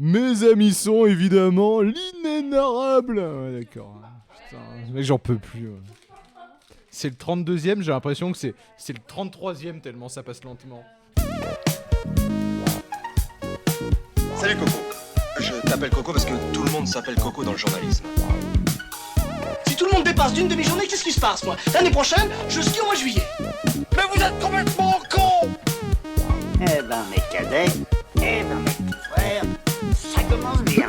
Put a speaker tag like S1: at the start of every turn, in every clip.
S1: Mes amis sont évidemment l'inénarrable. Ouais, d'accord. Putain, ce mec, j'en peux plus. Ouais. C'est le 32e, j'ai l'impression que c'est le 33e tellement ça passe lentement.
S2: Salut Coco. Je t'appelle Coco parce que tout le monde s'appelle Coco dans le journalisme.
S3: Si tout le monde dépasse d'une demi-journée, qu'est-ce qui se passe, moi? L'année prochaine, je skie au mois de juillet. Mais vous êtes complètement con!
S4: Eh ben mes cadets, eh ben mes petits frères, ça commence bien.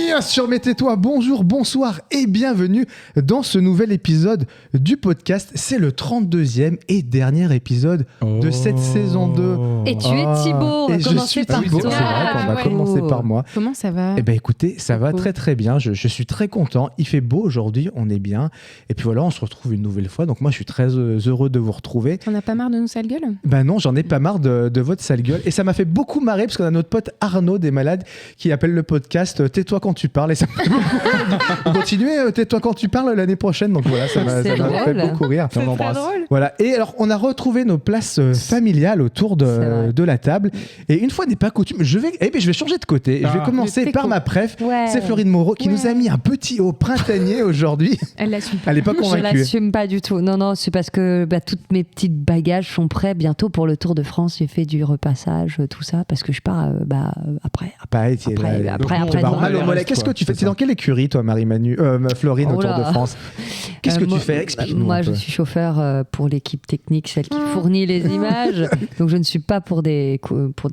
S5: Bien sûr, mais tais-toi, bonjour, bonsoir et bienvenue dans ce nouvel épisode du podcast. C'est le 32e et dernier épisode de cette saison 2.
S6: Et tu es Thibaut, on va commencer par
S5: Thibaut,
S6: toi.
S5: c'est vrai qu'on va commencer par moi.
S7: Comment ça va?
S5: Eh ben écoutez, ça va très très bien, je suis très content, il fait beau aujourd'hui, on est bien. Et puis voilà, on se retrouve une nouvelle fois, donc moi je suis très heureux de vous retrouver.
S7: T'en as pas marre de nos sales gueules?
S5: Ben non, j'en ai pas marre de votre sale gueule. Et ça m'a fait beaucoup marrer parce qu'on a notre pote Arnaud des Malades qui appelle le podcast Tais-toi quand tu parles. Et ça m'a fait beaucoup continuer Tais-toi quand tu parles l'année prochaine. Donc voilà, ça m'a fait beaucoup rire.
S7: C'est très drôle.
S5: Voilà. Et alors, on a retrouvé nos places familiales autour de la table. Et une fois n'est pas coutume, je vais changer de côté. Je vais commencer par ma préf.
S6: Ouais.
S5: C'est Florine Moreau qui nous a mis un petit haut printanier aujourd'hui.
S7: Elle l'assume pas.
S5: Elle n'est pas
S6: Je
S5: convaincue.
S6: l'assume pas du tout. Non, c'est parce que toutes mes petites bagages sont prêts bientôt pour le Tour de France. J'ai fait du repassage, tout ça, parce que je pars après.
S5: Après, mal au mollet. Qu'est-ce que tu fais? C'est dans quelle écurie, toi, Marie-Manu, Florine, au Tour de France? Qu'est-ce que tu fais? Explique-nous.
S6: Moi,
S5: un
S6: je
S5: peu.
S6: suis chauffeur pour l'équipe technique, celle qui fournit les images. Donc, je ne suis pas pour des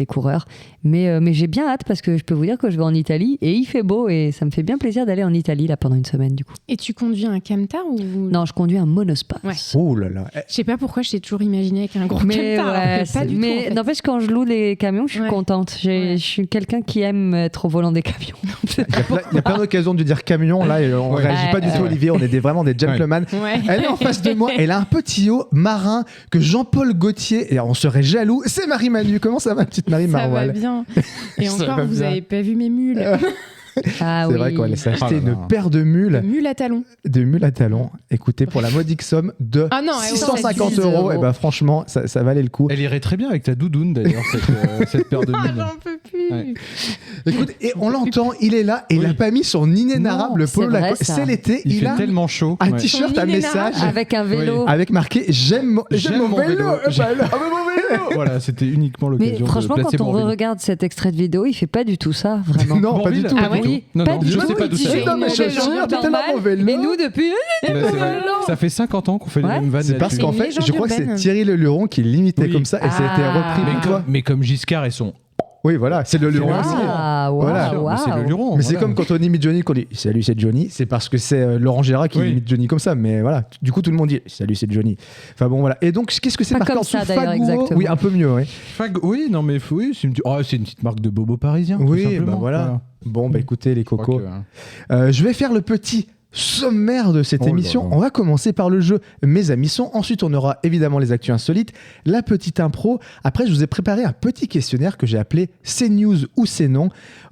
S6: coureurs. Mais j'ai bien hâte parce que je peux vous dire que je vais en Italie et il fait beau et ça me fait bien plaisir d'aller en Italie là pendant une semaine du coup.
S7: Et tu conduis un camtar ou...
S6: Non, je conduis un monospace.
S7: Ouais.
S5: Oh là là.
S7: Je sais pas pourquoi je t'ai toujours imaginé avec un gros
S6: Mais
S7: camtar. alors
S6: ouais,
S7: que pas du tout, en fait.
S6: n'empêche, quand je loue les camions, je suis
S7: Ouais.
S6: contente. Je suis quelqu'un qui aime être au volant des camions.
S5: Il y a plein d'occasions de dire camion là et on réagit pas du tout, Olivier, on est vraiment des gentlemen.
S7: Ouais.
S5: Elle est en face de moi, elle a un petit haut marin que Jean-Paul Gaultier, et on serait jaloux, c'est Marie-Manu. Comment ça va, petite Marie
S7: Ça va
S5: Maroual?
S7: bien. Et
S5: Ça va
S7: encore, vous
S5: bien.
S7: avez pas vu mes mules.
S6: Ah
S5: C'est
S6: oui.
S5: vrai qu'on s'est acheté
S1: Oh là là.
S5: une paire de mules,
S7: Mules à talons.
S5: à talons. Écoutez, pour la modique somme de
S7: Ah non,
S5: 650
S6: 10
S5: €,
S6: €.
S5: et ben franchement, ça valait le coup.
S1: Elle irait très bien avec ta doudoune d'ailleurs, cette paire de
S7: Ah,
S1: mines.
S7: j'en peux plus.
S1: Ouais.
S5: Écoute, et on l'entend, il est là, et il
S1: Oui.
S5: a pas mis son inénarrable
S6: Non, c'est
S5: polo
S6: vrai,
S5: Lacoste.
S6: ça.
S5: C'est l'été,
S1: Il
S5: il
S1: fait
S5: a
S1: tellement chaud.
S5: un
S1: Ouais.
S5: t-shirt
S7: Son
S5: à
S7: inénarrable.
S5: message
S6: Avec un vélo.
S5: avec marqué j'aime mon vélo.
S1: J'aime
S5: Bah alors.
S1: Voilà, c'était uniquement
S6: Mais
S1: l'occasion
S6: franchement,
S1: de placer
S6: quand on
S1: mon vélo.
S6: regarde cet extrait de vidéo, il fait pas du tout ça, vraiment.
S5: Non, pas du tout.
S6: Ah
S1: pas du
S6: oui,
S1: tout. Non,
S6: pas
S1: non,
S6: du
S1: je
S6: tout.
S1: sais pas d'où
S6: Il
S1: ça
S6: dit,
S1: vient.
S5: Non, mais
S6: il
S5: je
S6: fait
S5: suis sûr,
S6: le
S5: t'es tellement
S6: normal.
S5: mauvais,
S6: Mais
S5: non.
S6: nous, depuis...
S1: Bah, c'est vrai. Ça fait 50 ans qu'on fait
S6: Ouais.
S1: les mêmes vannes.
S5: C'est parce
S1: là-dessus.
S5: qu'en
S7: une
S5: fait,
S7: légende
S5: je crois que c'est
S7: urbaine.
S5: Thierry Le Luron qui l'imitait
S1: Oui.
S5: comme ça et ça a été
S6: Ah.
S5: repris par toi.
S1: Mais comme Giscard et son.
S5: Oui, voilà, c'est le Luron aussi.
S6: Ah,
S5: Voilà.
S6: waouh,
S1: Mais c'est le
S6: waouh.
S1: Luron.
S5: Mais c'est
S1: voilà.
S5: comme quand on imite Johnny, qu'on dit salut, c'est Johnny. C'est parce que c'est Laurent Gérard qui
S1: Oui.
S5: imite Johnny comme ça. Mais voilà, du coup, tout le monde dit salut, c'est Johnny. Enfin bon, voilà. Et donc, qu'est-ce que c'est
S6: Pas
S5: marqué
S6: comme
S5: en dessous?
S6: ça, d'ailleurs,
S5: Fagouo.
S6: exactement.
S5: Oui, un peu mieux, oui.
S1: Oui, non, mais oui, c'est une petite marque de bobo parisien. tout
S5: Oui,
S1: simplement.
S5: bah voilà. Bon, bah écoutez, les
S1: Je crois
S5: cocos.
S1: que,
S5: Je vais faire le petit sommaire de cette
S1: Oh là
S5: émission.
S1: là.
S5: On va commencer par le jeu Mes amis sont. Ensuite, on aura évidemment les actus insolites, la petite impro. Après, je vous ai préparé un petit questionnaire que j'ai appelé C'est news ou c'est non.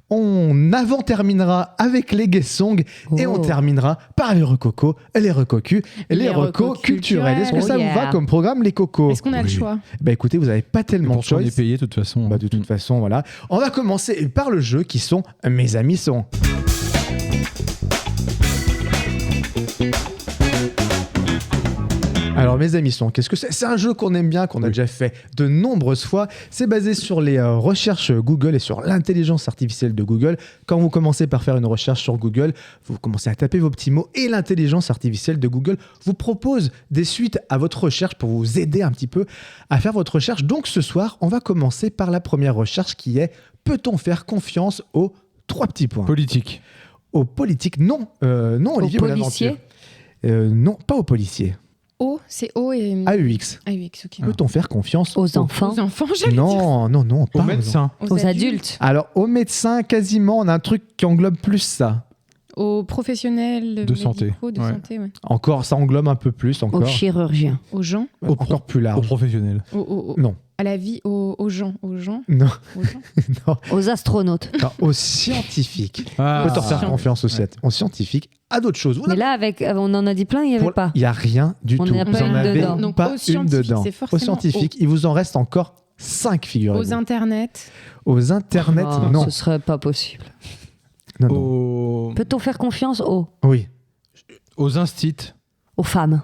S5: On avant-terminera avec les guest songs et on
S6: Oh.
S5: terminera par les recocos, les recocus, les
S7: Les
S5: recos
S7: recos
S5: culturels. Est-ce que
S6: culturels.
S5: ça
S6: Oh
S5: vous va
S6: yeah.
S5: comme programme, les cocos?
S7: Est-ce qu'on a le choix?
S5: Bah écoutez, vous n'avez pas tellement de
S1: Pour qu'on est
S5: choix.
S1: payé de toute façon.
S5: Bah, de toute façon, voilà. On va commencer par le jeu qui sont Mes amis sont. Alors mes amis sont, qu'est-ce que c'est? C'est un jeu qu'on aime bien, qu'on a déjà fait de nombreuses fois. C'est basé sur les recherches Google et sur l'intelligence artificielle de Google. Quand vous commencez par faire une recherche sur Google, vous commencez à taper vos petits mots et l'intelligence artificielle de Google vous propose des suites à votre recherche pour vous aider un petit peu à faire votre recherche. Donc ce soir, on va commencer par la première recherche qui est peut-on faire confiance aux 3 petits points?
S1: Politique.
S5: Aux politiques? Non, non Olivier
S6: Aux
S5: Bonaventure.
S6: policiers?
S5: Non, pas aux policiers.
S7: O, c'est O et...
S5: AUX.
S7: AUX, ok.
S5: Peut-on faire confiance
S6: Aux enfants?
S7: Aux enfants, j'allais dire.
S5: Non, pas
S1: Au médecin.
S6: Aux adultes?
S5: Alors, aux médecins, quasiment, on a un truc qui englobe plus ça.
S7: Aux professionnels
S1: De santé.
S7: médicaux, de
S1: Ouais.
S7: santé, ouais.
S5: Encore, ça englobe un peu plus,
S6: Aux
S5: encore.
S6: chirurgiens?
S7: Aux gens,
S5: Encore plus
S1: Aux
S5: large.
S1: professionnels.
S5: Non.
S7: à la vie, aux gens,
S5: Non,
S7: aux gens.
S5: non,
S6: Aux astronautes?
S5: non, aux scientifiques.
S1: Ah.
S5: Peut-on faire confiance aux scientifiques, à d'autres choses.
S6: Mais là, on en a dit plein, il n'y avait pas.
S5: Il n'y a rien du
S6: On
S5: tout.
S6: n'a
S5: Vous
S6: pas
S5: en
S6: une
S5: avez
S6: dedans.
S7: Donc,
S5: pas
S7: aux
S5: une
S7: scientifiques,
S5: dedans.
S7: c'est
S5: Aux
S7: forcément
S5: scientifiques, il vous en reste encore 5, figurez-vous.
S7: Aux internets.
S5: Aux internets,
S6: Ah,
S5: non.
S6: Ce serait pas possible.
S5: Non, non.
S6: Peut-on faire confiance
S5: Oui.
S1: Aux instits.
S6: aux femmes,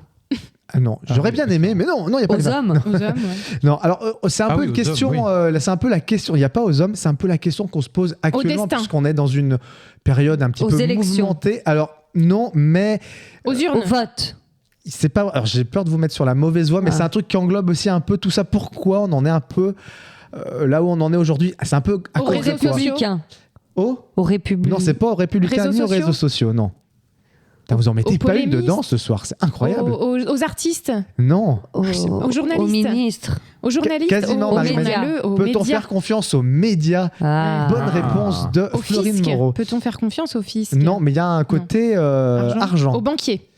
S5: Ah non, j'aurais bien aimé, mais non, il n'y a pas
S6: aux
S5: de
S6: hommes?
S7: Aux hommes, ouais.
S5: Non, alors c'est un
S1: Ah
S5: peu
S1: oui,
S5: une
S1: aux
S5: question.
S1: hommes,
S5: Là, c'est un peu la question. Il n'y a pas aux hommes, c'est un peu la question qu'on se pose actuellement,
S7: destin.
S5: puisqu'on est dans une période un petit
S6: Aux
S5: peu
S6: élections.
S5: mouvementée. Alors non, mais
S7: Aux urnes.
S6: Au vote.
S5: c'est pas. Alors j'ai peur de vous mettre sur la mauvaise voie, mais
S6: Ah.
S5: c'est un truc qui englobe aussi un peu tout ça. Pourquoi on en est un peu là où on en est aujourd'hui? C'est un peu à
S7: Aux
S5: cause de
S7: réseaux
S5: quoi?
S7: sociaux.
S6: Républicains.
S5: Oh
S6: Aux républicains.
S5: non, c'est pas aux républicains
S7: Réseaux
S5: ni aux
S7: sociaux
S5: réseaux sociaux, non. Putain, vous en mettez
S7: Aux
S5: pas une
S7: polémistes.
S5: dedans ce soir, c'est incroyable.
S7: Aux artistes.
S5: Non.
S6: aux
S7: journalistes.
S6: Aux ministres.
S7: Aux journalistes.
S5: Quasiment,
S7: aux
S5: Marie-Manu.
S7: journaleux, aux
S5: Peut-on
S7: médias.
S5: faire confiance aux médias?
S6: Ah.
S5: Bonne réponse de
S7: Au
S5: Florine
S7: fisc.
S5: Moreau.
S7: Peut-on faire confiance au fisc?
S5: Non, mais il y a un côté argent.
S7: Aux banquiers.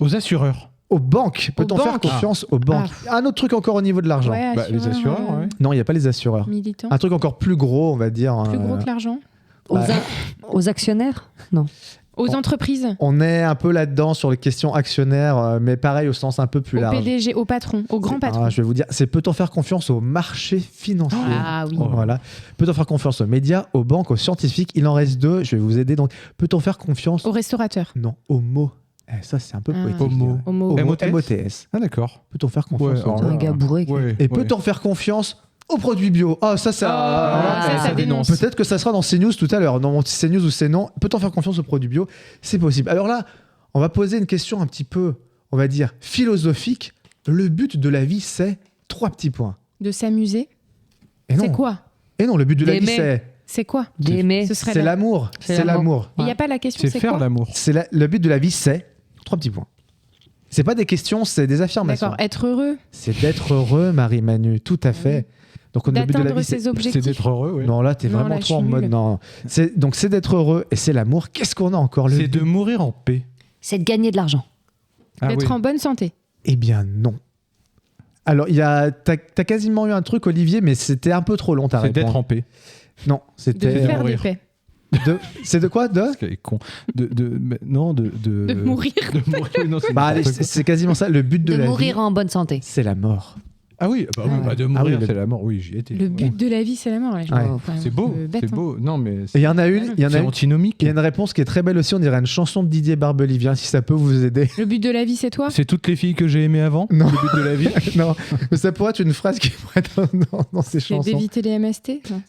S1: Aux assureurs.
S5: Aux banques. Peut-on faire
S7: banques.
S5: confiance aux banques? Un autre truc encore au niveau de l'argent.
S7: Ouais,
S1: Les assureurs, ouais.
S5: Non, il n'y a pas les assureurs.
S7: Militants.
S5: Un truc encore plus gros, on va dire.
S7: Plus gros que l'argent.
S6: Aux,
S5: Bah.
S6: aux actionnaires? Non.
S7: Aux entreprises.
S5: On est un peu là-dedans sur les questions actionnaires, mais pareil au sens un peu plus
S7: Au
S5: large.
S7: PDG, au patron, au grand patron.
S5: Je vais vous dire, c'est peut-on faire confiance aux marchés financiers?
S7: Ah oui.
S5: Voilà. Peut-on faire confiance aux médias, aux banques, aux scientifiques? Il en reste 2, je vais vous aider. Donc, peut-on faire confiance?
S7: Aux restaurateurs.
S5: Non, aux mots. Ça, c'est un peu
S7: Ah.
S5: poétique.
S1: Homo.
S7: Homo.
S5: Homo.
S1: MOTS.
S5: MOTS.
S1: Ah d'accord.
S5: Peut-on faire confiance
S1: Ouais,
S5: aux
S1: alors
S5: mots?
S6: Un gars bourré.
S1: Ouais,
S5: Et
S1: ouais.
S5: peut-on faire confiance aux produits bio? Ah, ça,
S7: ça dénonce.
S5: Peut-être que ça sera dans CNews tout à l'heure. Dans mon CNews ou c'est non. Peut-on faire confiance aux produits bio? C'est possible. Alors là, on va poser une question un petit peu, on va dire, philosophique. Le but de la vie, c'est 3 petits points.
S7: De s'amuser.
S5: Et non.
S7: C'est quoi?
S5: Et non, le but de la vie,
S6: D'aimer.
S7: C'est quoi?
S6: D'aimer.
S7: Ce serait
S5: c'est
S7: là.
S5: l'amour.
S6: C'est
S5: C'est
S6: l'amour.
S5: l'amour.
S7: Il n'y a pas la question,
S1: C'est
S7: c'est
S1: faire
S7: quoi?
S1: l'amour.
S5: Le but de la vie, c'est 3 petits points. C'est pas des questions, c'est des affirmations.
S7: D'accord. Être heureux,
S5: C'est d'être heureux, Marie-Manu, tout à fait. Donc, le but de la
S7: d'atteindre
S5: vie, c'est...
S7: ses
S1: C'est
S7: objectifs.
S1: d'être heureux, oui.
S5: Non, là, t'es
S7: Non,
S5: vraiment
S7: là,
S5: trop
S7: je
S5: en
S7: suis
S5: mode...
S7: nulle.
S5: Non. Donc, c'est d'être heureux et c'est l'amour. Qu'est-ce qu'on a encore?
S1: C'est de mourir en paix.
S6: C'est de gagner de l'argent.
S1: Ah
S7: D'être
S1: oui.
S7: en bonne santé.
S5: Eh bien, non. Alors, t'as quasiment eu un truc, Olivier, mais c'était un peu trop long, ta
S1: C'est d'être
S5: réponse.
S1: en paix.
S5: Non,
S7: De
S5: c'était...
S7: faire des
S1: mourir.
S7: paix.
S5: C'est de quoi? De
S1: Quel con. Non, de
S7: mourir.
S1: De mourir. Oui, non, c'est
S5: Bah, allez,
S1: n'importe quoi.
S5: c'est quasiment ça. Le but de,
S6: De
S5: la
S6: mourir
S5: vie,
S6: en bonne santé.
S5: c'est la mort.
S1: Ah oui, bah, oui, bah, de
S5: Ah oui,
S1: mourir,
S5: le-
S1: c'est la mort. Oui, j'y étais.
S7: Le
S1: Ouais.
S7: but de la vie, c'est la mort. là. Je
S5: Ouais.
S7: me- enfin,
S1: C'est beau,
S7: bête,
S1: c'est
S7: hein.
S1: beau. Non, mais
S5: Et il y en a une,
S1: c'est antinomique.
S5: il y a une réponse qui est très belle aussi. On dirait une chanson de Didier Barbelivien, si ça peut vous aider.
S7: Le but de la vie, c'est toi?
S1: C'est toutes les filles que j'ai aimées avant.
S5: Non.
S1: Le but de la vie.
S5: Non, mais ça pourrait être une phrase qui pourrait être dans ces
S7: C'est
S5: chansons.
S7: d'éviter les MST? Non.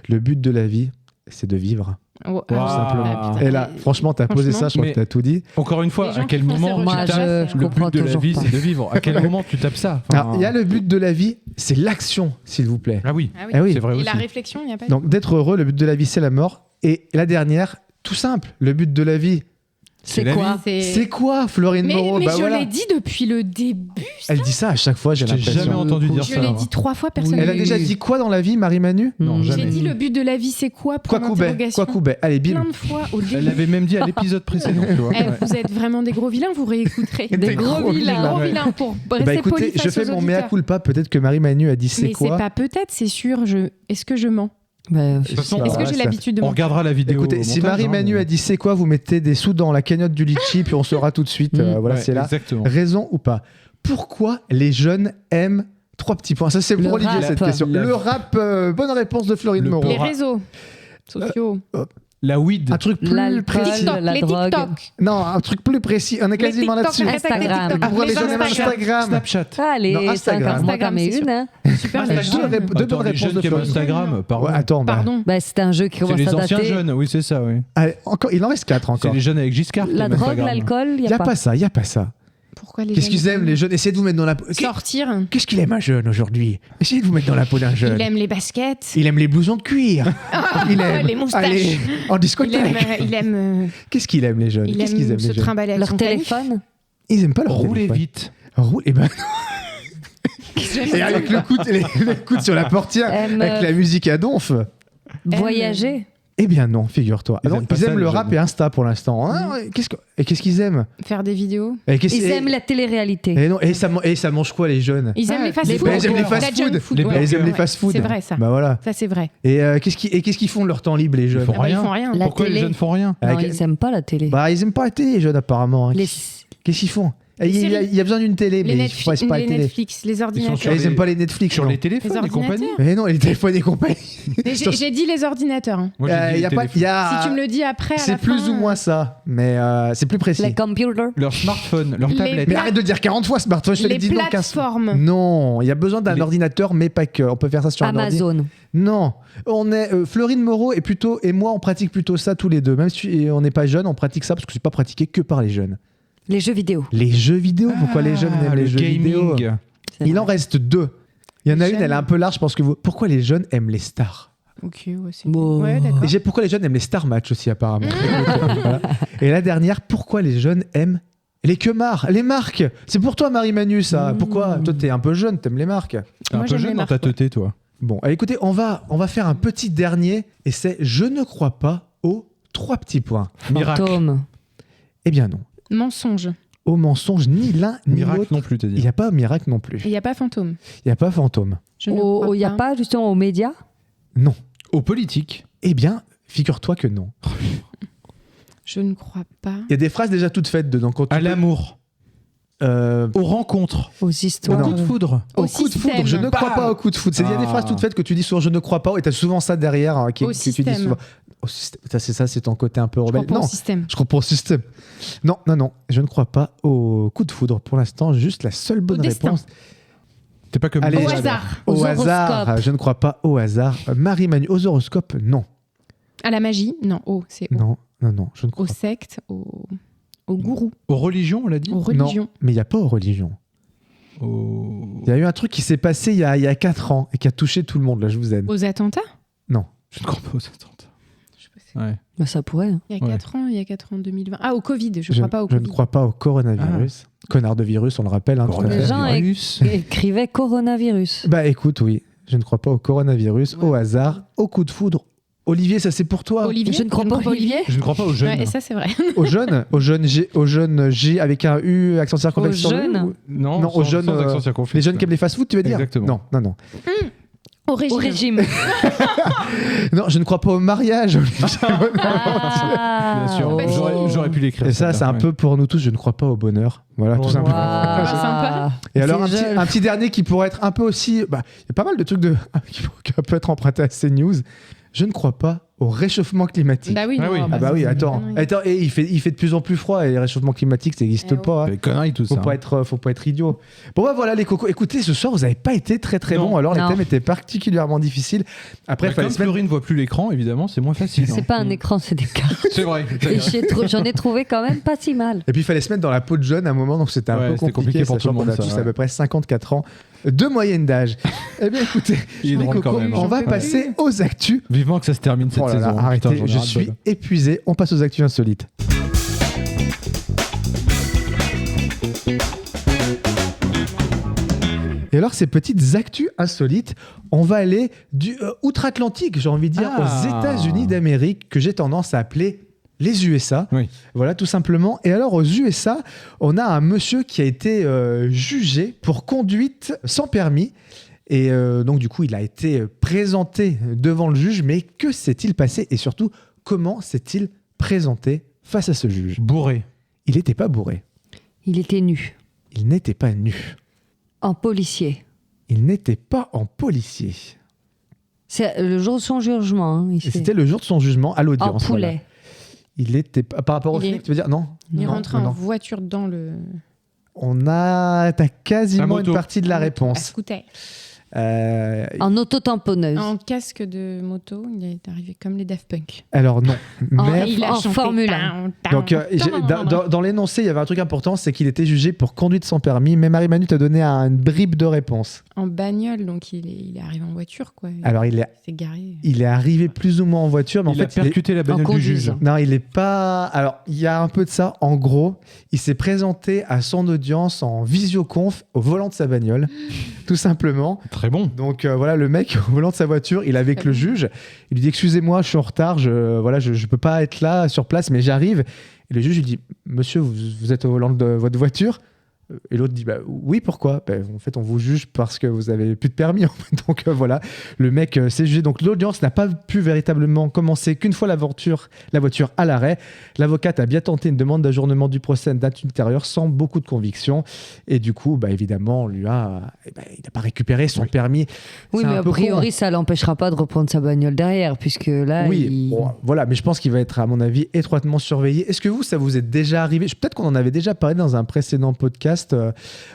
S5: Le but de la vie, c'est de vivre.
S7: Oh,
S1: Wow.
S7: ah, putain.
S5: Et là, franchement, t'as posé ça, je crois
S1: Mais-
S5: que t'as tout dit.
S1: Encore une
S7: Les
S1: fois,
S7: gens
S1: à quel
S7: qui font
S1: moment
S7: ces
S1: tu
S6: Moi,
S7: recherches,
S1: tapes
S6: je
S1: le
S6: comprends
S1: but de la
S6: toujours
S1: vie,
S6: pas.
S1: c'est de vivre. À quel moment tu tapes ça? Enfin,
S5: Alors, il y a le but de la vie, c'est l'action, s'il vous plaît.
S1: Ah oui,
S7: Ah oui.
S5: Eh oui.
S1: c'est vrai
S7: Et
S1: aussi.
S7: la réflexion, il n'y a pas
S5: Donc, d'être heureux, le but de la vie, c'est la mort. Et la dernière, tout simple, le but de la vie,
S6: C'est
S1: la
S6: quoi?
S5: c'est quoi, Florine
S7: Mais,
S5: Moreau?
S7: mais
S5: Bah
S7: je
S5: voilà.
S7: l'ai dit depuis le début.
S5: Elle dit ça à chaque fois, j'ai
S1: Je t'ai
S5: l'impression.
S1: jamais entendu dire
S7: Je
S1: ça.
S7: l'ai
S1: hein.
S7: dit 3 fois, personne
S5: Elle
S7: n'a
S5: a déjà dit quoi dans la vie, Marie-Manu?
S1: Non,
S6: Hmm.
S1: jamais.
S7: J'ai dit le but de la vie, c'est quoi? Point
S5: Quoi
S7: d'interrogation.
S5: Koubet. Allez, bim.
S7: Plein de fois au début.
S1: Elle l'avait même dit à l'épisode précédent, tu vois.
S7: Eh,
S1: Ouais.
S7: vous êtes vraiment des gros vilains, vous réécouterez.
S5: Des gros vilains.
S7: Des gros
S1: Ouais.
S7: vilains pour
S5: Bah
S7: rester
S5: écoutez,
S7: poli
S5: je
S7: face
S5: fais
S7: aux
S5: mon mea
S7: auditeurs.
S5: culpa. Peut-être que Marie-Manu a dit c'est
S7: Mais c'est
S5: quoi.
S7: pas peut-être, c'est sûr. Est-ce que je mens?
S6: Bah,
S1: De toute façon,
S7: Est-ce que
S5: ouais,
S7: j'ai
S5: ça-
S7: l'habitude de
S1: on
S7: mentir?
S1: regardera la vidéo.
S5: Écoutez,
S1: au
S5: si
S1: montage,
S5: Marie-Manu
S1: hein,
S5: a dit c'est quoi, vous mettez des sous dans la cagnotte du litchi, puis on saura tout de suite. Voilà,
S1: ouais,
S5: c'est là.
S1: Exactement.
S5: Raison ou pas? Pourquoi les jeunes aiment 3 petits points? Ça, c'est
S6: Le
S5: pour Olivier,
S6: rap.
S5: cette question.
S1: La-
S5: Le rap, bonne réponse de Florine
S1: Le
S5: Moreau.
S7: Les
S1: Aura-
S7: réseaux sociaux.
S1: La weed.
S5: Un truc plus
S6: L'alcool,
S5: précis.
S7: TikTok,
S6: la
S7: les
S6: drogue.
S7: TikTok.
S5: Non, un truc plus précis. On est quasiment
S7: Les
S5: là-dessus.
S7: TikTok, arrête avec
S6: Instagram.
S7: TikTok.
S5: Pourquoi les
S7: Les
S5: jeunes aiment
S7: Instagram.
S5: Instagram?
S1: Snapchat.
S6: Allez,
S5: Non,
S6: c'est
S5: Instagram.
S6: encore moi
S7: Instagram,
S6: comme
S7: c'est
S6: une. Hein.
S7: Super
S5: Deux
S7: les jeunes.
S5: bonnes
S1: Attends, les
S5: réponses
S1: jeunes
S5: de
S1: qui aiment
S5: Florine.
S1: Instagram, pardon.
S5: Ouais, attends, bah,
S7: Pardon.
S6: Bah, c'est un jeu qui
S1: C'est
S6: commence
S1: les
S6: à
S1: anciens
S6: dater.
S1: jeunes, oui, c'est ça, oui.
S5: allez, encore, il en reste 4
S1: C'est
S5: encore.
S1: les jeunes avec Giscard. qui
S6: La
S1: aiment
S6: drogue,
S1: Instagram.
S6: l'alcool, il
S5: Il
S6: n'y
S5: n'y
S6: a
S5: a
S6: pas.
S5: pas ça, il n'y a pas ça.
S7: Pourquoi les
S5: Qu'est-ce
S7: jeunes
S5: qu'ils aiment, les jeunes? Essayez de vous mettre dans la peau.
S7: Sortir.
S5: Qu'est-ce qu'il aime, un jeune, aujourd'hui? Essayez de vous mettre dans la peau d'un jeune.
S7: Il aime les baskets.
S5: Il aime les blousons de cuir. Il aime
S7: les moustaches.
S5: aller en
S7: Il
S5: discothèque.
S7: aime
S5: Qu'est-ce qu'il aime, les jeunes?
S7: il
S5: Qu'est-ce qu'ils
S7: aime
S5: aiment,
S7: se
S5: les jeunes?
S7: trimballer avec
S6: Leur
S7: son canif.
S6: téléphone.
S5: Ils aiment pas leur
S1: Roulez
S5: téléphone.
S1: vite.
S5: Et ben et avec le coude sur la portière,
S6: Aime,
S5: avec la musique à donf.
S6: Voyager.
S5: Eh bien non, figure-toi.
S1: Ils
S5: Ah non,
S1: aiment pas
S5: ils
S1: ça,
S5: aiment
S1: les
S5: le rap
S1: jeunes.
S5: et Insta pour l'instant. Ah, ouais, qu'est-ce qu'ils aiment?
S7: Faire des vidéos.
S6: Ils aiment la télé-réalité.
S5: Et non, et ça mange quoi, les jeunes?
S7: Ils aiment
S1: Ah,
S7: les fast-food.
S5: Ils aiment les
S7: La
S5: fast-food.
S7: junk food,
S1: Les
S7: ouais.
S1: burgers.
S5: Ils aiment les
S7: Ouais,
S5: fast-food.
S7: C'est vrai, ça.
S5: Bah voilà.
S7: Ça, c'est vrai.
S5: Et qu'est-ce qu'ils font de leur temps libre, les jeunes?
S1: font
S7: Ah bah, ils
S1: rien.
S7: font rien.
S6: La
S1: Pourquoi
S6: télé.
S1: les jeunes font rien?
S6: Non,
S5: Avec-
S6: ils aiment pas la télé.
S5: Bah ils aiment pas la télé, les jeunes, apparemment. Hein.
S6: Les-
S5: Qu'est-ce qu'ils font? Il y a besoin d'une télé, mais il ne fasse pas la
S7: les
S5: télé.
S7: Netflix, les ordinateurs.
S1: sur
S5: Ils n'aiment pas les Netflix.
S1: Sur
S5: non.
S1: les téléphones
S7: Les
S1: et compagnie.
S7: ordinateurs.
S5: Mais non, les téléphones et compagnie.
S7: Mais j'ai dit les ordinateurs. hein.
S1: Moi, j'ai dit
S5: y a
S1: les
S5: pas,
S1: téléphones.
S5: y a-
S7: Si tu me le dis après, à
S5: c'est
S7: la
S5: plus
S7: fin,
S5: ou moins ça, mais c'est plus précis.
S6: Les computers.
S1: Leur smartphone, leur
S7: Les-
S1: tablette.
S5: Mais arrête de dire 40 fois smartphone, je te l'ai
S7: les
S5: dit dans 15
S7: plateformes.
S5: Non, il y a besoin d'un
S1: Les-
S5: ordinateur, mais pas que. On peut faire ça sur un ordi.
S6: Amazon.
S5: Non, on est Florine Moreau et moi on pratique plutôt ça tous les deux. Même si on n'est pas jeune, on pratique ça parce que c'est pas pratiqué que par les jeunes.
S6: Les jeux vidéo.
S5: Les jeux vidéo, pourquoi les jeunes aiment les
S1: le
S5: jeux vidéo?
S1: gaming.
S6: C'est
S5: Il
S6: vrai.
S5: en reste 2. Il y en a
S7: Les
S5: une, elle est
S7: jeunes.
S5: un peu large, je pense que vous. Pourquoi les jeunes aiment les stars?
S7: Ok, ouais, c'est
S6: Bon.
S7: Ouais, d'accord.
S5: Et pourquoi les jeunes aiment les star match aussi apparemment. Voilà. Et la dernière, pourquoi les jeunes aiment les queumards, les marques? C'est pour toi Marie-Manu ça. Pourquoi? Toi t'es un peu jeune, t'aimes les marques.
S1: T'es un
S7: Moi,
S1: peu
S7: j'aime
S1: jeune
S7: les
S1: dans ta
S7: marques, ouais.
S1: teuté, toi.
S5: Bon, écoutez, on va faire un petit dernier et c'est je ne crois pas aux 3 petits points.
S1: Miracle.
S6: Fantôme.
S5: Eh bien non.
S7: Mensonge.
S5: Au mensonge, ni l'un ni
S1: Miracle
S5: l'autre.
S1: non plus, t'as
S5: Il
S1: dit.
S5: n'y a pas miracle non
S7: Et
S5: plus.
S7: il n'y a pas fantôme.
S5: Il n'y a pas fantôme.
S7: Je ne crois
S6: Il n'y a pas justement aux médias.
S5: Non.
S1: Aux politiques.
S5: Eh bien, figure-toi que non.
S7: Je ne crois pas.
S5: Il y a des phrases déjà toutes faites dedans. Quand tu
S1: À
S5: peux-
S1: l'amour. Aux rencontres.
S6: Aux
S1: Au
S6: histoires.
S1: coup de foudre.
S5: Au
S7: Au
S5: coup de
S7: système.
S5: foudre, je ne crois
S1: Bam.
S5: pas au coup de foudre. Il y a des
S1: Ah.
S5: phrases toutes faites que tu dis souvent je ne crois pas et tu as souvent ça derrière hein,
S7: Au
S5: que tu dis
S7: système.
S5: souvent. Au système. Ça, c'est ton côté un peu
S7: Je
S5: rebelle.
S7: crois pas
S5: Non,
S7: au système.
S5: je crois pas au système. Non, je ne crois pas au coup de foudre. Pour l'instant, juste la seule bonne
S7: destin.
S5: réponse.
S1: T'es pas comme
S5: Allez,
S7: Au
S1: moi.
S7: hasard.
S5: Au
S6: Aux
S5: hasard,
S6: horoscopes.
S5: je ne crois pas au hasard. Marie-Manu, aux horoscopes, non.
S7: À la magie. Non, c'est au.
S5: Non, je ne crois
S7: Aux sectes, aux gourous,
S1: Aux religions, on l'a dit.
S7: aux
S5: pas.
S7: religions.
S5: Non, mais il n'y a pas aux religions.
S1: Aux-
S5: Il y a eu un truc qui s'est passé il y a 4 ans et qui a touché tout le monde. Là, je vous aide.
S7: Aux attentats.
S5: Non.
S1: Je ne crois pas aux attentats.
S7: Je sais pas si-
S1: Ouais.
S6: Bah, ça pourrait. hein.
S7: Il y a
S1: Ouais.
S7: 4 ans, 2020. Ah, au Covid. Je crois pas au
S5: je
S7: Covid.
S5: ne crois pas au coronavirus. Connard de virus, on le rappelle. hein, tout à fait.
S6: Les gens
S1: Coronavirus.
S6: écrivaient coronavirus.
S5: Bah écoute, oui. Je ne crois pas au coronavirus, au hasard, au coup de foudre. Olivier, ça c'est pour toi.
S7: Olivier.
S6: Je ne crois pas Olivier.
S1: Je ne crois pas aux jeunes.
S7: Ouais, et ça, c'est vrai.
S5: Au jeune G avec un U, accent circonflexe sur le U,
S6: jeunes.
S5: ou-
S1: Non,
S5: Non, aux
S1: sans-
S5: jeunes,
S1: sans accent circonflexe.
S5: Les jeunes qui aiment les fast-food, tu veux dire?
S1: Exactement.
S5: Non.
S7: Au
S6: Au
S7: régime.
S6: régime.
S5: Non, je ne crois pas au mariage. Olivier.
S6: Ah,
S1: Bien sûr.
S6: oh.
S1: J'aurais pu l'écrire.
S5: Et ça, c'est un
S1: ouais.
S5: peu pour nous tous. Je ne crois pas au bonheur. Voilà, tout
S1: Oh,
S5: simplement.
S6: Waouh.
S7: Sympa.
S5: Et alors,
S6: C'est jeune.
S5: un petit dernier qui pourrait être un peu aussi. Bah, il y a pas mal de trucs qui peut être emprunté à CNews. Je ne crois pas au réchauffement climatique.
S7: Bah oui,
S1: Ah
S7: non,
S1: oui.
S5: Ah bah oui,
S7: c'est-
S5: attends.
S7: Ah oui.
S5: Et il fait de plus en plus froid et les réchauffements climatiques, ça n'existe
S7: Eh
S5: pas. hein.
S1: Les conneries, tout
S5: Faut
S1: ça.
S5: pas être idiot. Bon bah voilà les cocos. Écoutez, ce soir vous n'avez pas été très
S1: Non.
S5: bons. Alors
S6: Non.
S5: les thèmes étaient particulièrement difficiles. Après,
S1: Bah,
S5: il fallait
S1: comme
S5: se mettre-
S1: Florine ne voit plus l'écran, évidemment, c'est moins facile.
S6: C'est
S1: hein.
S6: pas un écran, c'est des cartes.
S1: C'est vrai.
S6: Et j'en ai trouvé quand même pas si mal.
S5: Et puis il fallait se mettre dans la peau de jeune à un moment, donc c'était un
S1: Ouais,
S5: peu
S1: c'était
S5: compliqué,
S1: compliqué pour tout
S5: sachant
S1: le monde,
S5: qu'on a
S1: ça,
S5: tous
S1: ouais.
S5: à peu près 54 ans de moyenne d'âge. Eh bien écoutez,
S1: Il est
S5: les
S1: drôle quand
S5: cocos,
S1: même, hein.
S5: on va
S7: J'en peux
S5: passer aux actus.
S1: Vivement que ça se termine cette
S5: Oh là là,
S1: saison.
S5: arrêtez,
S1: Putain, j'en ai
S5: je
S1: ras le
S5: suis
S1: bol.
S5: épuisé. On passe aux actus insolites. Et alors, ces petites actus insolites, on va aller du outre-Atlantique, j'ai envie de dire,
S1: Ah.
S5: aux États-Unis d'Amérique, que j'ai tendance à appeler les USA.
S1: Oui.
S5: Voilà, tout simplement. Et alors, aux USA, on a un monsieur qui a été jugé pour conduite sans permis. Et donc, du coup, il a été présenté devant le juge. Mais que s'est-il passé? Et surtout, comment s'est-il présenté face à ce juge?
S1: Bourré.
S5: Il n'était pas bourré.
S6: Il était nu.
S5: Il n'était pas nu.
S6: En policier.
S5: Il n'était pas en policier.
S6: C'est le jour de son jugement. Hein,
S5: Et c'était le jour de son jugement à
S6: en
S5: l'audience. voilà.
S6: poulet.
S5: Il était pas... Par rapport au
S7: Il est-
S5: flic, tu veux dire? Non.
S7: Il est
S5: Non,
S7: rentré
S5: non,
S7: en
S5: non.
S7: voiture dans le.
S5: T'as quasiment
S1: moto.
S5: une partie de la
S7: À
S5: réponse.
S7: scooter.
S6: En auto-tamponneuse.
S7: En casque de moto, il est arrivé comme les Daft Punk.
S5: Alors non. Mais...
S7: Et il a
S6: en
S7: chanté
S6: Formule 1.
S5: Donc, dans l'énoncé, il y avait un truc important, c'est qu'il était jugé pour conduite sans permis. Mais Marie-Manu t'a donné une bribe de réponse.
S7: En bagnole, donc il est arrivé en voiture, quoi.
S5: Alors, il
S7: s'est garé.
S5: est arrivé plus ou moins en voiture, mais en
S1: Il a
S5: fait, il est-
S1: percuté la bagnole du juge.
S6: conduisant.
S5: non, il est pas. Alors, il y a un peu de ça. En gros, il s'est présenté à son audience en visioconf au volant de sa bagnole, tout simplement.
S1: Très bon.
S5: Donc voilà, le mec au volant de sa voiture, il est avec le juge. Il lui dit excusez-moi, je suis en retard, je peux pas être là sur place, mais j'arrive. Et le juge lui dit monsieur, vous êtes au volant de votre voiture? Et l'autre dit oui, pourquoi ? En fait, on vous juge parce que vous avez plus de permis. Donc voilà, le mec s'est jugé. Donc l'audience n'a pas pu véritablement commencer qu'une fois la voiture à l'arrêt. L'avocate a bien tenté une demande d'ajournement du procès date ultérieure sans beaucoup de conviction. Et du coup, évidemment, il n'a pas récupéré son permis.
S6: Oui,
S5: C'est
S6: mais
S5: un
S6: a
S5: peu
S6: priori,
S5: con.
S6: ça l'empêchera pas de reprendre sa bagnole derrière, puisque là,
S5: Oui, voilà, mais je pense qu'il va être, à mon avis, étroitement surveillé. Est-ce que ça vous est déjà arrivé ? Peut-être qu'on en avait déjà parlé dans un précédent podcast.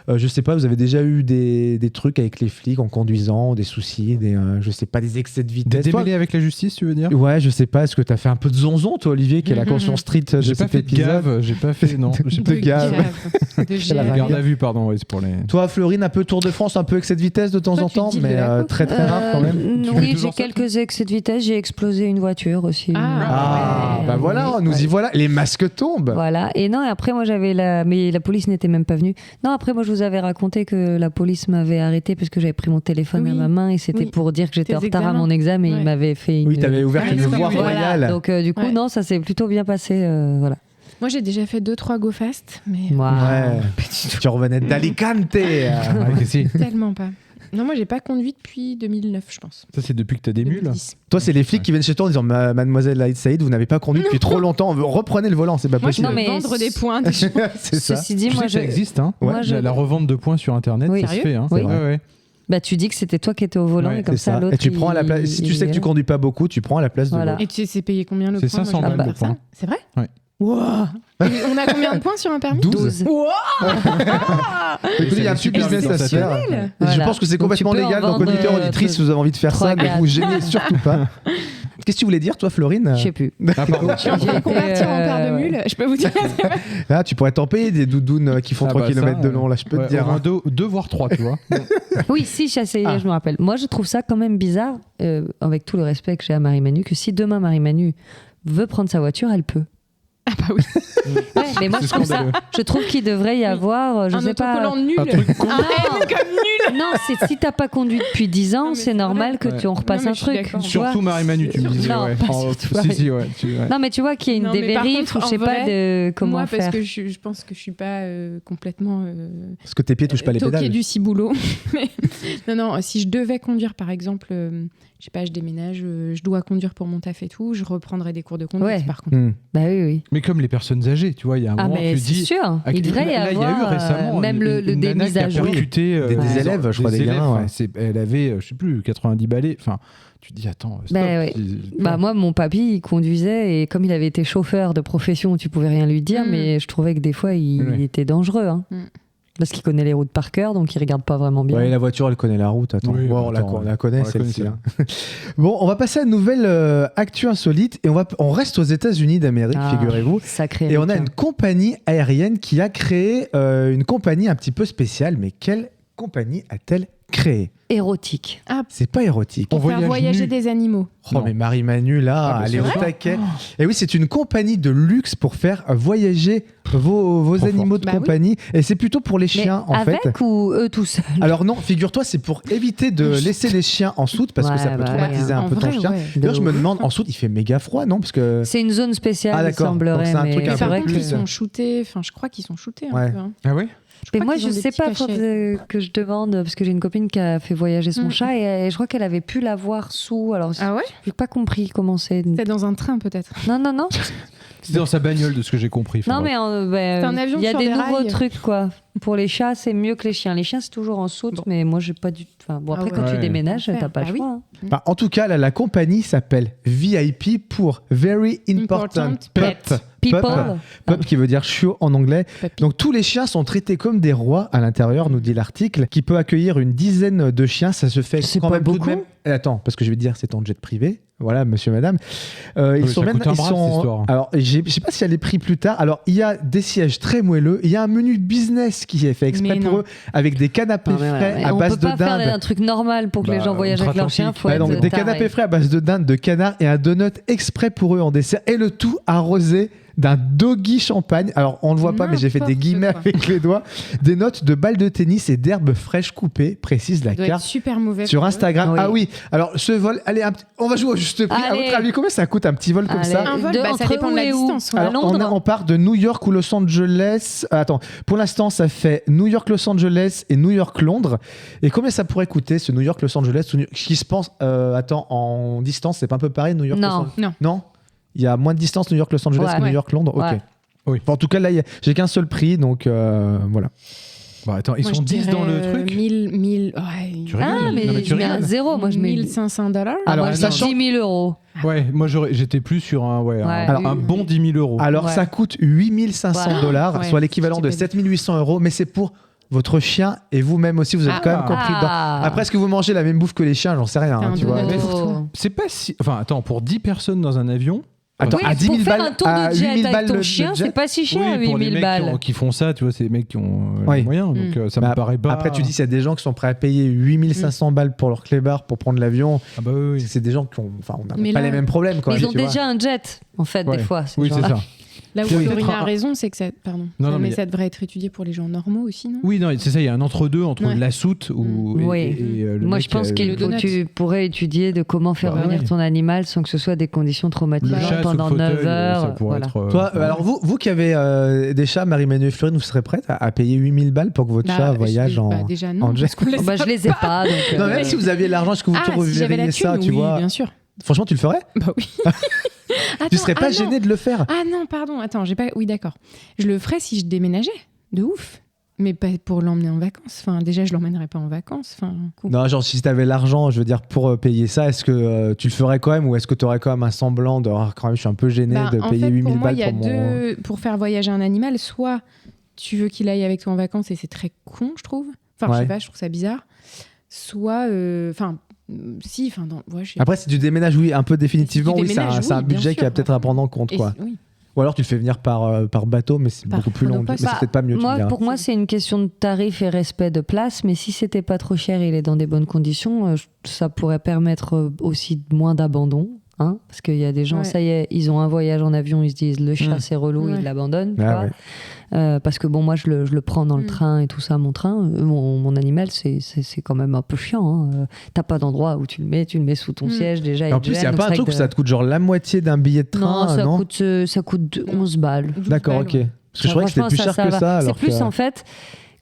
S5: Je sais pas, vous avez déjà eu des trucs avec les flics en conduisant, des soucis, je sais pas, des excès de vitesse.
S1: Des démêlés avec la justice, tu veux dire ?
S5: Ouais, je sais pas. Est-ce que tu as fait un peu de zonzon, toi, Olivier, qui est la conscience street de
S1: J'ai pas
S5: cet
S1: fait de
S5: épisode
S1: gave, j'ai pas fait, non. J'ai pas
S5: De gave.
S7: De
S5: la
S7: gave.
S5: règle.
S1: garde à vue, pardon, oui, c'est pour les...
S5: Toi, Florine, un peu Tour de France, un peu excès de vitesse de temps
S7: Toi,
S5: en
S7: tu
S5: temps,
S7: deals de
S5: mais
S7: la coke,
S5: très très rare quand même.
S1: Tu fais
S6: Oui, j'ai
S1: toujours ça,
S6: quelques excès de vitesse. J'ai explosé une voiture aussi.
S5: Ah,
S6: Ouais,
S5: voilà,
S6: oui.
S5: nous y voilà. Les masques tombent.
S6: Voilà. Et non, et après, moi, mais la police n'était même pas venue. Non, après, moi, je vous avais raconté que la police m'avait arrêté parce que j'avais pris mon téléphone
S7: Oui.
S6: à ma main et c'était
S7: Oui.
S6: pour dire que j'étais
S7: Tes
S6: en retard à
S7: examens.
S6: mon examen et
S7: Ouais.
S6: il m'avait fait une...
S5: Oui, t'avais ouvert
S7: Ah,
S5: une
S7: oui,
S5: voie
S7: oui, oui.
S5: royale.
S6: Voilà. Donc, du coup,
S7: Ouais.
S6: non, ça s'est plutôt bien passé. Voilà.
S7: Moi, j'ai déjà fait 2-3 go fast, mais
S6: Waouh.
S5: Ouais. Tu revenais d'Alicante.
S1: Ah, si.
S7: tellement pas. Non, moi, j'ai pas conduit depuis 2009, je pense.
S1: Ça, c'est depuis que t'as des mules.
S7: 2010.
S5: Toi, c'est les flics qui viennent chez toi en disant Mademoiselle Aïd Saïd, vous n'avez pas conduit depuis trop longtemps, reprenez le volant, c'est pas
S7: Moi, je
S5: possible.
S7: peux
S6: Non, mais
S7: vendre des points. des choses.
S5: C'est ça.
S6: Ceci dit,
S1: Tu sais
S6: moi,
S1: que ça existe, hein.
S6: Moi, je-
S1: La revente de points sur Internet,
S6: Oui.
S1: ça se fait. Hein.
S6: Oui.
S1: Ouais, ouais.
S6: Bah, tu dis que c'était toi qui étais au volant
S1: Ouais,
S6: et comme
S5: C'est
S6: ça, l'autre.
S5: Et tu prends à la place. Si tu sais que tu conduis pas beaucoup, tu prends à la place de
S6: Voilà.
S5: l'autre.
S7: Et tu sais payer combien le
S1: C'est
S7: point?
S1: 500
S7: Moi, je
S1: balles
S7: vais
S1: le
S7: faire ça.
S1: point.
S7: C'est vrai?
S1: Ouais.
S7: Wow. Et on a combien de points sur un permis?
S6: 12.
S7: Wow.
S5: Écoutez, il y a un petit
S1: super
S5: business à faire.
S7: Exceptionnel.
S5: Je
S6: Voilà.
S5: pense que c'est
S6: Donc, tu
S5: complètement
S6: peux en
S5: légal. Donc,
S6: vendre,
S5: auditeurs, auditrices, si vous avez envie de faire ça,
S6: 3,
S5: ne vous gênez surtout pas. Qu'est-ce que tu voulais dire, toi, Florine
S6: Je sais plus.
S1: Ah, pardon.
S7: Je suis en train de convertir en paire de mules. Je peux vous dire.
S5: Là, tu pourrais t'en payer des doudounes qui font
S1: Ah
S5: 3
S1: bah
S5: km
S1: ça,
S5: de long, là, je peux
S1: Ouais,
S5: te dire.
S1: au moins
S5: hein.
S1: deux voire 3, tu vois.
S6: Oui, si, j'ai essayé, je me rappelle. Moi, je trouve ça quand même bizarre, avec tout le respect que j'ai à Marie-Manu, que si demain Marie-Manu veut prendre sa voiture, elle peut.
S7: Ah bah oui.
S6: Ouais, mais moi,
S1: C'est
S6: je trouve ça.
S1: scandaleux.
S6: Je trouve qu'il devrait y avoir, je
S7: Un
S6: sais pas.
S7: autocollant nul.
S1: Un truc con.
S7: Un N comme nul.
S6: Non, c'est si t'as pas conduit depuis 10 ans,
S7: Non, mais
S6: c'est
S7: c'est
S6: normal que
S1: vrai.
S6: tu en repasses
S7: Non, mais
S6: un
S7: je suis
S6: truc.
S7: d'accord.
S6: tu vois.
S1: Surtout Marie-Manu, tu me disais.
S6: Non,
S1: ouais.
S6: pas
S1: Oh,
S6: surtout
S1: si,
S6: Marie.
S1: si, ouais. ouais.
S6: Non, mais tu vois qu'il y a une
S7: Non, mais par
S6: dévérif
S7: contre,
S6: ou je sais
S7: en
S6: pas
S7: vrai,
S6: de comment
S7: Moi, parce
S6: faire.
S7: que je pense que je suis pas complètement
S5: Parce que tes pieds touchent pas les
S7: toquée
S5: pédales.
S7: du ciboulot. Mais- non, si je devais conduire, par exemple, je sais pas, je déménage, je dois conduire pour mon taf et tout, je reprendrai des cours de conduite,
S6: Ouais.
S7: par contre.
S6: Bah oui, oui.
S1: Mais comme les personnes âgées, tu vois, il y a un
S6: Ah,
S1: moment,
S6: mais
S1: tu
S6: c'est
S1: dis.
S6: sûr.
S1: Ah,
S6: Il devrait y
S1: là, il y a eu
S6: avoir
S1: récemment
S6: même le
S1: une
S6: des
S1: nana
S6: mises
S1: qui a
S6: à jour.
S1: percuté
S5: Des élèves, je crois, des gamins, ouais.
S1: Elle avait, je sais plus, 90 balais. Enfin, tu te dis, attends, stop.
S6: Bah, ouais. Bah, moi, mon papy, il conduisait et comme il avait été chauffeur de profession, tu pouvais rien lui dire,
S7: Mm.
S6: mais je trouvais que des fois, il
S1: Ouais.
S6: était dangereux. Hein.
S7: Mm.
S6: Parce qu'il connaît les routes par cœur, donc il regarde pas vraiment bien.
S5: Ouais, la voiture, elle connaît la route. Attends,
S1: Oui,
S5: Ouais, on
S1: attends,
S5: la connaît,
S1: on la
S5: celle-ci.
S1: connaît,
S5: hein. Bon, on va passer à une nouvelle actu insolite et on reste aux États-Unis d'Amérique,
S6: Ah,
S5: figurez-vous.
S6: Sacré.
S5: Et on a
S6: Américain.
S5: une compagnie aérienne qui a créé une compagnie un petit peu spéciale. Mais quelle compagnie a-t-elle créée?
S6: Érotique.
S5: C'est pas érotique.
S7: Pour faire voyager
S1: nu.
S7: des animaux.
S5: Oh,
S1: Non.
S5: mais Marie-Manu, là,
S1: Ah, bah,
S5: elle est
S1: c'est
S5: au
S1: vrai.
S5: taquet. Et oui, c'est une compagnie de luxe pour faire voyager vos
S1: Trop
S5: animaux de
S7: Bah oui.
S5: compagnie. Et c'est plutôt pour les chiens,
S6: Mais
S5: en
S6: avec
S5: fait.
S6: ou eux tout seuls?
S5: Alors non, figure-toi, c'est pour éviter de laisser les chiens en soute parce que
S6: Ouais,
S5: ça peut
S6: bah,
S5: traumatiser un
S7: en
S5: peu ton
S7: vrai,
S5: chien.
S7: ouais.
S5: D'ailleurs, je me
S6: De
S5: demande, en soute, il fait méga froid, non? Parce que...
S6: C'est une zone spéciale,
S5: Ah,
S6: il
S5: d'accord. Donc,
S6: semblerait.
S5: c'est un
S6: mais
S5: truc un
S7: Mais
S5: peu
S7: par
S6: vrai
S7: contre,
S6: que-
S7: ils sont shootés. Enfin, je crois qu'ils sont shootés
S5: Ouais.
S7: un peu. Hein.
S1: Ah ouais?
S6: Mais
S7: crois
S6: moi,
S7: qu'ils
S6: je
S7: ont des
S6: sais
S7: petits
S6: pas,
S7: cachets.
S6: faudrait que je demande, parce que j'ai une copine qui a fait voyager son
S7: Mm.
S6: chat et je crois qu'elle avait pu l'avoir sous. Alors,
S7: Ah ouais?
S6: j'ai pas compris comment c'est.
S7: C'est dans un train peut-être.
S6: Non, non, non.
S1: C'était dans sa bagnole, de ce que j'ai compris.
S6: Non,
S1: Enfin,
S6: mais
S7: C'est un avion
S6: il y a
S7: sur
S6: des
S7: des
S6: nouveaux
S7: rails.
S6: trucs, quoi. Pour les chats, c'est mieux que les chiens. Les chiens, c'est toujours en soute,
S7: Bon.
S6: mais moi, j'ai pas du. Enfin, bon,
S7: Ah
S6: après,
S7: ouais.
S6: quand tu
S1: Ouais.
S6: déménages,
S7: Enfer.
S6: t'as pas
S7: Bah
S6: le
S7: oui.
S6: choix. hein.
S5: Bah, en tout cas, là, la compagnie s'appelle VIP pour Very Important Pet.
S6: People.
S5: Pup qui veut dire chiot en anglais.
S7: Puppy.
S5: Donc tous les chiens sont traités comme des rois à l'intérieur, nous dit l'article, qui peut accueillir une dizaine de chiens. Ça se fait
S6: C'est
S5: quand
S6: pas
S5: même tout de
S6: beaucoup.
S5: même. Attends, parce que je vais te dire, c'est en jet privé. Voilà, monsieur, madame.
S1: mais
S5: Ils
S1: ça
S5: sont même.
S1: coûte un bras, cette histoire.
S5: Alors, je sais pas si elle est prise plus tard. Alors, il y a des sièges très moelleux. Il y a un menu business qui est fait exprès
S7: Mais
S5: pour
S7: non.
S5: eux, avec des canapés
S6: Non, mais
S5: frais
S6: ouais.
S5: à
S6: On
S5: base
S6: peut
S5: de
S6: pas faire
S5: dinde.
S6: un truc normal pour que les
S1: Bah,
S6: gens voyagent avec leurs chiens.
S1: outre-Atlantique.
S6: Faut
S5: Ouais,
S6: être
S5: donc, des
S6: taré.
S5: canapés frais à base de dinde, de canard et un donut exprès pour eux en dessert. Et le tout arrosé d'un doggy champagne. Alors, on le voit pas, mais j'ai fait des
S7: N'importe
S5: guillemets
S7: quoi.
S5: avec les doigts. Des notes de balles de tennis et d'herbes fraîches coupées, précise la
S7: Ça doit être
S5: carte.
S7: super mauvais.
S5: Sur
S7: pour eux.
S5: Instagram.
S6: Oui.
S5: Ah oui, alors ce vol, allez, on va jouer au juste prix. À
S6: Allez.
S5: votre avis, combien ça coûte un petit vol comme
S6: Allez.
S5: ça?
S7: Un vol, ça
S6: entre
S7: dépend de
S6: où
S7: la
S6: et où
S7: distance. ouais.
S6: À
S5: Alors,
S6: Londres.
S5: on part de New York ou Los Angeles. Attends, pour l'instant, ça fait New York, Los Angeles et New York, Londres. Et combien ça pourrait coûter ce New York, Los Angeles qui se pense, attends, en distance, c'est pas un peu pareil, New York,
S6: Non.
S5: Los Angeles
S7: Non.
S5: Non. Il y a moins de distance New York, Los Angeles
S6: Ouais.
S5: que New
S6: Ouais.
S5: York, Londres. Ok.
S6: Ouais.
S1: Oui.
S5: Bon, en tout cas, là, j'ai qu'un seul prix, donc voilà.
S1: Bah, attends, ils
S7: Moi,
S1: sont
S7: je
S1: 10 dans le
S7: dirais,
S1: truc.
S7: 1000.
S1: Tu rigoles?
S6: Ah, mais
S1: Non, mais tu
S6: je mets un
S1: rigoles.
S6: 0. Moi, je mets
S7: $1,500.
S5: Alors,
S6: moi, je
S5: sachant-
S6: mets 10 000 euros.
S1: Ouais, moi j'étais plus sur un
S5: Alors,
S1: un bon 10 000 euros.
S5: Alors,
S6: Ouais.
S5: ça coûte 8 500 dollars,
S7: Ouais,
S5: soit l'équivalent de
S7: c'est
S5: 7 800 euros, mais c'est pour votre chien et vous-même aussi, vous avez
S7: Ah.
S5: quand même compris dedans.
S6: Ah.
S5: Après, est-ce que vous mangez la même bouffe que les chiens? J'en sais rien,
S7: T'as
S5: hein,
S7: un
S5: tu vois.
S7: donut.
S5: Mais-
S6: Oh.
S1: C'est pas si. Enfin, attends, pour 10 personnes dans un avion.
S5: Attends,
S6: Oui,
S5: à 10 000
S6: pour faire
S5: balles,
S6: un tour
S5: à
S6: de jet
S5: 8 000 balles
S6: avec ton
S5: de
S6: chien,
S5: jet.
S6: c'est pas si cher,
S1: Oui, pour les
S6: 8 000
S1: mecs
S6: balles.
S1: qui font ça, tu vois, c'est des mecs qui ont
S5: Oui.
S1: les moyens. Donc ça
S5: Bah,
S1: me paraît pas.
S5: Après, tu dis, s'il y a des gens qui sont prêts à payer 8 500 balles pour leur clébard pour prendre l'avion,
S1: Ah bah oui, oui.
S5: c'est des gens qui ont. Enfin, on n'a
S7: Mais
S5: pas
S7: là-
S5: les mêmes problèmes, quoi.
S6: Mais ils ont
S5: tu vois.
S6: déjà un jet, en fait,
S1: Ouais.
S6: des fois. ces
S1: Oui, c'est
S6: gens-là.
S1: ça.
S7: Là où
S1: Oui,
S7: Florine
S1: peut-être
S7: a raison, c'est que ça. Pardon.
S1: Non, non,
S7: mais
S1: mais-
S7: ça devrait être étudié pour les gens normaux aussi, non?
S1: Oui, non, c'est ça, il y a un entre-deux entre
S7: Ouais.
S1: la soute ou.
S6: Oui.
S1: le
S6: Moi,
S1: mec,
S6: je pense
S7: le
S6: que
S7: donut.
S6: tu pourrais étudier de comment faire
S1: Bah
S6: venir
S1: oui.
S6: ton animal sans que ce soit des conditions
S1: Le
S6: traumatisantes
S1: chat sur le
S6: pendant
S1: fauteuil,
S6: 9 heures.
S1: ça pourrait
S6: voilà.
S1: être.
S5: Toi, alors vous qui avez des chats, Marie-Manu et Florine, vous serez prête à payer 8 000 balles pour que votre chat voyage en.
S7: Déjà, non.
S5: en jet.
S7: parce qu'on les
S6: Bah, je les ai pas, donc.
S5: Non,
S6: euh,
S5: même si vous aviez l'argent, est-ce que vous
S7: Ah, si j'avais la
S5: reverriez
S7: thune,
S5: ça, tu
S7: oui,
S5: vois
S7: bien sûr.
S5: Franchement, tu le ferais?
S7: Bah oui.
S5: Tu
S7: Attends,
S5: serais pas
S7: ah
S5: gêné
S7: non.
S5: de le faire?
S7: Ah non, pardon. Attends, j'ai pas. Oui, d'accord. Je le ferais si je déménageais. De ouf. Mais pas pour l'emmener en vacances. Enfin, déjà, je l'emmènerais pas en vacances. Enfin, cool.
S5: Non, genre si tu avais l'argent, je veux dire, pour payer ça, est-ce que tu le ferais quand même ou est-ce que tu aurais quand même un semblant de quand même, je suis un peu gêné
S7: Bah,
S5: de
S7: en
S5: payer
S7: fait,
S5: 8
S7: pour
S5: 000
S7: moi,
S5: balles
S7: il y a
S5: pour mon.
S7: pour faire voyager un animal, soit tu veux qu'il aille avec toi en vacances et c'est très con, je trouve. Enfin, je
S5: Ouais.
S7: sais pas, je trouve ça bizarre. Soit, enfin, si, enfin, ouais, je sais
S5: Après, si tu déménages, oui, un peu définitivement,
S7: Si tu
S5: oui, c'est un,
S7: déménages,
S5: c'est un
S7: oui, bien
S5: budget qui
S7: sûr.
S5: a peut-être à prendre en compte,
S7: Et
S5: quoi.
S7: oui.
S5: Ou alors tu le fais venir par bateau, mais c'est
S7: Par
S5: beaucoup plus long. Mais
S7: monopace.
S5: c'est peut-être pas mieux, tu me
S6: Moi,
S5: diras.
S6: pour moi, c'est une question de tarif et respect de place, mais si c'était pas trop cher et il est dans des bonnes conditions, ça pourrait permettre aussi moins d'abandon. Hein, parce qu'il y a des gens,
S7: Ouais.
S6: ça y est, ils ont un voyage en avion, ils se disent le chat
S5: Mm.
S6: c'est relou,
S7: Ouais.
S6: ils l'abandonnent. tu
S5: Ah
S6: vois.
S5: ouais.
S6: Parce que bon, moi je le prends dans le
S7: Mm.
S6: train et tout ça, mon train, mon animal, c'est quand même un peu chiant. Hein. T'as pas d'endroit où tu le mets sous ton
S7: Mm.
S6: siège déjà.
S5: Et en
S6: il
S5: plus, il
S6: gêne,
S5: n'y a
S6: donc
S5: pas un
S6: c'est
S5: truc où
S6: vrai
S5: ça te coûte genre la moitié d'un billet de train,
S6: non,
S5: non?
S6: ça coûte 11 balles.
S7: 12
S5: D'accord,
S7: balles,
S5: ok.
S7: ouais.
S5: Parce que je croyais que c'était
S6: Franchement,
S5: plus cher que
S6: va.
S5: ça.
S6: C'est
S5: Alors
S6: plus
S5: que...
S6: en fait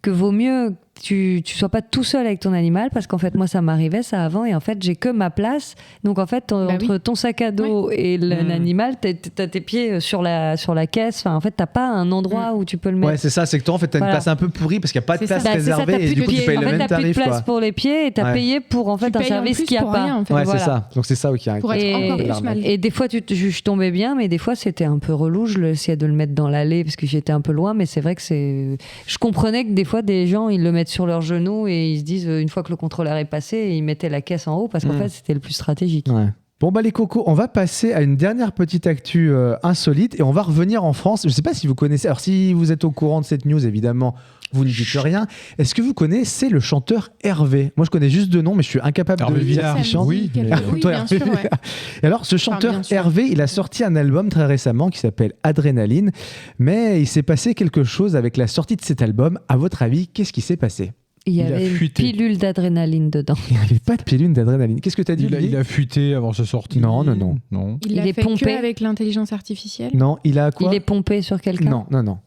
S6: que vaut mieux que tu sois pas tout seul avec ton animal parce qu'en fait moi ça m'arrivait ça avant et en fait j'ai que ma place donc en fait entre ton sac à dos et l'animal t'as tes pieds sur la caisse, enfin en fait t'as pas un endroit où tu peux le mettre.
S5: Ouais, c'est ça, c'est que toi en fait t'as une
S6: Voilà.
S5: place un peu pourrie parce qu'il n'y a pas de
S7: C'est ça.
S5: place
S6: Bah, c'est ça,
S5: réservée
S6: t'as
S5: et
S6: plus
S5: du
S6: de
S5: coup tu
S6: pieds.
S5: payes
S6: En
S5: le
S6: fait,
S5: même
S6: t'as plus de
S5: tarif,
S6: place
S5: quoi.
S6: pour les pieds et t'as
S5: Ouais.
S6: payé pour en fait
S7: Tu
S6: un
S7: payes en
S6: service
S7: plus
S6: qu'il n'y a
S7: pour
S6: pas.
S7: rien, en fait.
S5: Ouais,
S6: Voilà.
S5: c'est ça. Donc c'est ça qui a
S7: Pour être encore plus
S5: l'arnaque.
S7: mal.
S6: Et des fois, je tombais bien, mais des fois, c'était un peu relou. Je essayais de le mettre dans l'allée parce que j'étais un peu loin, mais c'est vrai que je comprenais que des fois, des gens, ils le mettent sur leurs genoux et ils se disent, une fois que le contrôleur est passé, ils mettaient la caisse en haut parce qu'en fait, c'était le plus stratégique.
S5: Ouais. Bon bah les cocos, on va passer à une dernière petite actu insolite et on va revenir en France. Je sais pas si vous connaissez, alors si vous êtes au courant de cette news, évidemment, vous ne dites rien. Est-ce que vous connaissez le chanteur Hervé? Moi je connais juste deux noms, mais je suis incapable
S1: Hervé
S5: de dire
S1: Villard.
S5: qui chante.
S1: Oui,
S7: Oui,
S1: mais-
S5: Toi,
S7: bien
S5: Hervé
S7: sûr, ouais.
S5: Villard. Et alors ce chanteur
S7: bien sûr.
S5: Hervé, il a sorti un album très récemment qui s'appelle Adrénaline, mais il s'est passé quelque chose avec la sortie de cet album. À votre avis, qu'est-ce qui s'est passé?
S6: Il y
S1: Il a
S6: avait une
S1: fuité.
S6: pilule d'adrénaline dedans.
S5: Il n'y avait pas de pilule d'adrénaline. Qu'est-ce que tu as dit?
S1: Il a fuité avant sa sortie.
S5: Non.
S1: Non.
S7: Il
S6: Il
S7: l'a
S6: est
S7: fait
S6: pompé.
S7: que avec l'intelligence artificielle.
S5: Non, il a quoi?
S6: Il est pompé sur quelqu'un.
S5: Non.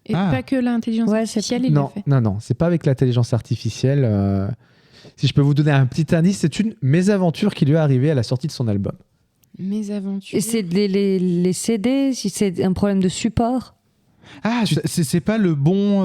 S7: Et
S1: Ah.
S7: pas que l'intelligence
S6: Ouais, c'est
S7: artificielle, il l'a
S5: Non,
S7: fait.
S5: non, c'est pas avec l'intelligence artificielle. Si je peux vous donner un petit indice, c'est une mésaventure qui lui est arrivée à la sortie de son album.
S7: Mes aventures.
S6: Et c'est les CD, si c'est un problème de support.
S1: Ah, c'est pas le bon.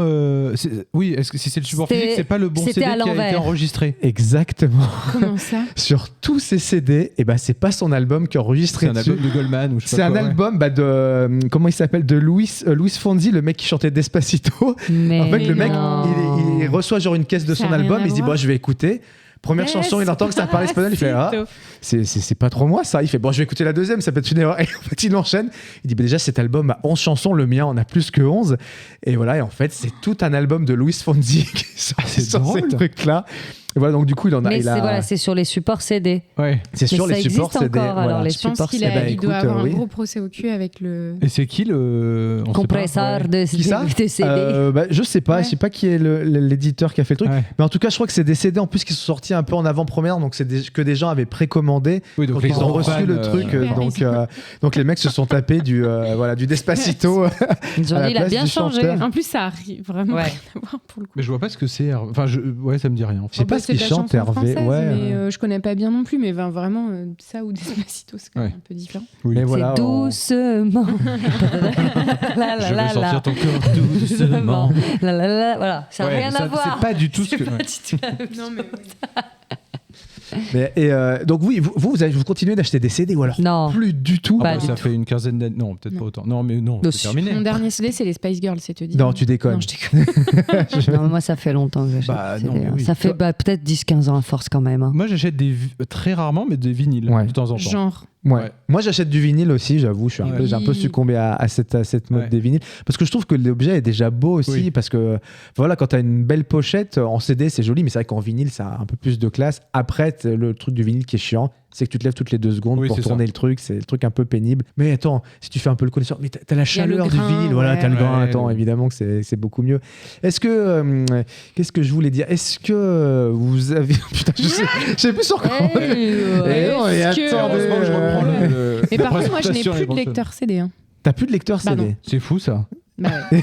S1: Oui, est-ce que si c'est le support
S6: C'était-
S1: physique, c'est pas le bon
S6: c'était
S1: CD
S6: à
S1: qui a été
S6: l'envers.
S1: enregistré.
S5: Exactement.
S7: Comment ça?
S5: Sur tous ces CD, et ben c'est pas son album qui est enregistré
S1: C'est un
S5: dessus.
S1: album de Goldman ou je sais
S5: C'est
S1: pas
S5: un
S1: quoi, ouais.
S5: album de comment il s'appelle, de Luis Fonsi, le mec qui chantait Despacito.
S6: Mais
S5: En fait, le mec,
S6: non.
S5: il reçoit genre une caisse de
S7: Ça
S5: son
S7: a rien
S5: album,
S7: à
S5: il se dit
S7: voir.
S5: bon, je vais écouter. Première chanson, il entend que ça parle espagnol, il fait ah. c'est pas trop moi ça. Il fait bon, je vais écouter la deuxième, ça peut être une erreur. Et en fait, il enchaîne. Il dit bah, déjà, cet album a 11 chansons, le mien en a plus que 11. Et voilà, et en fait, c'est tout un album de Luis Fonsi qui sort
S1: c'est
S5: sur
S1: drôle.
S5: ces trucs-là. Et voilà, donc du coup, il en a.
S6: Mais
S5: il a-
S6: voilà, c'est sur les supports CD.
S1: Ouais.
S5: c'est
S6: Mais
S5: sur
S6: ça
S5: les supports
S6: existe
S5: CD.
S6: encore,
S5: voilà.
S6: alors, les
S7: Je pense
S6: supports
S7: qu'il
S5: Eh ben,
S7: il doit
S5: écoute,
S7: avoir
S5: oui.
S7: un gros procès au cul avec le.
S1: Et c'est qui le. on sait pas.
S6: Compresseur de
S5: Qui ça
S6: CD.
S5: Bah, je sais pas,
S7: Ouais.
S5: je sais pas qui est l'éditeur qui a fait le truc.
S1: Ouais.
S5: Mais en tout cas, je crois que c'est des CD en plus qui sont sortis un peu en avant-première, donc c'est que des gens avaient précommandé.
S1: Oui, donc
S5: Donc,
S1: les
S5: ils ont
S1: grands
S5: reçu
S1: fans,
S5: le truc,
S7: super.
S5: donc les mecs se sont tapés du Despacito.
S6: Ils ont
S5: à la
S6: dit, il a
S5: place
S6: bien
S5: du
S6: changé.
S5: chanteur.
S7: En plus, ça arrive vraiment
S6: Ouais.
S7: rien à voir pour le coup.
S1: Mais je vois pas ce que c'est. Enfin, ouais, ça me dit rien.
S5: Je sais pas
S7: Bah,
S5: ce
S7: c'est
S5: qu'il
S7: de la
S5: chante,
S7: chanson
S5: Hervé.
S7: française,
S5: Ouais.
S7: mais je connais pas bien non plus, mais vraiment ça ou Despacito, c'est quand même
S1: Ouais.
S7: un peu différent.
S1: Oui.
S5: Mais voilà,
S6: C'est
S5: on-
S6: doucement. La
S1: Je
S6: la
S1: veux sortir
S6: la.
S1: ton cœur doucement.
S6: La la la. Voilà, ça n'a
S1: Ouais,
S6: rien
S1: ça,
S6: à voir.
S1: C'est pas du tout ce
S6: C'est
S1: que.
S6: pas du tout la même
S7: Non, mais
S5: Donc oui, vous continuez d'acheter des CD ou alors
S6: Non.
S5: plus du tout.
S1: Ah
S6: Pas
S1: bah,
S6: du
S1: ça
S6: tout.
S1: fait une quinzaine d'années. Non, peut-être
S7: Non.
S1: pas autant. Non, mais non,
S6: Non,
S1: c'est terminé.
S7: mon dernier CD, c'est les Spice Girls, c'est te dire.
S5: Non, tu déconnes.
S7: Non, je déconne.
S6: Non, mais moi, ça fait longtemps que j'achète.
S1: Bah,
S6: des
S1: non,
S6: CD,
S1: mais
S6: hein.
S1: oui.
S6: Ça fait peut-être 10-15 ans à force quand même. Hein.
S1: Moi, j'achète très rarement, mais des vinyles
S5: Ouais.
S1: de temps en temps.
S7: Genre.
S5: Ouais.
S1: Ouais.
S5: Moi, j'achète du vinyle aussi, j'avoue. J'ai
S7: Oui.
S5: un peu succombé à cette mode
S1: Ouais.
S5: des vinyles. Parce que je trouve que l'objet est déjà beau aussi.
S1: Oui.
S5: Parce que, voilà, quand tu as une belle pochette, en CD, c'est joli. Mais c'est vrai qu'en vinyle, ça a un peu plus de classe. Après, le truc du vinyle qui est chiant, c'est que tu te lèves toutes les 2 secondes
S1: Oui,
S5: pour
S1: c'est
S5: tourner
S1: ça.
S5: le truc. C'est le truc un peu pénible. Mais attends, si tu fais un peu le connaisseur, mais t'as la
S7: y a le
S5: chaleur du
S7: grain,
S5: vinyle. Voilà,
S7: ouais.
S5: t'as le grain.
S1: Ouais.
S5: Attends, évidemment que c'est beaucoup mieux. Est-ce que. Qu'est-ce que je voulais dire? Est-ce que vous avez. Putain, je sais plus sur quoi. Eh non, mais
S7: Est-ce que-
S5: attendez.
S1: Heureusement que je reprends le.
S7: Mais
S1: la
S7: par contre, moi, je n'ai
S1: présentation
S7: plus de
S1: éventuelle.
S7: lecteur CD. Hein.
S5: T'as plus de lecteur
S7: Bah
S5: CD.
S7: non.
S1: C'est fou ça.
S7: Bah ouais.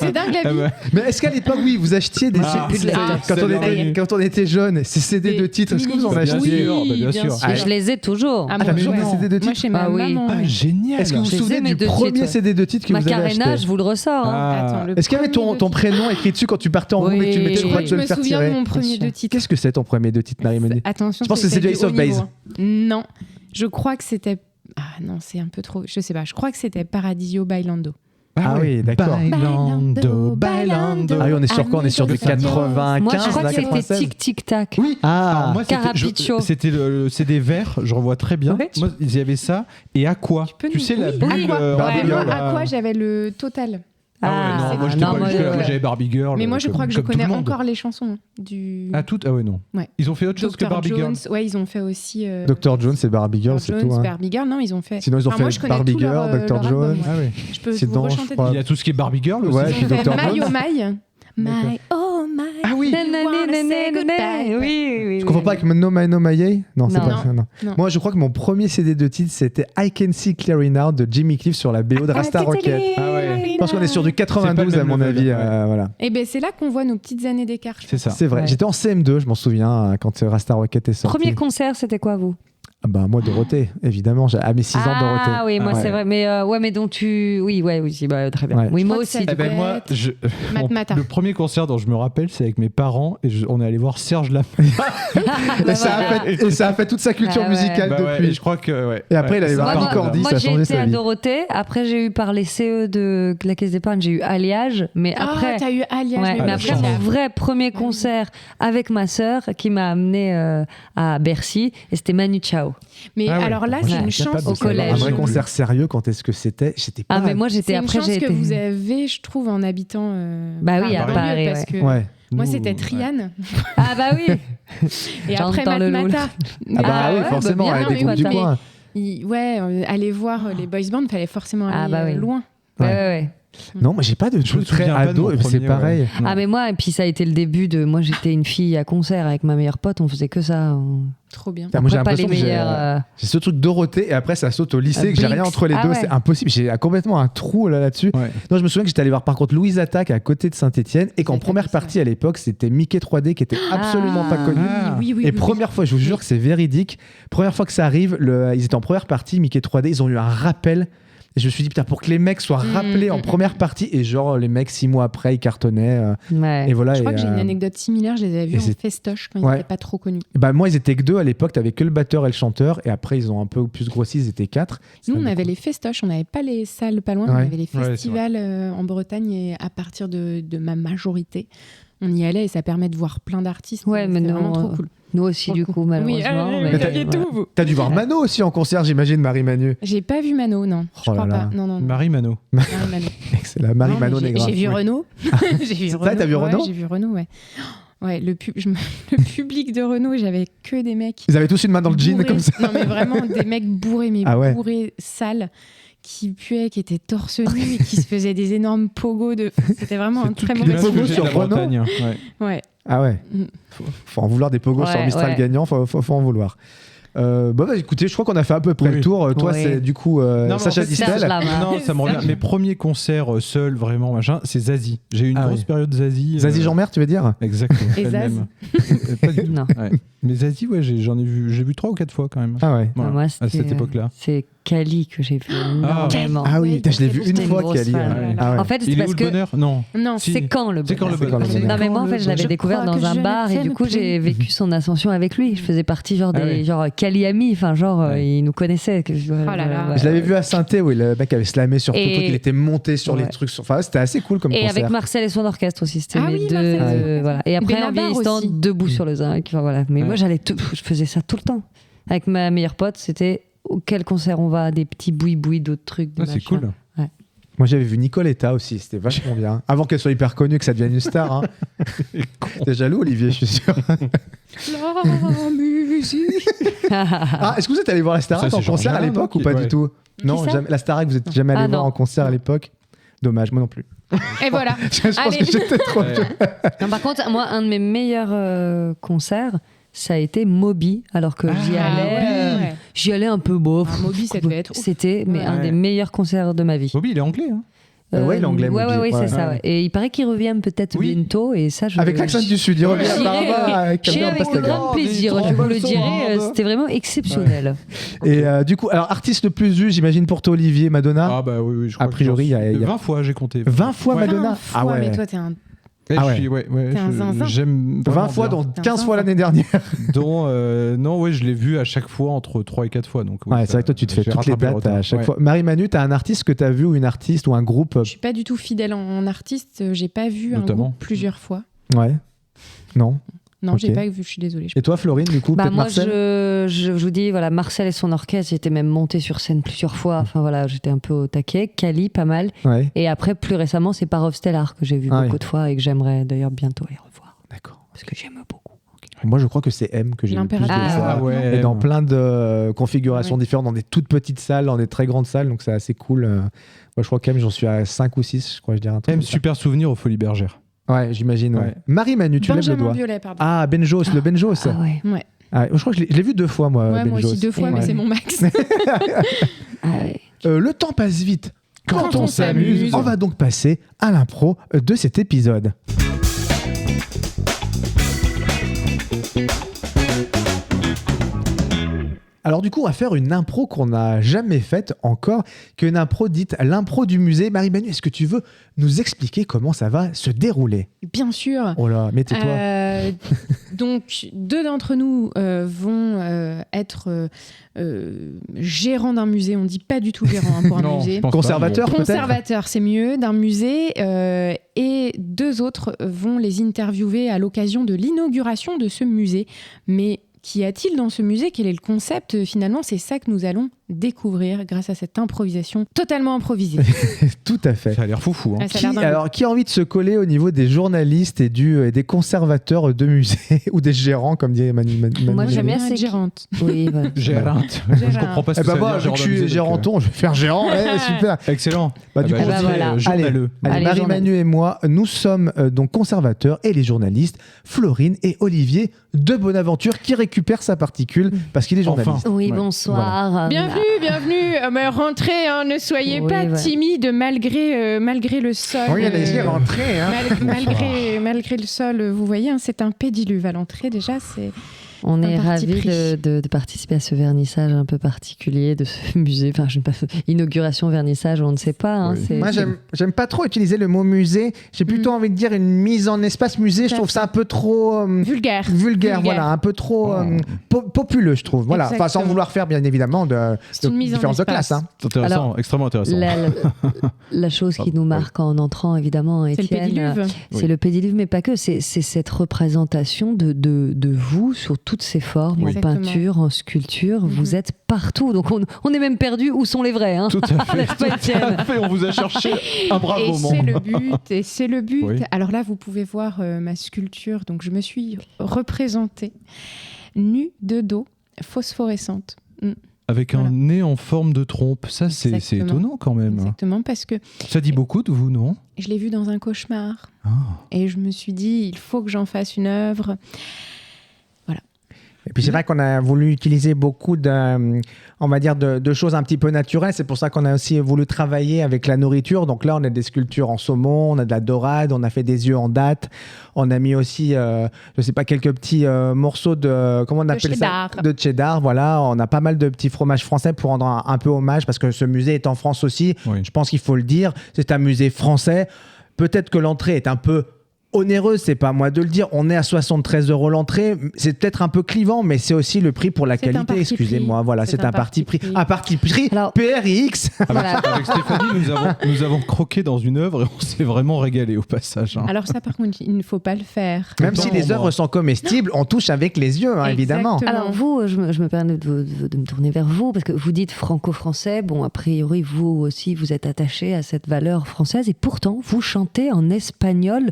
S7: C'est dingue la
S1: Ah
S7: vie.
S1: ouais.
S5: Mais est-ce qu'à l'époque, oui, vous achetiez des
S1: Ah,
S5: CD
S1: c'est
S5: quand on était jeune, ces CD
S7: Des
S5: de titres, est-ce que vous en
S1: Bah, bien
S5: achetiez
S1: sûr, bah, bien sûr.
S6: Et je les ai toujours.
S7: Ah,
S5: t'as
S7: moi,
S5: toujours
S7: ouais.
S5: des CD de
S7: Moi,
S5: titres
S7: chez ma
S6: Ah oui.
S7: maman.
S1: Ah,
S7: ouais.
S1: génial.
S5: Est-ce que vous vous
S6: Je les ai,
S5: souvenez
S6: mes
S5: du
S6: deux
S5: premier
S6: titres.
S5: CD de titres que vous avez
S6: Macarena,
S5: acheté?
S6: je vous le ressors. hein.
S7: Attends, le
S5: Est-ce qu'il y avait ton
S7: premier de-
S5: prénom écrit dessus quand tu partais en roue et que tu le mettais
S6: Oui.
S5: sur
S7: Je
S5: quoi
S7: crois que
S5: de
S7: je
S5: le
S7: me
S5: faire
S7: souviens de
S5: tirer?
S7: mon premier
S6: sûr.
S7: deux titres.
S5: Qu'est-ce que c'est ton premier de titres, Marie-Money?
S7: Attention,
S5: Je pense que c'est du Ace
S7: haut
S5: of Base.
S7: niveau, hein. Non, je crois que c'était. Ah non, c'est un peu trop. Je sais pas. Je crois que c'était Paradiso Bailando.
S5: Ah oui, d'accord.
S1: Bailando, bailando.
S5: Ah oui, on est sur quoi? On est sur du
S7: Amigos.
S5: 95,
S6: Moi, je crois
S5: là,
S6: que c'était
S5: 96.
S6: Tic Tic Tac.
S1: Oui.
S5: Ah,
S1: Alors, moi,
S6: Carapiccio.
S1: c'était le CD vert, je revois très bien.
S6: Ouais.
S1: Moi, il y avait ça et Aqua.
S7: peux
S1: Tu
S7: nous-
S1: sais, la
S7: oui,
S1: bulle.
S7: Aqua.
S5: Barbie
S7: Ouais, moi,
S5: Girl.
S7: à quoi j'avais le total.
S1: Ah ouais, non, moi, j'étais
S6: non,
S1: pas
S6: moi,
S1: jusque-là.
S6: ouais.
S1: Moi, j'avais Barbie Girl.
S7: Mais moi, je
S1: comme-
S7: crois que je
S1: comme tout le
S7: connais
S1: monde.
S7: encore les chansons du.
S1: Ah, toutes? Ah ouais, non.
S7: Ouais.
S1: Ils ont fait autre chose que
S7: Dr.
S1: Barbie
S7: Jones.
S1: Girl.
S7: Ouais, ils ont fait aussi.
S5: Dr. Jones et Barbie Girl,
S7: Dr.
S5: c'est
S7: Jones,
S5: tout. hein.
S7: Barbie Girl, non, ils ont fait.
S5: Sinon, ils ont
S7: Enfin, moi,
S5: fait
S7: je connais
S5: Barbie
S7: tout leur,
S5: Girl, Dr.
S7: leur
S5: Jones.
S7: album, moi.
S1: Ah ouais.
S7: Je peux
S5: Sinon,
S7: vous
S5: je
S7: rechanter
S5: crois-
S1: Il y a tout ce qui est Barbie Girl aussi.
S5: Ouais,
S7: Ils
S5: puis
S7: ont fait
S5: Dr.
S7: My
S5: Jones.
S7: Oh My. My Oh My.
S1: Ah oui.
S6: Oui, oui.
S5: Je comprends pas avec No My No My Yay? Non, c'est
S6: Non.
S5: pas ça. Non.
S7: Non.
S5: Moi, je crois que mon premier CD de titre, c'était I Can See Clearly Now de Jimmy Cliff sur la BO de Rasta Rocket.
S1: Ah ouais.
S5: Je pense qu'on est sur du 92
S1: C'est pas
S5: à
S1: le
S5: mon
S1: même
S5: avis.
S1: level, ouais.
S5: Voilà.
S7: Et ben c'est là qu'on voit nos petites années d'écart. je
S1: C'est ça.
S5: C'est vrai.
S6: Ouais.
S5: J'étais en CM2, je m'en souviens, quand Rasta Rocket est sorti.
S6: Premier concert, c'était quoi, vous?
S5: Ah bah, moi, Dorothée, évidemment. À mes 6 ans, Dorothée.
S6: Ah oui, moi
S5: Ouais.
S6: c'est vrai. Mais donc tu. Oui, bah, très bien.
S5: Ouais.
S6: Oui,
S7: Je
S6: moi
S7: crois que
S6: aussi.
S7: ça
S1: Eh ben
S7: devait
S1: moi,
S7: être Matmata.
S1: le premier concert dont je me rappelle, c'est avec mes parents et on est allé voir Serge Lama.
S5: Et ça a fait toute sa culture
S6: Ah ouais.
S5: musicale
S1: Bah ouais,
S5: depuis.
S1: et je crois que ouais.
S5: Et après,
S1: Ouais.
S5: il allait
S1: Ça
S5: voir
S1: part
S6: Moi,
S1: de là.
S5: Cordy,
S6: moi,
S5: ça a
S6: j'ai
S5: changé
S6: été
S5: sa
S6: à
S5: vie.
S6: Dorothée. Après, j'ai eu par les CE de la Caisse d'épargne, j'ai eu Alliage. Mais
S7: Ah,
S6: après.
S7: t'as eu Alliage.
S6: Ouais,
S7: mais
S6: mais
S1: la
S6: après,
S1: chance.
S6: mon vrai premier concert avec ma sœur qui m'a amené à Bercy, et c'était Manu Chao.
S7: Mais
S1: Ah ouais.
S7: alors là,
S1: Moi,
S7: c'est
S1: je
S7: une
S1: suis
S7: chance
S1: capable de
S6: au
S1: savoir.
S6: collège.
S5: Un vrai
S6: non
S5: concert sérieux, quand est-ce que c'était? J'étais pas.
S6: Ah, mais moi, j'étais
S7: C'est une
S6: après,
S7: chance
S6: j'ai
S7: que
S6: été.
S7: vous avez, je trouve, en habitant.
S6: Bah oui, à
S7: banlieue,
S6: Paris,
S7: parce
S6: ouais.
S7: que
S5: Ouais.
S7: moi,
S1: Nous,
S7: c'était
S1: ouais.
S7: Triane.
S6: Ah bah oui.
S7: Et après
S6: J'entends le
S7: Matmata.
S5: Ah bah
S6: Ah
S5: oui,
S6: ouais,
S5: forcément,
S6: bah bien,
S5: elle était
S6: mais
S5: groupes du
S6: ouais,
S5: coin.
S7: Ouais, aller voir les boys bands, fallait forcément aller
S6: Ah bah oui.
S7: loin.
S6: Ouais, ouais.
S5: Non, moi, j'ai pas de
S1: Je me
S5: truc très
S1: souviens pas de
S5: ado,
S1: mon
S5: c'est
S1: premier,
S5: pareil.
S1: ouais. Non.
S6: Ah mais moi, et puis ça a été le début de... Moi, j'étais une fille à concert avec ma meilleure pote, on faisait que ça.
S7: Trop bien.
S5: Moi, j'ai
S6: Après, pas les
S5: l'impression que j'ai-
S6: meilleurs...
S5: J'ai ce truc Dorothée et après ça saute au lycée, que j'ai rien
S6: Blix.
S5: entre les
S6: Ah
S5: deux,
S6: ouais.
S5: c'est impossible. J'ai complètement un trou là-dessus.
S1: Ouais.
S5: Non, je me souviens que j'étais allé voir par contre Louise Attaque à côté de Saint-Etienne et qu'en
S7: Attaque,
S5: première
S7: c'est
S5: partie à l'époque c'était Mickey 3D qui était absolument pas connu.
S1: Ah.
S7: Oui, oui,
S5: Et
S7: oui,
S5: première fois, je vous jure que c'est véridique, première fois que ça arrive, ils étaient en première partie, Mickey 3D, ils ont eu un rappel. Et je me suis dit, putain, pour que les mecs soient rappelés en première partie, et genre les mecs 6 mois après, ils cartonnaient.
S6: Ouais.
S5: Et voilà.
S7: Je crois
S5: et,
S7: que j'ai une anecdote similaire, je les avais
S5: et
S7: vus en
S5: c'est-
S7: festoche quand ils
S5: Ouais.
S7: n'étaient pas trop connus.
S5: bah, moi, ils étaient que 2 à l'époque, t'avais que le batteur et le chanteur, et après, ils ont un peu plus grossi, ils étaient 4.
S7: Nous, on avait les festoches, on n'avait pas les salles pas loin,
S5: Ouais.
S7: on avait les
S1: Ouais, c'est
S7: festivals en Bretagne et à partir de ma majorité, on y allait et ça permet de voir plein d'artistes.
S6: Ouais,
S7: donc
S6: mais
S7: c'était
S6: non,
S7: vraiment trop cool.
S6: Nous aussi, du coup, malheureusement.
S7: Oui,
S6: mais
S7: vous aviez
S6: voilà.
S7: tout, vous.
S5: T'as dû voir Mano aussi en concert, j'imagine, Marie-Manu.
S7: J'ai pas vu Mano, non. Je
S5: Oh là
S7: crois
S5: là.
S7: pas. Non.
S1: Marie Mano.
S7: Marie-Mano.
S5: C'est la Marie-Mano
S7: Non, mais
S5: Negra.
S7: J'ai vu
S5: Oui.
S7: Renaud. J'ai vu
S5: C'est vrai, t'as vu Renaud
S7: J'ai vu Renaud, ouais. Ouais, le public de Renaud, j'avais que des mecs.
S5: Ils avaient tous une main dans le jean
S7: bourrés.
S5: comme ça.
S7: Non, mais vraiment des mecs bourrés, mais
S5: Ah ouais.
S7: bourrés, sales, qui puaient, qui étaient torse nu et qui se faisaient des énormes pogos de. C'était vraiment un très mauvais
S5: pogos
S7: souvenir.
S5: sur Renaud.
S1: Bretagne. Ouais.
S7: Ouais.
S5: Ah ouais.
S7: Mm.
S5: Faut en vouloir des pogos
S6: Ouais,
S5: sur Mistral
S6: ouais.
S5: gagnant, faut en vouloir. Écoutez, je crois qu'on a fait à peu près
S1: Oui.
S5: le tour. Toi,
S6: Oui.
S5: c'est du coup
S1: Non, mais
S5: Sacha
S1: en fait,
S5: Distel.
S6: Serge Lama.
S1: Non, ça me revient. Mes premiers concerts seul, vraiment, machin, c'est Zazie. J'ai eu une
S5: Ah
S1: grosse
S5: oui.
S1: période Zazie.
S5: Zazie Jean-Mer, tu veux dire
S1: Exactement.
S7: Et
S1: elle-même. Pas du tout.
S6: Non.
S1: Ouais. Mais Zazie, ouais, j'en ai vu, j'ai vu 3 ou 4 fois quand même.
S5: Ah ouais.
S1: Voilà,
S6: Moi,
S1: à
S6: c'était,
S1: cette époque-là.
S6: C'est Kali que j'ai vu énormément.
S5: Ah oui, putain, je l'ai vu une
S6: J'étais une
S5: fois,
S6: grosse
S5: Kali.
S6: fan.
S1: Ouais.
S5: Ah ouais.
S6: En fait, c'est
S1: Il est où
S6: parce
S1: le
S6: que
S1: bonheur Non.
S7: Non,
S1: Si.
S6: c'est quand le
S1: C'est quand le
S6: bonheur.
S5: bonheur. C'est quand le
S6: Non mais moi en
S1: bonheur.
S6: fait je l'avais
S7: Je
S6: découvert
S7: crois
S6: dans
S7: que
S6: un
S7: je
S6: bar
S7: ne
S6: et du coup
S7: t'aime
S6: j'ai
S7: plus.
S6: vécu son ascension avec lui. Je faisais partie genre
S1: Ah
S6: des
S1: oui.
S6: genre Kali amis, enfin genre
S1: Ouais.
S6: il nous connaissait.
S7: là là.
S5: Je l'avais vu à Saint-Thé où le mec avait slamé sur tout le
S6: Et-
S5: truc, il était monté sur les
S6: Ouais.
S5: trucs. Enfin, c'était assez cool comme
S6: Et
S5: concert.
S6: avec Marcel et son orchestre aussi, c'était
S7: Ah
S6: mes
S7: oui,
S6: deux.
S7: Marcel et son orchestre.
S6: Voilà. Et après en
S7: Benabar
S6: vieillissant
S7: aussi.
S6: debout sur le zinc. Enfin, voilà. Mais
S1: Ouais.
S6: moi je faisais ça tout le temps. Avec ma meilleure pote, c'était quel concert on va, des petits boui-boui, d'autres trucs. des
S1: Ouais, c'est
S6: machins.
S1: cool.
S5: Moi, j'avais vu Nicoletta aussi, c'était vachement bien. Avant qu'elle soit hyper connue, que ça devienne une star. Hein. T'es jaloux, Olivier, je suis sûr.
S7: La musique.
S5: Ah, est-ce que vous êtes allé voir la Starac
S1: Ça,
S5: en
S1: c'est
S5: concert à
S1: Jean
S5: l'époque
S1: Gallin,
S5: ou pas
S1: ouais.
S5: du tout Non,
S6: ça
S5: jamais, la Starac, vous êtes jamais allé
S6: Ah,
S5: voir
S6: non.
S5: en concert à l'époque Dommage, moi non plus.
S7: Et voilà.
S5: Je pense
S7: Allez.
S5: que j'étais trop
S1: Ouais.
S5: vieux.
S6: Non, par contre, moi, un de mes meilleurs concerts, ça a été Moby, alors que j'y allais un peu bof.
S7: Ah, Moby, ça devait être ouf.
S6: C'était mais un
S1: Ouais.
S6: des meilleurs concerts de ma vie.
S1: Bobby, il est anglais. Hein.
S5: Ouais, il est anglais,
S6: Ouais,
S5: Moby.
S6: ouais,
S5: Ouais.
S6: c'est ça. Ouais. Et il paraît qu'il revient peut-être
S1: Oui.
S6: bientôt. Et ça,
S5: Avec l'accent du Sud, il revient
S6: J'irai,
S5: apparemment avec
S6: J'irai
S5: Camille
S6: avec
S5: Pastaga.
S6: grand plaisir, je vous le dirai, c'était vraiment exceptionnel.
S5: Et du coup, alors, artiste le plus vu, j'imagine pour toi, Olivier, Madonna.
S1: Ah bah oui, je crois
S5: A priori,
S1: que
S5: il y a-
S1: 20 fois j'ai compté.
S5: 20 fois
S1: Ouais.
S5: Madonna.
S7: 20
S5: Ah
S7: fois,
S5: ouais.
S7: mais toi, t'es un.
S1: Eh,
S5: Ah
S1: je
S5: ouais.
S1: suis- ouais,
S7: T'es un zinzin.
S1: j'aime
S5: 20
S1: vraiment
S5: fois,
S1: bien.
S5: dont 15 fois l'année dernière.
S1: Dont, non, ouais, je l'ai vu à chaque fois entre 3 et 4 fois. Donc, oui,
S5: Ouais,
S1: ça-
S5: c'est vrai que toi, tu te fais
S1: j'ai
S5: toutes les
S1: rattrapé le
S5: dates à
S1: retard.
S5: chaque
S1: Ouais.
S5: fois. Marie-Manu, t'as un artiste que t'as vu ou une artiste ou un groupe
S7: Je suis pas du tout fidèle en artiste. J'ai pas vu
S1: Notamment.
S7: un groupe plusieurs fois.
S5: Ouais. Non.
S7: Non,
S5: Ok.
S7: j'ai pas vu. Je suis désolée.
S5: Et toi, Florine, du coup,
S6: Bah
S5: peut-être
S6: moi,
S5: Marcel
S6: je vous dis, voilà, Marcel et son orchestre, j'étais même monté sur scène plusieurs fois. Enfin voilà, j'étais un peu au taquet. Kali, pas mal.
S5: Ouais.
S6: Et après, plus récemment, c'est Parov Stellar que j'ai vu
S5: Ah
S6: beaucoup
S5: oui.
S6: de fois et que j'aimerais d'ailleurs bientôt les revoir.
S5: D'accord.
S6: Parce que j'aime beaucoup.
S5: Moi, je crois que c'est M que j'ai vu le plus de
S7: L'impératrice.
S5: fois.
S1: Ah ouais.
S5: Et dans plein de configurations
S7: Ouais.
S5: différentes, dans des toutes petites salles, dans des très grandes salles, donc c'est assez cool. Moi, je crois qu'M, j'en suis à 5 ou 6, je crois, je dirais un truc.
S1: Même
S5: comme ça.
S1: super souvenir aux Folies Bergères.
S5: Ouais, j'imagine. Ouais.
S1: Ouais.
S5: Marie-Manu, tu lèves le
S7: Benjamin
S5: doigt.
S7: Violet, pardon.
S5: Ah, Benjos, le Benjos.
S6: Ah ouais.
S7: Ouais.
S5: Ah, je crois que je l'ai vu 2 fois, moi,
S7: Ouais, moi
S5: Benjos.
S7: aussi 2 fois, mais
S5: Ouais.
S7: c'est mon max.
S6: Ah ouais.
S5: Le temps passe vite.
S7: Quand on s'amuse.
S5: On va donc passer à l'impro de cet épisode. Alors du coup, on va faire une impro qu'on n'a jamais faite encore, qui est une impro dite l'impro du musée. Marie-Manu, est-ce que tu veux nous expliquer comment ça va se dérouler?
S7: Bien sûr.
S5: Oh là, mais tais-toi.
S7: Donc, 2 d'entre nous vont être gérants d'un musée. On dit pas du tout gérant hein, pour un
S1: Non,
S7: musée.
S1: je pense pas,
S5: Conservateur peut-être?
S7: Conservateur, c'est mieux, d'un musée. Et 2 autres vont les interviewer à l'occasion de l'inauguration de ce musée. Mais qu'y a-t-il dans ce musée? Quel est le concept? Finalement, c'est ça que nous allons découvrir grâce à cette improvisation totalement improvisée.
S5: Tout à fait.
S1: Ça a l'air foufou. Hein.
S7: Ah, ça a l'air dingue.
S5: Alors, qui a envie de se coller au niveau des journalistes et des conservateurs de musées ou des gérants, comme dit Manu?
S6: Moi, j'aime bien
S7: être
S6: c'est
S7: gérante.
S6: Oui, voilà.
S1: Gérante. Je comprends pas ce
S5: Eh
S1: que
S5: ben
S1: ça veut
S5: moi,
S1: dire,
S5: vu que je suis
S1: gérant de musée, donc,
S5: géranton, je vais faire gérant. Ouais, super.
S1: Excellent.
S5: Bah, du
S1: Ah
S5: coup,
S1: bah,
S6: on
S1: je
S6: dirait,
S1: dirais,
S5: allez,
S1: journaleux.
S5: Allez,
S6: Allez,
S5: Marie-Manu et moi, nous sommes donc conservateurs et les journalistes, Florine et Olivier de Bonaventure, qui récupère sa particule parce qu'il est
S1: Enfin.
S5: journaliste.
S6: Oui,
S5: Ouais.
S6: bonsoir.
S7: Bienvenue, bienvenue. Mais rentrez, hein, ne soyez
S6: Oui,
S7: pas
S6: ouais.
S7: timide malgré le sol.
S5: Oui, allez-y, rentrez. Hein.
S7: Malgré le sol, vous voyez, hein, c'est un pédiluve à l'entrée déjà. C'est
S6: On est
S7: un parti
S6: ravis
S7: pris.
S6: de participer à ce vernissage un peu particulier de ce musée. Enfin, je ne sais pas, inauguration, vernissage, on ne sait pas. Hein,
S1: Oui.
S6: c'est-
S5: Moi, j'aime pas trop utiliser le mot musée. J'ai plutôt envie de dire une mise en espace musée. Je trouve ça un peu trop
S7: vulgaire.
S5: vulgaire, voilà, un peu trop populeux, je trouve. Voilà, enfin, sans
S7: Exactement.
S5: vouloir faire bien évidemment de
S7: C'est une mise en
S5: différence de
S7: espace.
S5: classe. Hein.
S1: C'est intéressant,
S6: Alors,
S1: extrêmement intéressant.
S6: La chose qui nous marque en entrant, évidemment,
S7: C'est le
S6: Étienne,
S7: pédiluve.
S6: c'est
S1: Oui.
S6: le pédiluve, mais pas que. C'est cette représentation de vous sur toutes ses formes, en
S7: Exactement.
S6: peinture, en sculpture. Vous êtes partout. Donc on est même perdu. Où sont les vrais, hein?
S1: Tout à fait.
S6: N'est-ce pas, Étienne
S1: Tout à fait, on vous a cherché un brave
S7: Et
S1: moment.
S7: c'est le but, et c'est le but.
S1: Oui.
S7: Alors là, vous pouvez voir ma sculpture. Donc, je me suis représentée nue de dos, phosphorescente.
S1: Avec un
S7: Voilà.
S1: nez en forme de trompe. Ça, c'est
S7: Exactement.
S1: étonnant quand même.
S7: Exactement, parce que
S1: Ça dit beaucoup de vous, non?
S7: je l'ai vu dans un cauchemar.
S1: Ah.
S7: Et je me suis dit, il faut que j'en fasse une œuvre.
S5: Et puis c'est vrai qu'on a voulu utiliser beaucoup on va dire de choses un petit peu naturelles. C'est pour ça qu'on a aussi voulu travailler avec la nourriture. Donc là, on a des sculptures en saumon, on a de la dorade, on a fait des œufs en date. On a mis aussi, je sais pas, quelques petits morceaux comment on appelle
S7: cheddar.
S5: ça? De cheddar. Voilà, on a pas mal de petits fromages français pour rendre un peu hommage parce que ce musée est en France aussi.
S1: Oui.
S5: Je pense qu'il faut le dire. C'est un musée français. Peut-être que l'entrée est un peu onéreuse, c'est pas à moi de le dire. On est à 73 € l'entrée. C'est peut-être un peu clivant, mais c'est aussi le prix pour la
S7: C'est un
S5: qualité.
S7: parti
S5: Excusez-moi.
S7: pris.
S5: Voilà, c'est un parti pris. Un parti pris
S6: Alors-
S5: PRX.
S6: Voilà.
S1: Avec Stéphanie, nous avons croqué dans une œuvre et on s'est vraiment régalé au passage. hein.
S7: Alors ça, par contre, il ne faut pas le faire.
S5: Même
S1: Autant
S5: si les
S1: pour
S5: œuvres
S1: moi.
S5: sont comestibles, on touche avec les yeux, hein, évidemment.
S7: Exactement.
S6: Alors vous, je me permets de me tourner vers vous, parce que vous dites franco-français. Bon, a priori, vous aussi, vous êtes attaché à cette valeur française. Et pourtant, vous chantez en espagnol.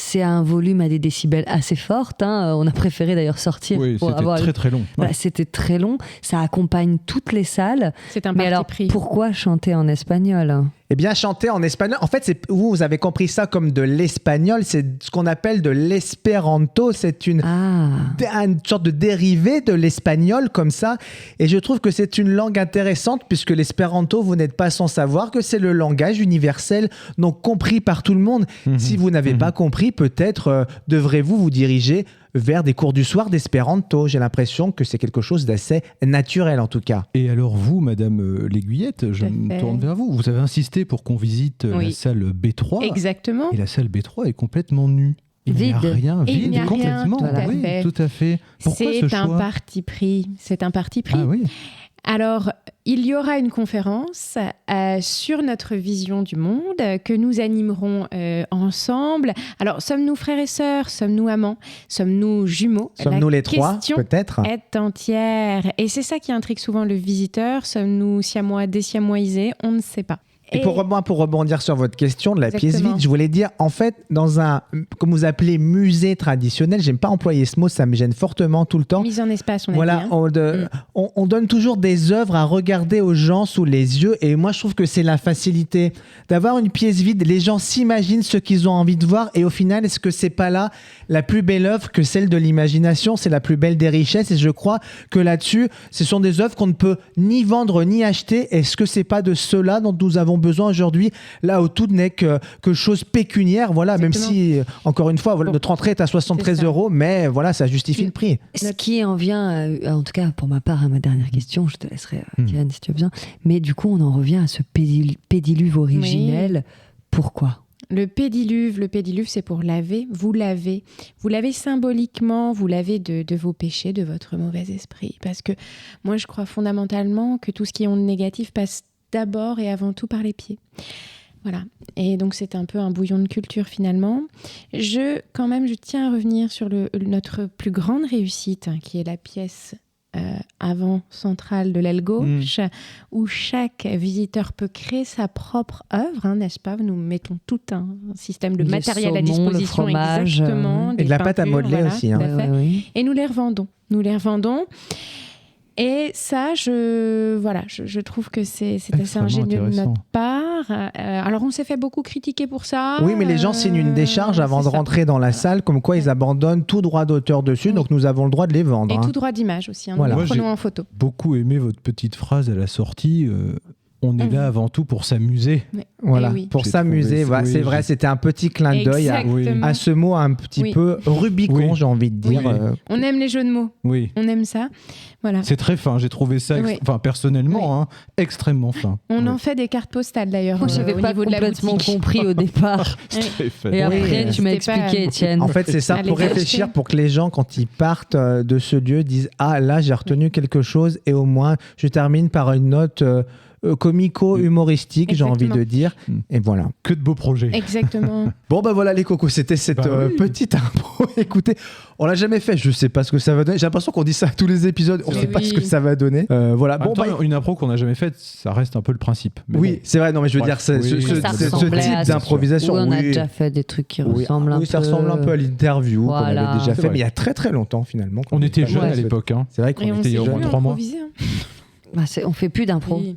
S6: C'est un volume à des décibels assez fortes. Hein. On a préféré d'ailleurs sortir
S1: Oui,
S6: pour
S1: c'était
S6: avoir...
S1: très très long.
S6: Voilà, c'était très long. Ça accompagne toutes les salles.
S7: C'est un
S6: Mais
S7: parti
S6: alors,
S7: pris.
S6: pourquoi chanter en espagnol?
S5: Eh bien, chanter en espagnol, en fait, vous avez compris ça comme de l'espagnol, c'est ce qu'on appelle de l'espéranto, c'est une sorte de dérivé de l'espagnol comme ça, et je trouve que c'est une langue intéressante puisque l'espéranto, vous n'êtes pas sans savoir que c'est le langage universel, donc compris par tout le monde. Si vous n'avez pas compris, peut-être devrez-vous vous diriger vers des cours du soir d'espéranto. J'ai l'impression que c'est quelque chose d'assez naturel en tout cas.
S1: Et alors vous, Madame l'Aiguillette, je
S7: Tout à
S1: me
S7: fait.
S1: tourne vers vous. Vous avez insisté pour qu'on visite la
S7: Oui.
S1: salle B3.
S7: Exactement.
S1: Et la salle B3 est complètement nue. Il n'y a
S6: Vide.
S1: rien,
S7: Et il
S1: vide,
S7: n'y a rien,
S1: complètement.
S7: tout à
S1: oui,
S7: fait.
S1: tout à fait. Pourquoi ce
S7: C'est un
S1: choix
S7: parti pris. C'est un parti pris.
S1: Ah oui.
S7: Alors, il y aura une conférence sur notre vision du monde que nous animerons ensemble. Alors, sommes-nous frères et sœurs? Sommes-nous amants? Sommes-nous jumeaux?
S5: Sommes-nous les trois,
S7: question
S5: peut-être?
S7: est entière. Et c'est ça qui intrigue souvent le visiteur. Sommes-nous siamois, désiamoisés? On ne sait pas.
S5: Et pour rebondir sur votre question de la pièce
S7: Exactement.
S5: vide, je voulais dire, en fait, dans un, comme vous appelez, musée traditionnel, j'aime pas employer ce mot, ça me gêne fortement tout le temps.
S7: Mise en espace, on a
S5: Voilà,
S7: dit. Hein.
S5: on donne toujours des œuvres à regarder aux gens sous les yeux, et moi je trouve que c'est la facilité d'avoir une pièce vide. Les gens s'imaginent ce qu'ils ont envie de voir, et au final, est-ce que c'est pas là la plus belle œuvre que celle de l'imagination? C'est la plus belle des richesses, et je crois que là-dessus, ce sont des œuvres qu'on ne peut ni vendre ni acheter. Est-ce que c'est pas de cela dont nous avons besoin aujourd'hui, là où tout n'est que chose pécuniaire? Voilà,
S7: Exactement.
S5: même si, encore une fois, notre entrée est à 73
S7: C'est ça.
S5: €, mais voilà, ça justifie le prix.
S6: Ce qui en vient, en tout cas pour ma part, à ma dernière question, je te laisserai, Kylian, si tu as besoin. Mais du coup, on en revient à ce pédiluve originel. Pourquoi?
S7: Le pédiluve, c'est pour laver. Vous lavez symboliquement, vous lavez de vos péchés, de votre mauvais esprit. Parce que moi, je crois fondamentalement que tout ce qui est onde négative passe d'abord et avant tout par les pieds. Voilà. Et donc, c'est un peu un bouillon de culture, finalement. Je tiens à revenir sur notre plus grande réussite, hein, qui est la pièce avant centrale de l'aile gauche, où chaque visiteur peut créer sa propre œuvre, hein, n'est-ce pas? Nous mettons tout un système de
S6: Le
S7: matériel à
S6: saumon, le
S7: disposition,
S6: fromage,
S7: exactement,
S5: Et
S7: des
S5: de la pâte à
S7: peintures,
S5: modeler
S7: voilà,
S5: aussi,
S7: tout
S5: hein.
S7: à fait.
S6: Oui.
S7: Et nous les revendons. Et ça, je trouve que c'est assez
S1: Extrêmement
S7: ingénieux de
S1: intéressant.
S7: notre part. Alors, on s'est fait beaucoup critiquer pour ça.
S5: Oui, mais les gens signent une décharge avant
S7: c'est
S5: de
S7: ça.
S5: rentrer dans la salle, comme quoi ils abandonnent tout droit d'auteur dessus,
S7: Oui.
S5: donc nous avons le droit de les vendre.
S7: Et
S5: hein.
S7: tout droit d'image aussi. Hein,
S5: Voilà.
S7: Nous
S1: Moi,
S7: les prenons
S1: j'ai-
S7: en photo.
S1: Beaucoup aimé votre petite phrase à la sortie. On est là avant tout pour s'amuser.
S5: Voilà,
S7: Eh oui.
S5: pour
S1: J'ai
S5: s'amuser,
S1: trouvé-
S5: voilà,
S1: oui,
S5: c'est vrai,
S1: j'ai-
S5: c'était un petit clin d'œil
S7: Exactement.
S5: à ce mot un petit
S7: Oui.
S5: peu Rubicon,
S1: Oui.
S5: j'ai envie de dire.
S1: Oui.
S7: On aime les jeux de mots.
S1: Oui.
S7: On aime ça. Voilà.
S1: C'est très fin, j'ai trouvé ça,
S7: Oui.
S1: personnellement, hein, extrêmement fin.
S7: On
S1: Oui.
S7: en fait des cartes postales d'ailleurs
S6: Moi, je n'avais
S7: au
S6: pas
S7: niveau de la
S6: complètement
S7: boutique.
S6: compris au départ.
S1: Stéphane.
S6: Et après, tu m'as
S7: C'était pas-
S6: expliqué, Étienne.
S5: En fait, c'est ça,
S7: Allez
S5: pour
S7: les
S5: réfléchir,
S7: acheter.
S5: pour que les gens, quand ils partent de ce lieu, disent « Ah, là, j'ai retenu quelque chose, et au moins, je termine par une note comico-humoristique, j'ai envie de dire. Et voilà.
S1: Que de beaux projets.
S7: Exactement.
S5: Bon, bah voilà les cocos, c'était cette petite impro. Écoutez, on l'a jamais fait, je sais pas ce que ça va donner. J'ai l'impression qu'on dit ça à tous les épisodes, on sait pas ce que ça va donner. Voilà.
S1: En même temps, une impro qu'on n'a jamais faite, ça reste un peu le principe. Mais
S5: oui,
S1: bon.
S5: c'est vrai, non mais je veux dire, ce type d'improvisation.
S6: Oui, on a déjà fait des trucs qui ressemblent un peu.
S5: Oui, ça ressemble un peu à l'interview qu'on avait déjà fait,
S1: vrai.
S5: mais il y a très très longtemps finalement.
S1: On était jeunes à l'époque. Hein.
S5: C'est vrai qu'on
S7: on
S5: était
S7: s'est
S5: il y a au moins
S7: jamais
S5: 3 mois.
S7: improvisé, hein.
S6: Bah, on fait plus d'impro.
S7: Oui.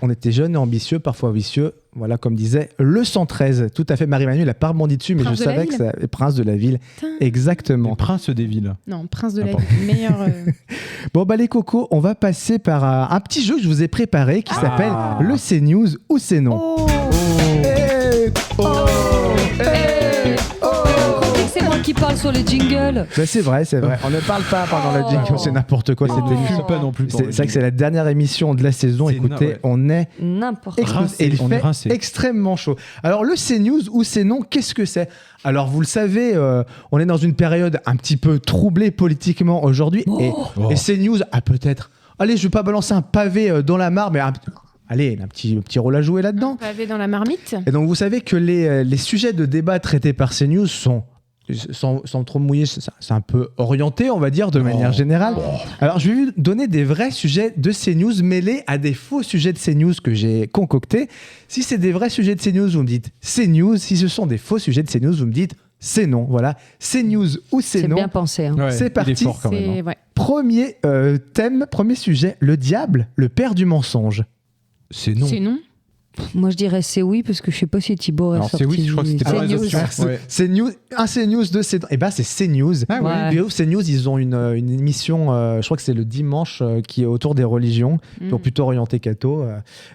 S5: On était jeunes et ambitieux, parfois vicieux. Voilà, comme disait le 113. Tout à fait, Marie-Manu, elle a pas rebondi dessus, mais
S7: Prince
S5: je
S7: de la
S5: savais que
S7: ville.
S5: c'est Prince de la ville. Exactement.
S1: Le prince des villes.
S7: Non, Prince de la
S1: pardon.
S7: ville. Meilleur.
S5: Bon, bah les cocos, on va passer par un petit jeu que je vous ai préparé qui s'appelle le C'est News ou C'est Non.
S6: C'est moi qui parle sur les jingles.
S5: Ça, c'est vrai, c'est vrai. On ne parle pas pendant le jingle, c'est n'importe quoi.
S1: On ne fume pas non plus.
S5: C'est vrai que c'est la dernière émission de la saison.
S1: C'est
S5: Écoutez,
S1: ouais.
S5: on est
S6: N'importe
S5: explosé. Et il
S1: on est
S5: fait
S1: rincé.
S5: extrêmement chaud. Alors, le C'est News ou C'est Non, qu'est-ce que c'est ? Alors, vous le savez, on est dans une période un petit peu troublée politiquement aujourd'hui. Et C'est News a peut-être... Allez, je ne vais pas balancer un pavé dans la mare, mais allez, un petit rôle à jouer là-dedans.
S7: Pavé dans la marmite.
S5: Et donc, vous savez que les sujets de débat traités par ces news sont, sans trop mouiller, c'est un peu orienté, on va dire, de manière générale. Alors, je vais vous donner des vrais sujets de ces news mêlés à des faux sujets de ces news que j'ai concoctés. Si c'est des vrais sujets de ces news, vous me dites c'est news. Si ce sont des faux sujets de ces news, vous me dites c'est non. Voilà, c'est news ou c'est non.
S6: C'est bien pensé. Hein.
S1: Ouais,
S5: C'est
S1: il est
S5: parti.
S1: fort quand même, hein.
S7: C'est ouais.
S5: Premier thème, premier sujet, le diable, le père du mensonge.
S1: C'est non.
S7: C'est non.
S6: Moi, je dirais c'est oui, parce que je sais pas si Thibaut a
S1: Alors,
S6: sorti.
S1: c'est oui, je crois que c'était
S6: C'est
S1: pas les
S6: news.
S1: options. Ouais.
S5: C'est news, un c'est news, deux c'est... Eh ben c'est CNews.
S1: Ah
S6: ouais.
S5: Et CNews, ils ont une émission, je crois que c'est le dimanche, qui est autour des religions, donc plutôt orienté catho.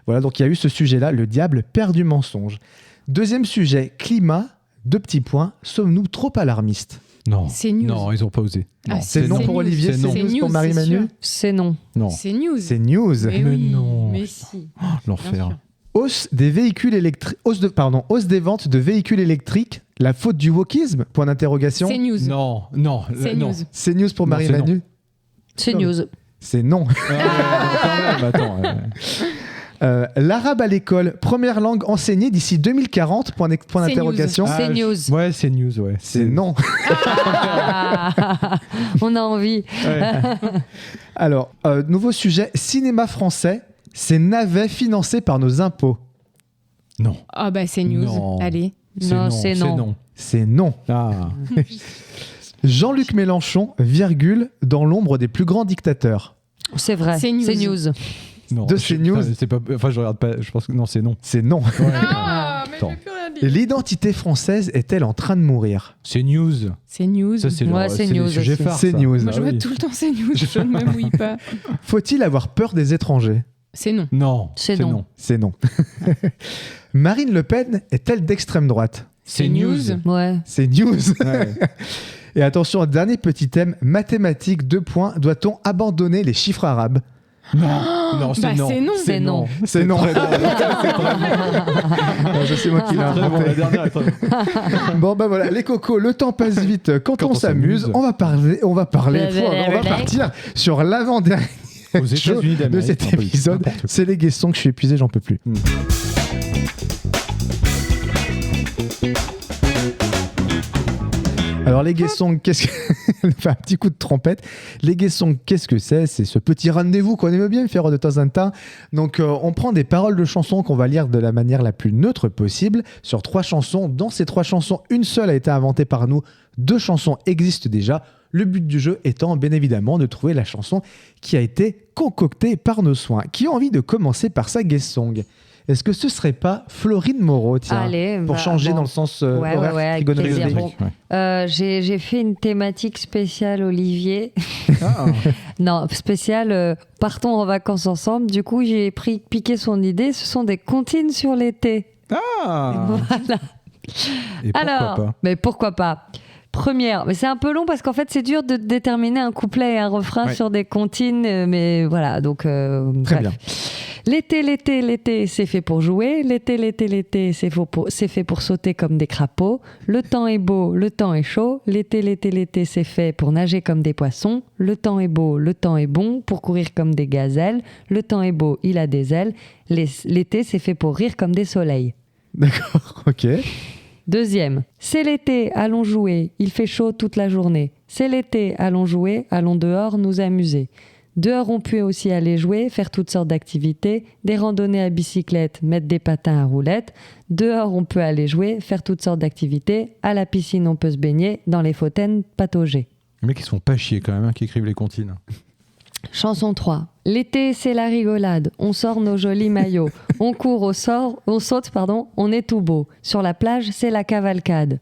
S5: Voilà, donc il y a eu ce sujet-là, le diable, père du mensonge. Deuxième sujet, climat, 2 petits points, sommes-nous trop alarmistes ?
S1: Non.
S7: C'est news.
S1: Non, ils ont pas osé.
S7: Ah,
S1: Non.
S5: C'est non
S7: c'est
S5: pour
S7: news.
S5: Olivier,
S1: C'est
S5: c'est
S1: non.
S5: news
S7: C'est
S5: pour
S7: news,
S5: Marie-Manu
S7: c'est sûr.
S6: C'est non.
S1: Non.
S7: C'est news.
S5: C'est news.
S7: Mais
S1: Mais
S7: oui,
S1: non.
S7: Mais si.
S1: L'enfer.
S7: Bien sûr.
S5: Hausse des véhicules électriques, hausse des ventes de véhicules électriques, la faute du wokisme ? Point d'interrogation.
S7: C'est news.
S1: Non, non,
S7: C'est
S1: non.
S7: news.
S5: C'est news pour
S1: Non, c'est
S5: Marie-Manu.
S6: C'est news.
S5: C'est non.
S1: Quand même, attends.
S5: L'arabe à l'école, première langue enseignée d'ici 2040, point d'interrogation.
S6: C'est news.
S1: Ouais, c'est news, ouais.
S5: C'est non.
S6: Ah, on a envie.
S5: Alors, nouveau sujet, cinéma français, c'est navet financé par nos impôts.
S1: Non.
S7: Ah bah c'est news.
S1: Non.
S7: Allez.
S6: Non, c'est non.
S5: C'est non.
S1: Ah.
S5: Jean-Luc Mélenchon, virgule, dans l'ombre des plus grands dictateurs.
S6: C'est vrai.
S7: C'est news.
S6: C'est news.
S1: Non.
S5: De CNews.
S1: C'est pas. Enfin, je regarde pas. Je pense que non, c'est non.
S5: C'est non.
S7: Ah, mais
S1: Attends.
S7: je peux plus rien dire.
S5: L'identité française est-elle en train de mourir ?
S1: C'est news.
S7: C'est news.
S1: Ça, c'est
S6: Ouais, c'est news
S1: les sujets
S6: aussi.
S1: phares.
S5: C'est
S1: ça.
S5: news.
S7: Moi, je
S1: Bah
S7: vois
S1: oui.
S7: tout le temps c'est news. Je ne me mouille pas.
S5: Faut-il avoir peur des étrangers ?
S7: C'est non.
S1: Non.
S6: C'est non.
S5: C'est non. Marine Le Pen est-elle d'extrême droite ?
S1: C'est news.
S6: Ouais.
S5: C'est news.
S1: Ouais.
S5: Et attention, dernier petit thème, mathématiques, 2 points. Doit-on abandonner les chiffres arabes ?
S1: Non, c'est
S7: Bah,
S1: non.
S7: c'est non.
S6: C'est non.
S5: C'est non.
S1: Très bon.
S5: Je sais moi qui l'ai
S1: Très bon,
S5: inventé.
S1: la dernière est très bonne.
S5: Bon bah voilà, les cocos, le temps passe vite quand on
S1: on
S5: s'amuse.
S1: s'amuse.
S5: On va partir sur l'avant-dernier
S1: Aux
S5: show
S1: États-Unis
S5: de
S1: d'Amérique.
S5: cet
S1: un peu,
S5: épisode.
S1: n'importe quoi.
S5: C'est les guessons que je suis épuisé, j'en peux plus. Alors les guessons, qu'est-ce que... Elle fait un petit coup de trompette. Les guessons, qu'est-ce que c'est ? C'est ce petit rendez-vous qu'on aime bien faire de temps en temps. Donc on prend des paroles de chansons qu'on va lire de la manière la plus neutre possible sur 3 chansons. Dans ces 3 chansons, une seule a été inventée par nous. 2 chansons existent déjà. Le but du jeu étant bien évidemment de trouver la chanson qui a été concoctée par nos soins. Qui a envie de commencer par sa guess song ? Est-ce que ce serait pas Florine Moreau, tiens,
S6: Allez,
S5: pour
S6: bah,
S5: changer
S6: bon.
S5: dans le sens
S6: Ouais,
S5: horaire
S6: avec
S5: frigonerie
S6: plaisir.
S5: électrique.
S1: Ouais.
S6: J'ai fait une thématique spéciale Olivier.
S1: Ah.
S6: Non, spéciale partons en vacances ensemble. Du coup, j'ai piqué son idée. Ce sont des comptines sur l'été.
S1: Ah.
S6: Voilà.
S1: Et pourquoi
S6: Alors,
S1: pas
S6: mais pourquoi pas ? Première, mais c'est un peu long parce qu'en fait c'est dur de déterminer un couplet et un refrain
S1: Ouais.
S6: sur des comptines, mais voilà, donc
S5: Très
S6: bref.
S5: bien.
S6: L'été, c'est fait pour jouer. L'été, c'est fait pour sauter comme des crapauds. Le temps est beau, le temps est chaud. L'été, c'est fait pour nager comme des poissons. Le temps est beau, le temps est bon pour courir comme des gazelles. Le temps est beau, il a des ailes. L'été, c'est fait pour rire comme des soleils.
S5: D'accord, ok.
S6: Deuxième, c'est l'été, allons jouer, il fait chaud toute la journée. C'est l'été, allons jouer, allons dehors nous amuser. Dehors, on peut aussi aller jouer, faire toutes sortes d'activités, des randonnées à bicyclette, mettre des patins à roulettes. Dehors, on peut aller jouer, faire toutes sortes d'activités. À la piscine, on peut se baigner, dans les fontaines, patauger.
S1: Les mecs, ils se font pas chier quand même, qui écrivent les comptines.
S6: Chanson 3. L'été, c'est la rigolade. On sort nos jolis maillots. On court, on saute, on est tout beau. Sur la plage, c'est la cavalcade.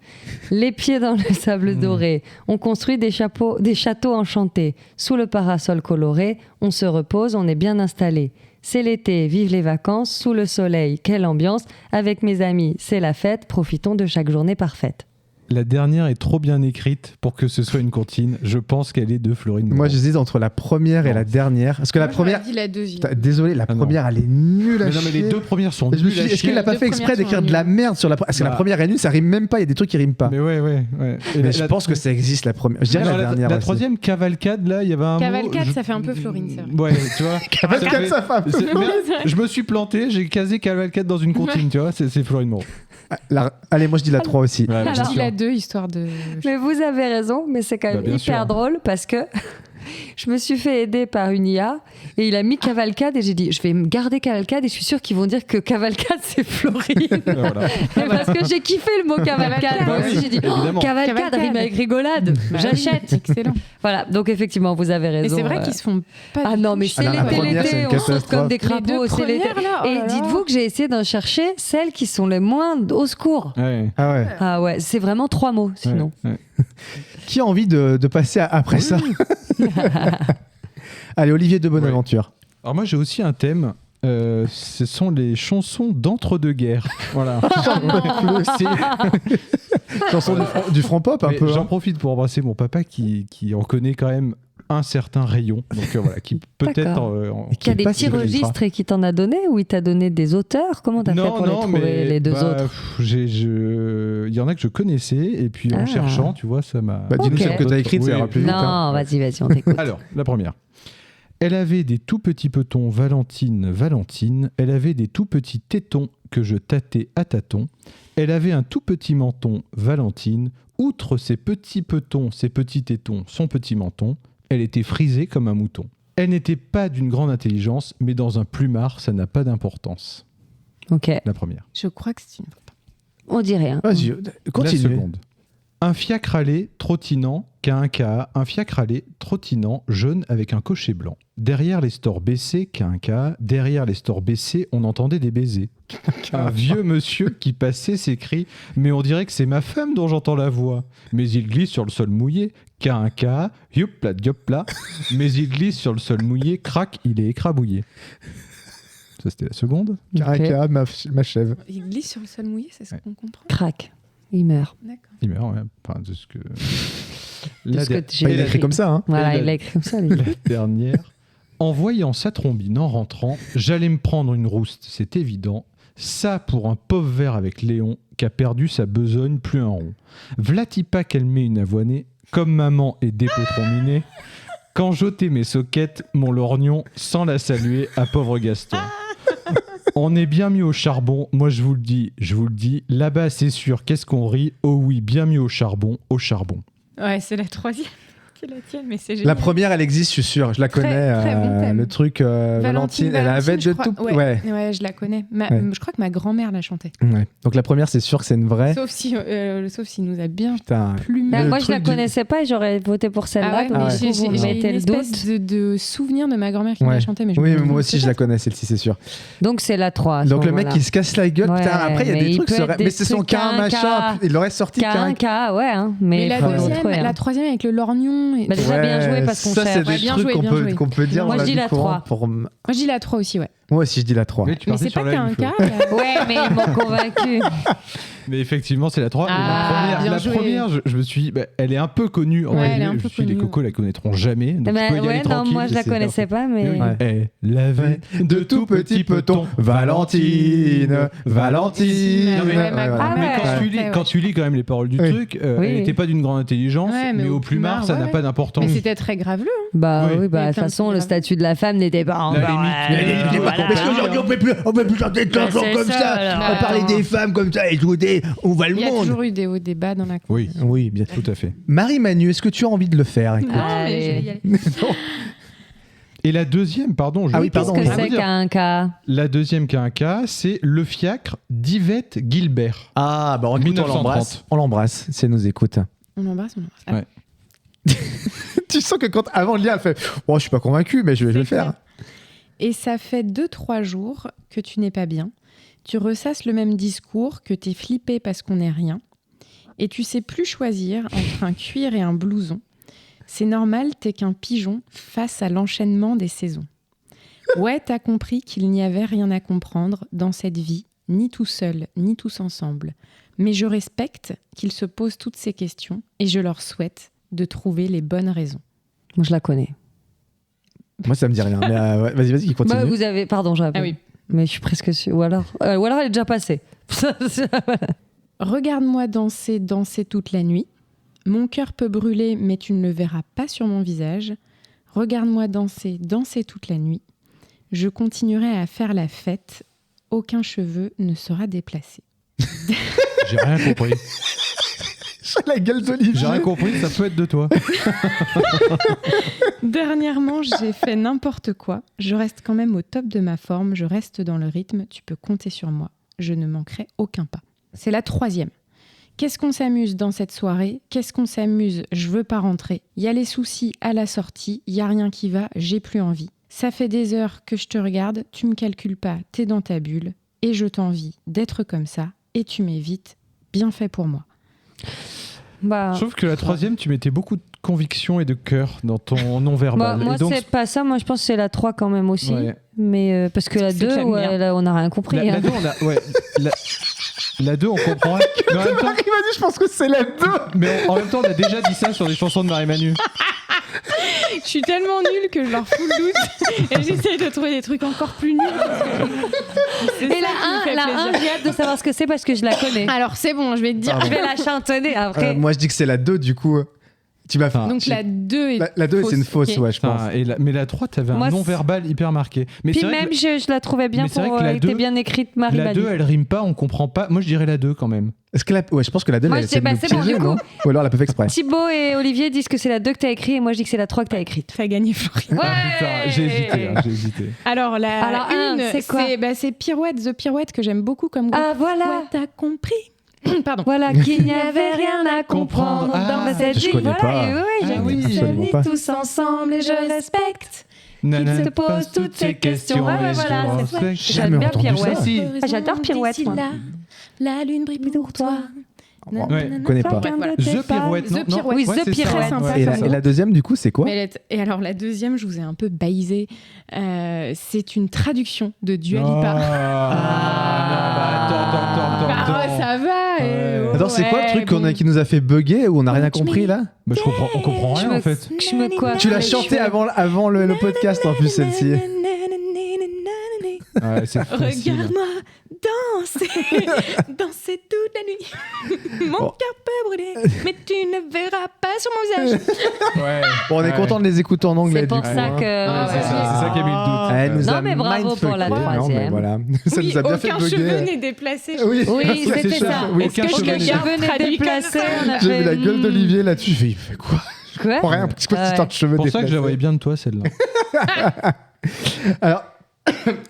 S6: Les pieds dans le sable doré. On construit des châteaux enchantés. Sous le parasol coloré, on se repose, on est bien installé. C'est l'été, vive les vacances, sous le soleil, quelle ambiance. Avec mes amis, c'est la fête, profitons de chaque journée parfaite.
S1: La dernière est trop bien écrite pour que ce soit une comptine. Je pense qu'elle est de Florine Moreau.
S5: Moi, j'hésite entre la première et la dernière. Parce que la première.
S7: Dit la deuxième.
S5: Désolé, la première, elle est nulle à
S1: Mais non, mais
S5: chier.
S1: les deux premières sont
S5: Je me
S1: nulles
S5: suis
S1: à
S5: dit, est-ce
S1: chier.
S5: qu'il n'a pas
S7: Les
S5: fait
S7: deux
S5: exprès
S7: premières
S5: d'écrire
S7: sont
S5: de la merde sur la première? Parce que la
S1: Bah.
S5: première est nulle, ça rime même pas, il y a des trucs qui riment pas.
S1: Mais ouais. Et
S5: Mais je pense que ça existe la première. Je dirais
S1: Alors,
S5: la dernière.
S1: la
S5: aussi.
S1: troisième, cavalcade, là, il y avait un
S7: Cavalcade,
S1: mot,
S7: ça fait un peu Florine, c'est vrai.
S1: Ouais, tu vois.
S5: Cavalcade, ça fait un peu
S1: Mais je me suis planté, j'ai casé cavalcade dans une comptine, tu vois, c'est Florine Moreau.
S5: Allez, moi je dis la 3 aussi.
S1: Ouais, bien
S7: Alors,
S1: sûr.
S7: dit la 2, histoire de.
S6: Mais vous avez raison, mais c'est quand même
S1: Bah, bien
S6: hyper
S1: sûr.
S6: drôle parce que je me suis fait aider par une IA et il a mis cavalcade et j'ai dit je vais me garder cavalcade et je suis sûre qu'ils vont dire que cavalcade c'est Florine.
S1: Voilà.
S6: Parce que j'ai kiffé le mot cavalcade. Moi aussi j'ai dit
S1: Évidemment.
S6: cavalcade
S7: Cavalcade.
S6: rime avec rigolade.
S7: Bah
S6: J'achète.
S7: oui, excellent.
S6: Voilà, donc effectivement vous avez
S7: Et
S6: raison.
S7: c'est vrai qu'ils se font pas.
S6: Ah
S7: du
S6: non
S7: tout
S6: mais
S7: chier.
S6: c'est
S5: Ah non, la première, c'est
S6: l'été,
S5: une
S6: on saute
S5: catastrophe.
S6: comme des
S7: Les
S6: crapauds,
S7: deux
S6: c'est l'été.
S7: premières, là, oh
S6: Et
S7: là là.
S6: dites-vous que j'ai essayé d'en chercher celles qui sont les moins au secours.
S1: Ouais.
S5: Ah ouais.
S6: Ah ouais, c'est vraiment 3 mots sinon.
S1: Ouais.
S5: Qui a envie de passer après ça? Allez, Olivier de Bonaventure.
S1: Alors moi j'ai aussi un thème. Ce sont les chansons d'entre-deux-guerres. Voilà. C'est-
S5: Chanson du front pop un
S1: Mais
S5: peu.
S1: J'en
S5: hein.
S1: profite pour embrasser mon papa qui en connaît quand même un certain rayon. Donc voilà, qui peut-être.
S6: D'accord.
S5: Et
S6: Qui a des
S5: pas
S6: petits
S5: si
S6: registres et qui t'en a donné ou il t'a donné des auteurs? Comment t'as fait pour les trouver les deux autres?
S1: Il y en a que je connaissais et puis en
S6: Ah.
S1: cherchant, tu vois, ça m'a.
S5: Bah, dis-nous
S6: Ok.
S5: celle que t'as écrite, ça ira plus vite. hein.
S6: Non, vas-y, on t'écoute.
S1: Alors, la première. Elle avait des tout petits petons, Valentine. Elle avait des tout petits tétons que je tâtais à tâtons. Elle avait un tout petit menton, Valentine. Outre ses petits petons, ses petits tétons, son petit menton, elle était frisée comme un mouton. Elle n'était pas d'une grande intelligence, mais dans un plumard, ça n'a pas d'importance.
S6: Ok,
S1: La première.
S7: Je crois que c'est une.
S6: on dit rien.
S5: Vas-y,
S1: La
S5: continue.
S1: seconde. Un fiacre allait trottinant, K1K, un fiacre allait trottinant, jaune avec un cocher blanc. Derrière les stores baissés, K1K, derrière les stores baissés, on entendait des baisers. Un vieux monsieur qui passait s'écrie « Mais on dirait que c'est ma femme dont j'entends la voix. » Mais il glisse sur le sol mouillé, K1K, youpla diopla. Mais il glisse sur le sol mouillé, crac, il est écrabouillé. Ça c'était la seconde.
S5: Caraca, ma chèvre.
S7: Il glisse sur le sol mouillé, c'est ce
S1: Ouais.
S7: qu'on comprend.
S6: Crac, il meurt.
S7: D'accord.
S1: Il meurt, ouais. Enfin, de ce que...
S6: De ce que j'ai
S5: Bah, il a écrit comme ça. Hein.
S6: Voilà,
S1: Et
S6: il
S1: la-
S6: a écrit comme ça. lui.
S1: La dernière. En voyant sa trombine en rentrant, j'allais me prendre une rouste, c'est évident. Ça pour un pauvre verre avec Léon qui a perdu sa besogne plus un rond. V'là-t-il pas qu'elle met une avoinée, comme maman et dépotron miné. Quand j'ôtais mes soquettes, mon lorgnon, sans la saluer, à pauvre Gaston. On est bien mieux au charbon, moi je vous le dis, là-bas c'est sûr, qu'est-ce qu'on rit? Oh oui, bien mieux au charbon,
S7: Ouais, c'est la troisième qui est la tienne, mais c'est
S5: La
S7: génial.
S5: première, elle existe, je suis sûr. Je la
S7: Très,
S5: connais.
S7: très bon thème.
S5: Le truc Valentine, elle avait
S7: je
S5: de
S7: crois.
S5: tout.
S7: Ouais, je la connais.
S5: Ouais.
S7: Je crois que ma grand-mère la chantait.
S5: Ouais. Donc la première, c'est sûr que c'est une vraie.
S7: Sauf s'il nous a bien
S5: Putain.
S7: plumé.
S6: Bah,
S5: Le
S6: moi, je la
S5: truc du-
S6: connaissais pas et j'aurais voté pour celle-là.
S7: Ah ouais,
S6: donc
S7: mais
S6: du coup, vous me
S7: j'ai
S6: mettez
S7: une
S6: le
S7: espèce
S6: doute.
S7: de souvenir de ma grand-mère qui me
S6: Ouais.
S7: la chantait. Mais je
S5: Oui,
S7: me
S5: mais moi
S7: demande
S5: aussi, je la connais, celle-ci, c'est sûr.
S6: Donc, c'est la 3. à ce
S5: Donc le mec,
S6: moment-là.
S5: il se casse la gueule.
S6: Ouais,
S5: Putain, après, il y a
S6: mais
S5: des
S6: il
S5: trucs.
S6: peut être
S5: Mais
S6: des
S5: c'est son
S6: trucs
S5: cas, machin.
S6: K1K.
S5: Il aurait sorti
S6: K1K, ouais, hein, mais
S7: Mais
S6: faut le retrouver, hein.
S7: la troisième avec le lorgnon, et...
S6: Bah, déjà, bien joué parce qu'on
S5: ça, c'est
S6: cherche.
S5: des
S7: Ouais, bien
S5: trucs
S7: joué,
S5: qu'on
S7: bien
S5: peut,
S7: joué.
S5: qu'on peut dire.
S6: Moi,
S5: dans
S6: je dis
S5: vie
S6: la
S5: courante
S6: 3.
S7: Moi, je dis la 3 aussi, ouais.
S5: Moi aussi, je dis la 3.
S1: Mais tu
S7: Mais
S1: partais
S7: c'est
S1: sur
S7: pas
S1: la
S7: qu'un
S1: une, Flo.
S7: cas. là.
S6: Ouais, mais ils m'ont convaincu.
S1: Mais effectivement, c'est la 3.
S7: Ah, bien
S1: la
S7: joué.
S1: première, je me suis dit, bah, elle est un peu connue. En
S7: Ouais,
S1: vrai,
S7: elle est un
S1: je me
S7: peu
S1: suis dit, les
S7: connue,
S1: cocos la connaîtront jamais. Donc
S6: Bah,
S1: tu peux y aller
S6: ouais, non,
S1: tranquille.
S6: moi, je la
S5: c'est
S6: connaissais pas, mais.
S5: Ouais.
S1: Elle avait
S5: De tout petit peton, Valentine, Valentine.
S1: Non, mais-
S7: Ouais, ma
S6: Ah,
S1: Mais
S7: grand-mère,
S1: quand, tu
S7: ouais.
S1: lis,
S7: Ouais,
S1: quand tu lis quand même les paroles du
S5: Oui.
S1: truc,
S6: Oui,
S1: elle
S6: oui.
S1: n'était pas d'une grande intelligence,
S7: Ouais,
S1: mais au plumard, ça n'a
S7: ouais.
S1: pas d'importance.
S7: Mais c'était très graveleux. Hein.
S6: Bah
S1: Oui.
S6: oui, bah de toute
S7: Plein de
S6: façon,
S7: trucs
S6: le
S7: graves.
S6: statut de la femme n'était pas
S1: La limite, la limite,
S6: voilà.
S5: Parce qu'aujourd'hui, on peut plus chanter de chansons
S6: c'est
S5: comme
S6: ça,
S5: ça.
S6: alors.
S5: On va parler des femmes comme ça et écoutez, on va le
S7: Il y a
S5: monde.
S7: toujours eu des hauts et bas dans la
S1: Oui,
S5: Oui, bien.
S1: tout à fait.
S5: Marie-Manu, est-ce que tu as envie de le faire? Écoute.
S7: Non, mais je vais y aller.
S1: Et la deuxième, pardon, je
S5: Ah oui,
S6: Qu'est-ce
S5: pardon,
S6: que
S5: on va
S6: c'est
S1: dire.
S6: qu'un cas
S1: La deuxième qui a un cas, c'est Le Fiacre d'Yvette Gilbert.
S5: Ah, bah écoute, on
S1: 1930.
S5: l'embrasse. On l'embrasse, c'est nos écoutes.
S7: On embrasse. Ah,
S1: Ouais.
S5: Tu sens que quand avant de lire, elle fait oh, je suis pas convaincu, mais je vais le
S7: C'est
S5: faire.
S7: Et ça fait 2-3 jours que tu n'es pas bien. Tu ressasses le même discours, que t'es flippé parce qu'on n'est rien. Et tu sais plus choisir entre un cuir et un blouson. C'est normal, t'es qu'un pigeon face à l'enchaînement des saisons. Ouais, t'as compris qu'il n'y avait rien à comprendre dans cette vie, ni tout seul, ni tous ensemble. Mais je respecte qu'ils se posent toutes ces questions et je leur souhaite de trouver les bonnes raisons.
S6: Moi, je la connais.
S5: Moi, ça me dit rien. Mais ouais, vas-y, continue.
S6: Bah, vous avez. Pardon, j'ai
S7: Ah oui.
S6: Mais je suis presque sûre. Ou alors elle est déjà passée.
S7: Regarde-moi danser, danser toute la nuit. Mon cœur peut brûler, mais tu ne le verras pas sur mon visage. Regarde-moi danser, danser toute la nuit. Je continuerai à faire la fête. Aucun cheveu ne sera déplacé.
S1: J'ai rien compris.
S5: La gueule d'Olivier.
S1: J'ai rien compris, ça peut être de toi.
S7: Dernièrement, j'ai fait n'importe quoi. Je reste quand même au top de ma forme. Je reste dans le rythme. Tu peux compter sur moi. Je ne manquerai aucun pas. C'est la 3e. Qu'est-ce qu'on s'amuse dans cette soirée? Qu'est-ce qu'on s'amuse? Je veux pas rentrer. Y a les soucis à la sortie. Y a rien qui va. J'ai plus envie. Ça fait des heures que je te regarde. Tu me calcules pas. T'es dans ta bulle. Et je t'envie d'être comme ça. Et tu m'évites. Bien fait pour moi.
S6: Bah,
S1: Je trouve que la troisième, tu mettais beaucoup de conviction et de cœur dans ton non-verbal.
S6: moi,
S1: Et donc,
S6: c'est pas ça. Moi, je pense que c'est la 3 quand même aussi.
S1: Ouais.
S6: Mais parce que la
S7: C'est que
S6: 2,
S7: j'aime bien.
S6: ouais, là, on n'a rien compris.
S1: La
S6: hein.
S1: 2, on a. Ouais, la 2, on comprend. Mais en même temps,
S5: Marie-Manu, je pense que c'est la 2.
S1: mais en même temps, on a déjà dit ça sur des chansons de Marie-Manu.
S7: Je suis tellement nulle que je leur fous le doute. Et j'essaye de trouver des trucs encore plus nuls. C'est
S6: Et
S7: ça qui me fait
S6: la 1,
S7: plaisir.
S6: j'ai hâte de savoir ce que c'est parce que je la connais.
S7: Alors c'est bon, je vais te dire.
S6: Je vais la chantonner après.
S5: Moi, je dis que c'est la 2, du coup. Tu m'as fait.
S1: Enfin,
S7: Donc la 2 est
S5: La 2, c'est une fausse,
S7: ok.
S5: ouais, je pense.
S1: Putain, mais la 3, t'avais
S6: Moi,
S1: un
S6: c'est-
S1: non-verbal hyper marqué. Mais
S6: Puis
S1: c'est vrai
S6: même,
S1: que
S6: je la trouvais bien
S1: mais c'est
S6: pour.
S1: vrai que la
S6: Elle était
S1: 2,
S6: bien écrite,
S1: la
S6: Marie-Manu.
S1: 2, elle rime pas, on comprend pas. Moi, je dirais la 2 quand même.
S5: Est-ce que ouais, je pense que la 2,
S6: Moi,
S5: elle
S6: je sais
S5: de
S6: pas,
S5: nous
S6: c'est bon,
S5: piéger,
S6: du coup.
S5: non? Ou alors elle a pas fait exprès.
S6: Thibaut et Olivier disent que c'est la 2 que t'as écrit et moi je dis que c'est la 3 que t'as écrite.
S7: T'as gagné Florian.
S6: Ouais.
S1: Ah, putain, j'ai hésité. J'ai hésité.
S7: Alors la
S6: Alors, un,
S7: 1,
S6: c'est quoi
S7: c'est Pirouette, The Pirouette que j'aime beaucoup comme groupe.
S6: Ah voilà.
S7: Ouais, t'as compris. Pardon.
S6: Voilà, qu'il n'y avait rien à comprendre
S1: Ah,
S6: dans cette
S5: je
S6: vie.
S5: connais
S6: Voilà,
S5: pas.
S6: et oui,
S1: Ah
S6: j'ai
S1: oui,
S6: dit
S5: absolument pas.
S6: tous ensemble et je respecte.
S1: Nana,
S6: se pose toutes ces questions. Ouais, ouais, voilà, c'est ça.
S1: respecte.
S6: J'aime bien
S5: entendu
S6: Pirouette.
S5: ça.
S1: Si.
S6: Ah, j'adore Pirouette, moi.
S7: La lune brille pour toi.
S1: Ouais.
S5: Je connais pas.
S7: Bref, voilà.
S1: The Pirouette, non,
S7: The
S1: non.
S7: Pirouette.
S6: Oui,
S1: Ouais,
S6: The
S1: c'est ça,
S6: Pirouette.
S1: ouais.
S7: Sympa,
S5: Et
S7: comme
S5: la deuxième, du coup, c'est quoi?
S7: Et alors la deuxième, je vous ai un peu baisé. C'est une traduction de Dua Lipa.
S1: Attends.
S7: Ça va.
S1: Ouais.
S5: Attends, c'est quoi le
S7: ouais,
S5: truc
S7: bon.
S5: qui nous a fait bugger où on n'a rien
S7: tu
S5: compris là?
S1: Bah, on comprend rien en fait.
S6: Je me coiffe.
S5: Tu l'as
S6: les
S5: chanté
S6: cheveux.
S5: avant le podcast en plus, celle-ci.
S1: Ouais, c'est facile.
S7: Regarde-moi danser, danser toute la nuit. Mon
S5: Oh.
S7: cœur peut brûler, mais tu ne verras pas sur mon visage.
S1: Ouais.
S5: Bon, on est
S1: Ouais.
S5: content de les écouter en anglais
S6: C'est pour
S5: du coup.
S6: ça
S5: hein.
S6: que.
S1: Ouais, c'est ça qui a mis le doute.
S5: Elle nous
S6: Non,
S5: a
S6: mais bravo pour la
S5: mindfucké. Non, mais
S6: troisième.
S5: voilà. Ça
S7: Oui,
S5: nous a bien fait
S7: aucun cheveu
S5: bugger.
S7: n'est déplacé.
S5: Oui,
S6: Oui,
S5: Ouais,
S6: c'était
S5: c'est
S6: ça.
S5: Oui,
S7: Est-ce
S1: aucun
S7: que je
S1: cheveu
S7: le
S1: n'est-
S7: garde
S6: Cheveux n'est
S7: traduit comme
S6: déplacé.
S7: ça
S6: On a
S5: J'ai
S6: fait.
S5: vu la gueule d'Olivier là-dessus. J'ai fait, il fait quoi?
S6: Quoi
S5: Pour rien. C'est quoi cette histoire de cheveux
S1: C'est pour ça que je la
S5: déplacés?
S1: voyais bien de toi, celle-là.
S5: Alors,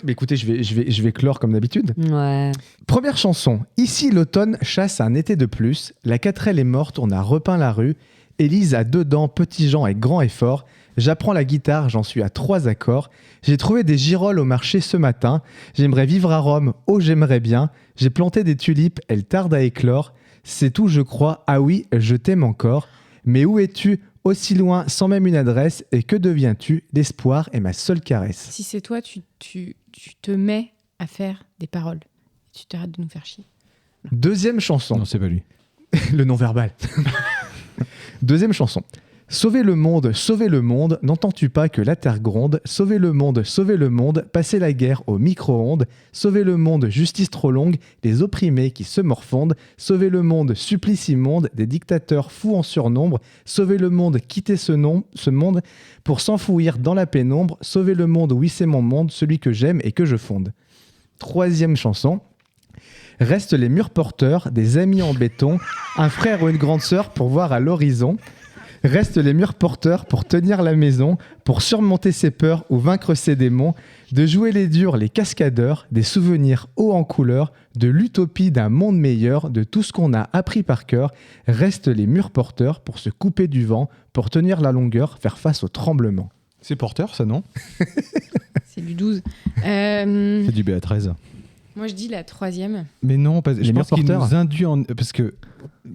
S5: mais écoutez, je vais clore comme d'habitude.
S6: Ouais.
S5: Première chanson. Ici, l'automne chasse un été de plus. La 4L est morte, on a repeint la rue. Élise a 2 dents, Petit Jean est grand et fort. J'apprends la guitare, j'en suis à 3 accords. J'ai trouvé des girolles au marché ce matin. J'aimerais vivre à Rome, oh j'aimerais bien. J'ai planté des tulipes, elles tardent à éclore. C'est tout, je crois, ah oui, je t'aime encore. Mais où es-tu? Aussi loin, sans même une adresse, et que deviens-tu? L'espoir est ma seule caresse.
S7: Si c'est toi, tu te mets à faire des paroles. Tu t'arrêtes de nous faire chier.
S5: Deuxième chanson.
S1: Non, c'est pas lui.
S5: Le non-verbal. Deuxième chanson. Sauvez le monde, n'entends-tu pas que la terre gronde? Sauvez le monde, passez la guerre au micro-ondes. Sauvez le monde, justice trop longue, les opprimés qui se morfondent. Sauvez le monde, supplice immonde, des dictateurs fous en surnombre. Sauvez le monde, quittez ce monde pour s'enfouir dans la pénombre. Sauvez le monde, oui c'est mon monde, celui que j'aime et que je fonde. Troisième chanson. Restent les murs porteurs, des amis en béton, un frère ou une grande sœur pour voir à l'horizon. Restent les murs porteurs pour tenir la maison, pour surmonter ses peurs ou vaincre ses démons, de jouer les durs, les cascadeurs, des souvenirs hauts en couleur, de l'utopie d'un monde meilleur, de tout ce qu'on a appris par cœur. Restent les murs porteurs pour se couper du vent, pour tenir la longueur, faire face au tremblement.
S1: C'est porteur, ça, non?
S7: C'est du 12.
S1: C'est du BA13.
S7: Moi, je dis la troisième.
S1: Mais non, je pense qu'il
S5: porteurs.
S1: nous induit en... Parce que...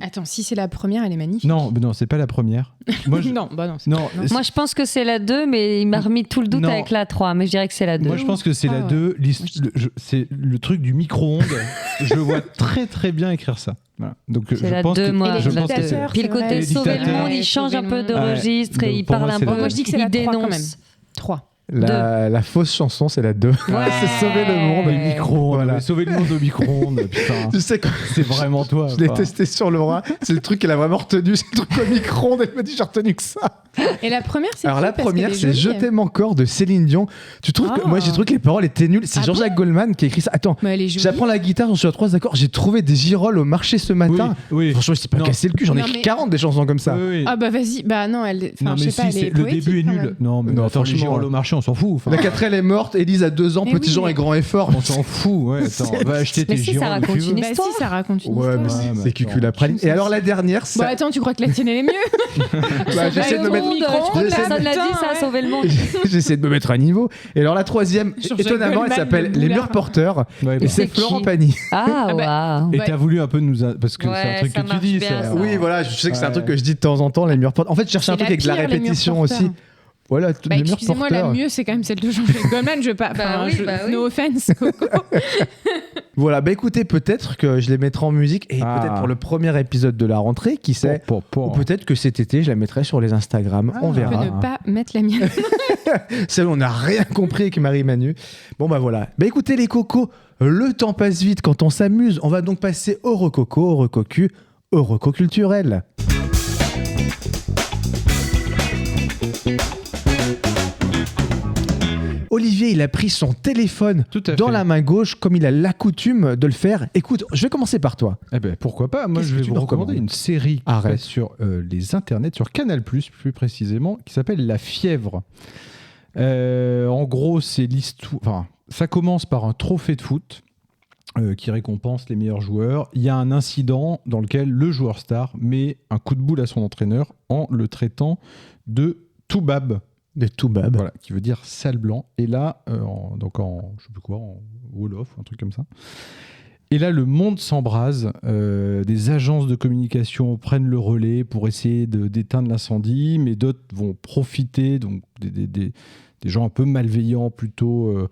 S7: Attends, si c'est la première, elle est magnifique.
S1: Non, c'est pas la première. Moi,
S7: non, bah non.
S1: Non,
S6: Moi, je pense que c'est la 2, mais il m'a remis tout le doute
S1: Non.
S6: avec la 3. Mais je dirais que c'est la 2.
S1: Moi, je pense que c'est la 2. C'est le truc du micro-ondes. Je vois très, très bien écrire ça. Voilà. Donc,
S6: C'est
S1: je
S6: la
S1: pense
S6: 2,
S1: que...
S6: moi.
S7: Et les
S1: je pense que
S7: dictateurs,
S6: Puis le
S7: c'est vrai.
S6: côté
S1: Les
S6: sauver le
S1: dictateurs.
S6: monde, il change un peu de
S1: Ouais.
S6: registre et
S1: Donc,
S6: il
S1: pour
S6: parle
S1: moi,
S6: un
S1: c'est
S6: peu.
S1: la
S7: Moi, je dis que c'est la
S6: il
S7: 3 quand
S6: dénonce.
S7: même. 3.
S5: La fausse chanson, c'est la 2.
S6: Ouais.
S5: C'est sauver le monde.
S1: Les micro-ondes.
S5: Voilà.
S1: Mais sauver le monde au micro-ondes. Putain.
S5: Tu sais quoi?
S1: C'est vraiment toi.
S5: Je l'ai
S1: enfin.
S5: testé sur Laura. C'est le truc qu'elle a vraiment retenu. C'est le truc au micro-ondes. Elle m'a dit j'ai retenu que ça.
S7: Et la première, c'est
S5: Alors
S7: qui
S5: la
S7: Parce
S5: première,
S7: qu'elle est
S5: c'est Je
S7: jolie.
S5: t'aime encore de Céline Dion. Tu trouves que
S7: Ah.
S5: moi j'ai trouvé que les paroles étaient nulles. C'est
S7: Ah
S5: Jean-Jacques Goldman qui a écrit ça. Attends,
S7: Mais elle est jolie.
S5: j'apprends la guitare, j'en suis à 3 accords. J'ai trouvé des girolles au marché ce matin.
S1: Oui.
S5: Franchement, je t'ai pas
S1: Non.
S5: cassé le cul. J'en ai
S7: Non,
S5: écrit
S7: mais-
S5: 40 des chansons comme ça.
S1: Oui.
S7: Ah bah vas-y. Bah non, elle. Enfin,
S1: Non,
S7: je
S1: mais
S7: sais pas,
S1: si,
S7: elle est
S1: le
S7: poétique,
S1: début est
S7: quand
S1: nul.
S7: même.
S1: Non, mais
S5: Non,
S1: attends, les
S5: franchement,
S1: girolles au marché, on s'en fout. Enfin,
S5: La 4 elle est morte. Élise a 2 ans.
S7: Mais
S5: Petit
S7: oui,
S5: Jean
S7: mais-
S5: est grand et fort.
S1: on s'en fout. Ouais, attends, va acheter tes
S6: Mais si, ça
S1: girolles où
S6: raconte
S1: tu veux.
S6: une
S7: Bah
S6: histoire.
S7: si, ça raconte une
S5: Ouais, mais
S7: histoire.
S1: Ouais, mais
S5: c'est cucul
S1: attends.
S5: la praline. Et alors la dernière,
S7: Bon,
S5: ça.
S7: attends, tu crois que la tienne, elle est mieux
S5: Bah, j'essaie de me mettre.
S6: Je crois que
S5: j'essaie de-
S6: personne l'a dit,
S7: Putain,
S6: ça a
S7: ouais.
S6: sauvé le monde.
S5: J'essaie de me mettre à niveau. Et alors la troisième,
S7: Jean-Jacques
S5: étonnamment, elle
S7: Goldman,
S5: s'appelle
S7: le
S5: Les
S7: boulard.
S5: Murs Porteurs.
S1: Ouais,
S5: Et
S1: bah.
S5: c'est
S6: C'est
S5: Florent
S6: qui
S5: Pagny.
S6: Ah,
S7: Ah bah,
S6: waouh.
S1: Et
S7: Ouais.
S1: t'as voulu un peu nous... Parce que c'est
S6: Ouais,
S1: un truc
S6: ça
S1: que tu
S6: marche
S1: dis.
S6: bien,
S1: ça.
S6: ça.
S5: Oui, voilà, je sais que c'est un
S7: Ouais.
S5: truc que je dis de temps en temps, Les Murs Porteurs. En fait, je cherchais un
S7: C'est
S5: truc
S7: la
S5: avec de la
S7: pire, Les Murs
S5: répétition
S7: Porteurs.
S5: aussi. Voilà,
S7: Bah,
S5: Les Murs
S7: excusez-moi, la
S5: Porteurs.
S7: mieux, c'est quand même celle de Jean-Jacques Goldman. Je veux pas.
S6: Bah
S7: Enfin,
S6: oui, bah oui.
S7: No offense, Coco.
S5: Voilà, bah écoutez, peut-être que je les mettrai en musique et
S1: Ah.
S5: peut-être pour le premier épisode de la rentrée, qui sait. Ou peut-être que cet été, je la mettrai sur les Instagram. On
S7: On peut
S5: verra.
S7: ne pas mettre la mienne.
S5: Celle où on n'a rien compris avec Marie-Manu. Bon, bah voilà. Bah écoutez, les cocos, le temps passe vite quand on s'amuse. On va donc passer au recoco, au recocu, au reco culturel. Olivier, il a pris son téléphone
S1: Tout à
S5: dans
S1: fait.
S5: la main gauche, comme il a l'accoutume de le faire. Écoute, je vais commencer par toi.
S1: Eh ben, pourquoi pas? Moi,
S5: Qu'est-ce
S1: je
S5: que
S1: vais
S5: tu
S1: vous
S5: nous
S1: recommander
S5: recommandes
S1: une série qui
S5: Arrête.
S1: passe sur les internets, sur Canal+, plus précisément, qui s'appelle La Fièvre. En gros, c'est l'histoire... Enfin, ça commence par un trophée de foot qui récompense les meilleurs joueurs. Il y a un incident dans lequel le joueur star met un coup de boule à son entraîneur en le traitant de toubab.
S5: De Toubab.
S1: Voilà, qui veut dire sale blanc. Et là, donc en, je sais plus quoi, en Wolof, un truc comme ça. Et là, le monde s'embrase. Des agences de communication prennent le relais pour essayer d'éteindre l'incendie, mais d'autres vont profiter, donc des gens un peu malveillants, plutôt